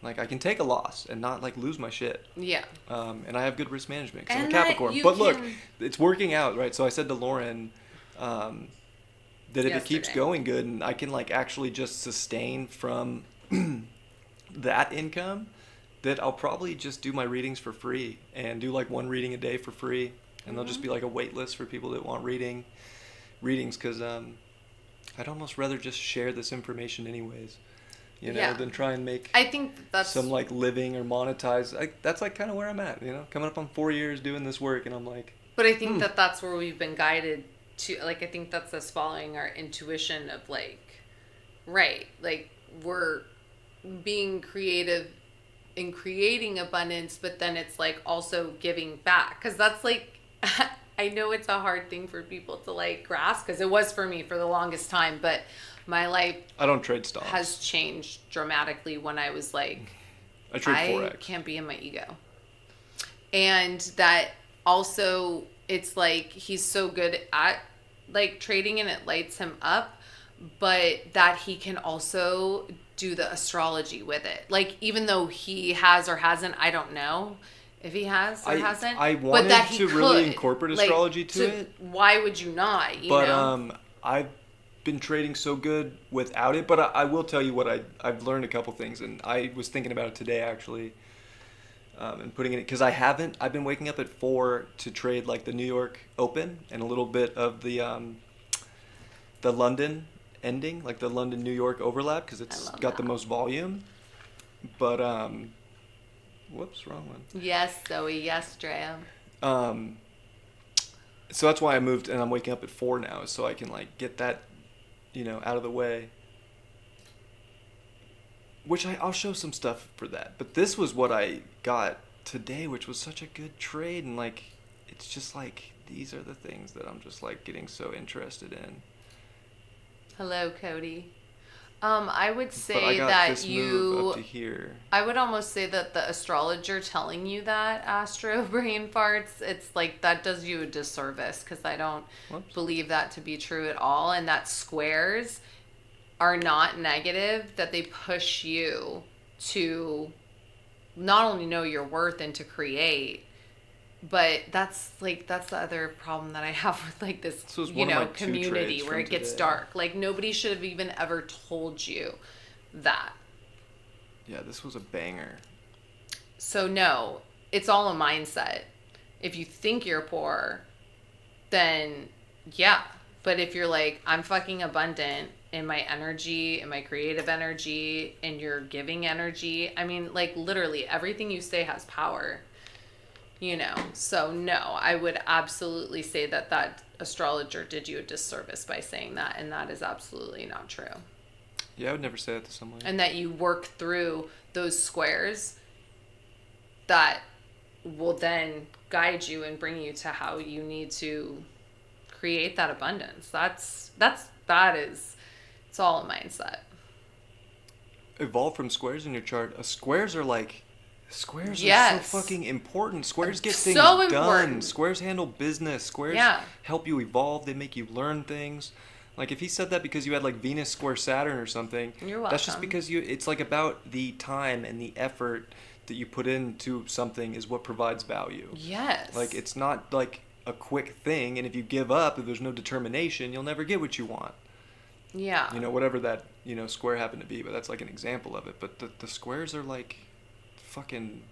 Like I can take a loss and not like lose my shit. Yeah. And I have good risk management 'cause I'm a And that Capricorn. you But look, can- it's working out, right? So I said to Lauren that if it keeps Yesterday. going good and I can like actually just sustain from that income, that I'll probably just do my readings for free and do like one reading a day for free, and there'll just be like a wait list for people that want readings because I'd almost rather just share this information anyways, you know, Yeah. than try and make I think that's some like living or monetize. That's like kind of where I'm at, you know, coming up on 4 years doing this work, and I'm like, But I think that that's where we've been guided to. Like, I think that's us following our intuition of like, right, like we're being creative in creating abundance, but then it's like also giving back. Because that's like, I know it's a hard thing for people to like grasp, because it was for me for the longest time, but my life I don't trade stocks. has changed dramatically when I was like, I trade I Forex. can't be in my ego. And that also, it's like he's so good at like trading and it lights him up, but that he can also do the astrology with it. Like, even though he has or hasn't, I don't know if he has or hasn't. I but wanted that he to really could. incorporate Like, astrology to it. Why would you not? You But know? I've been trading so good without it. But I will tell you what I've learned a couple things, and I was thinking about it today actually, and putting it because I've been waking up at 4 to trade like the New York Open and a little bit of the London ending, like the London New York overlap, because it's love got the that. most volume. But whoops, wrong one. Yes, Zoe. Yes, Drea. So that's why I moved, and I'm waking up at 4 now, so I can like get that, you know, out of the way. Which I'll show some stuff for that. But this was what I got today, which was such a good trade, and like it's just like these are the things that I'm just like getting so interested in. Hello, Cody. I would But I say got that this move you. up to here. I would almost say that the astrologer telling you that Astro brain farts, it's like that does you a disservice, because I don't Whoops. believe that to be true at all. And that squares are not negative, that they push you to not only know your worth and to create, but that's the other problem that I have with like this, This was you one of know, my 2 community trades where from it gets today. dark. Like, nobody should have even ever told you that. Yeah, this was a banger. So no, it's all a mindset. If you think you're poor, then yeah. But if you're like, I'm fucking abundant in my energy, in my creative energy, in your giving energy, I mean, like literally everything you say has power, you know? So no, I would absolutely say that that astrologer did you a disservice by saying that. And that is absolutely not true. Yeah, I would never say that to someone. And that you work through those squares that will then guide you and bring you to how you need to create that abundance. It's all a mindset. Evolve from squares in your chart. Squares are Yes. so fucking important. Squares get So things done. important. Squares handle business. Squares Yeah. help you evolve. They make you learn things. Like, if he said that because you had, like, Venus square Saturn or something, You're welcome. that's just because it's, like, about the time and the effort that you put into something is what provides value. Yes. Like, it's not, like, a quick thing, and if you give up, if there's no determination, you'll never get what you want. Yeah. You know, whatever that, square happened to be, but that's, like, an example of it. But the squares are, like, fucking...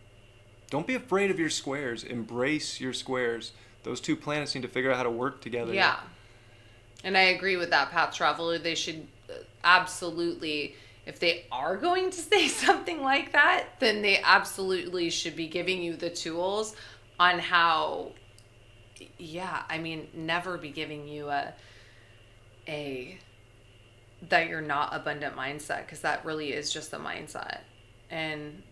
Don't be afraid of your squares. Embrace your squares. Those two planets need to figure out how to work together. Yeah. And I agree with that, Path Traveler. They should absolutely, if they are going to say something like that, then they absolutely should be giving you the tools on how, never be giving you that you're not abundant mindset, because that really is just a mindset. And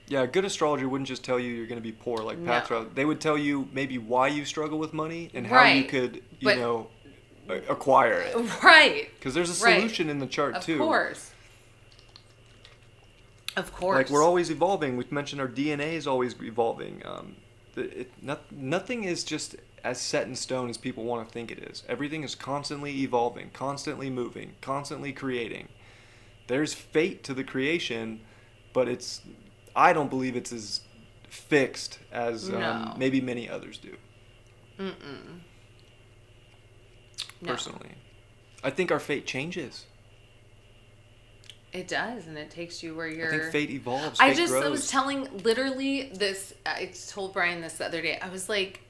yeah, a good astrologer wouldn't just tell you you're going to be poor like Path Traveler. They would tell you maybe why you struggle with money and how you could, acquire it. Right. Because there's a solution in the chart too. Of course. Like, we're always evolving. We've mentioned our DNA is always evolving. Nothing is just as set in stone as people want to think it is. Everything is constantly evolving, constantly moving, constantly creating. There's fate to the creation, but I don't believe it's as fixed as maybe many others do. Personally. I think our fate changes. It does, and it takes you where you're... I think fate evolves, fate grows. I was telling, literally, this... I told Bryan this the other day. I was like...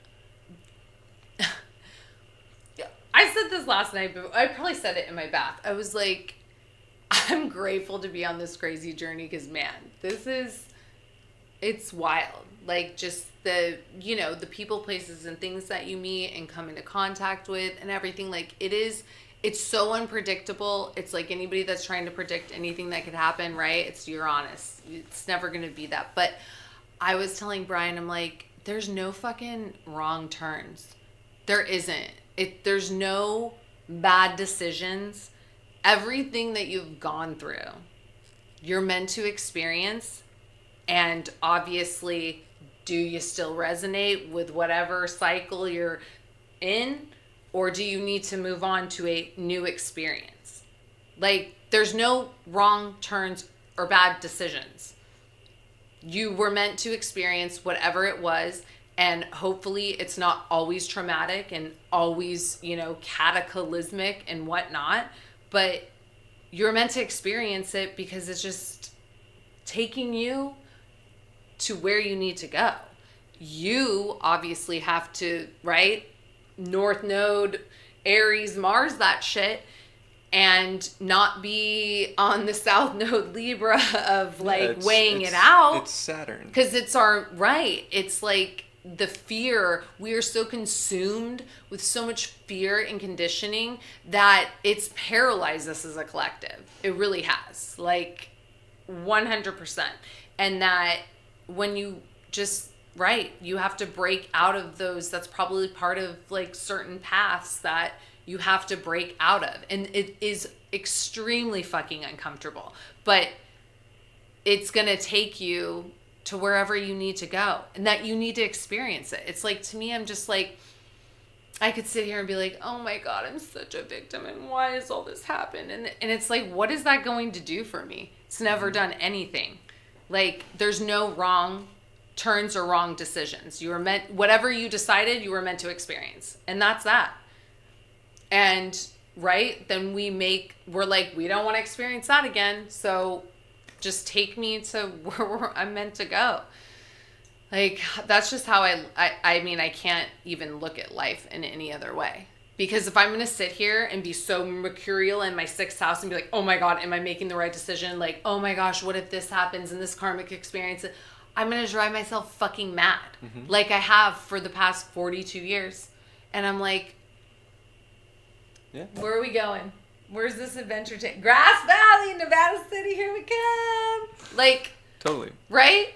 I said this last night, but I probably said it in my bath. I was like, I'm grateful to be on this crazy journey, because, man, it's wild. Like, just the people, places, and things that you meet and come into contact with and everything. Like, it's so unpredictable. It's like anybody that's trying to predict anything that could happen, right? You're honest. It's never going to be that. But I was telling Bryan, I'm like, there's no fucking wrong turns. There isn't. There's no bad decisions. Everything that you've gone through, you're meant to experience. And obviously, do you still resonate with whatever cycle you're in? Or do you need to move on to a new experience? Like, there's no wrong turns or bad decisions. You were meant to experience whatever it was, and hopefully it's not always traumatic and always, cataclysmic and whatnot, but you're meant to experience it because it's just taking you to where you need to go. You obviously have to, right? North Node, Aries, Mars, that shit, and not be on the South Node, Libra of weighing it out. It's Saturn. Because it's it's like the fear. We are so consumed with so much fear and conditioning that it's paralyzed us as a collective. It really has, 100%. And that when you just... Right. You have to break out of those. That's probably part of certain paths that you have to break out of. And it is extremely fucking uncomfortable. But it's going to take you to wherever you need to go. And that you need to experience it. It's to me, I'm just I could sit here and be like, oh my God, I'm such a victim. And why has all this happened? And it's what is that going to do for me? It's never done anything. There's no wrong turns or wrong decisions. You were meant, whatever you decided, you were meant to experience. And that's that. And, right, then we don't want to experience that again. So just take me to where I'm meant to go. That's just how I can't even look at life in any other way. Because if I'm going to sit here and be so mercurial in my 6th house and be like, oh my God, am I making the right decision? Oh my gosh, what if this happens in this karmic experience? I'm going to drive myself fucking mad. Mm-hmm. Like I have for the past 42 years. And I'm like, where are we going? Where's this adventure take? Grass Valley, Nevada City, here we come. Totally. Right?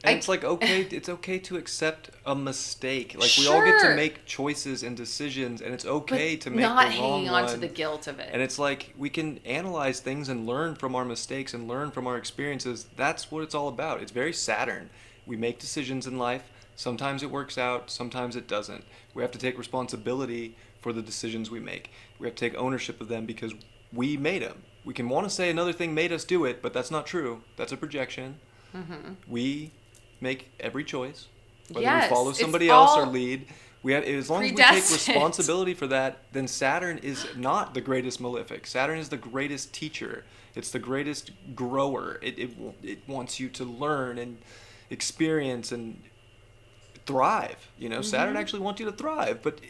And it's okay. It's okay to accept a mistake. We all get to make choices and decisions, and it's okay to make the wrong one. Not hanging on to the guilt of it. And it's we can analyze things and learn from our mistakes and learn from our experiences. That's what it's all about. It's very Saturn. We make decisions in life. Sometimes it works out. Sometimes it doesn't. We have to take responsibility for the decisions we make. We have to take ownership of them because we made them. We can want to say another thing made us do it, but that's not true. That's a projection. Mm-hmm. We make every choice, whether we follow somebody else or lead. We have, as long as we take responsibility for that, then Saturn is not the greatest malefic. Saturn is the greatest teacher. It's the greatest grower. It wants you to learn and experience and thrive. You know, Saturn actually wants you to thrive, but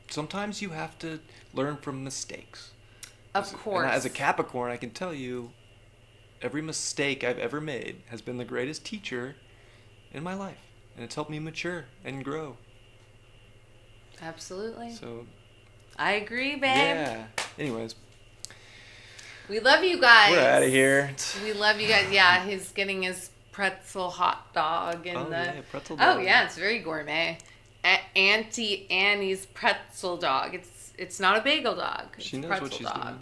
sometimes you have to learn from mistakes. Of course. And as a Capricorn, I can tell you, every mistake I've ever made has been the greatest teacher in my life, and it's helped me mature and grow. Absolutely. So, I agree, babe. yeah. Anyways. We love you guys. We're out of here. We love you guys. Yeah, he's getting his pretzel hot dog and pretzel dog. Oh yeah, it's very gourmet. Auntie Annie's pretzel dog. It's not a bagel dog. It's she knows pretzel what she's dog. doing.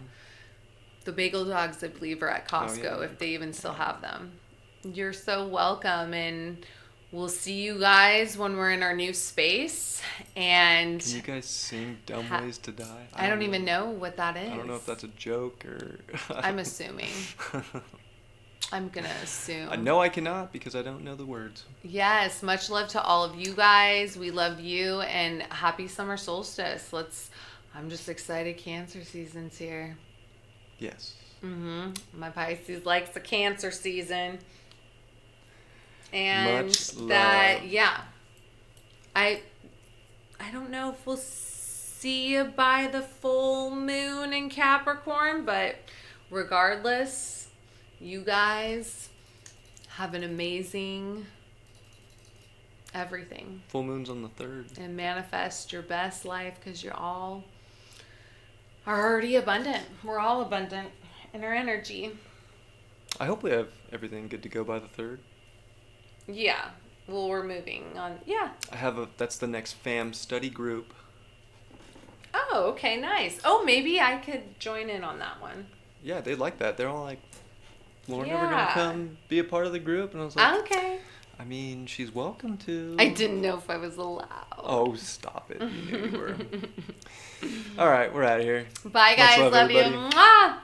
The bagel dogs, I believe, are at Costco if they even still have them. You're so welcome, and we'll see you guys when we're in our new space. And can you guys sing "Dumb Ways to Die"? I don't even know what that is. I don't know if that's a joke or. I'm assuming. I'm gonna assume. I know I cannot because I don't know the words. Yes, much love to all of you guys. We love you, and happy summer solstice. I'm just excited Cancer season's here. Yes. My Pisces likes the Cancer season. And much that, love. yeah. I don't know if we'll see you by the full moon in Capricorn, but regardless, you guys have an amazing everything. Full moon's on the 3rd. And manifest your best life because you're all already abundant. We're all abundant in our energy. I hope we have everything good to go by the 3rd. Yeah. Well, we're moving on. Yeah. That's the next fam study group. Oh, okay, nice. Oh, maybe I could join in on that one. Yeah, they like that. They're all like, Lauren never gonna come be a part of the group? And I was like, okay. I mean, she's welcome to. I didn't know if I was allowed. Oh, stop it. You knew you were. All right, we're out of here. Bye, guys. Much love love you. everybody. Mwah!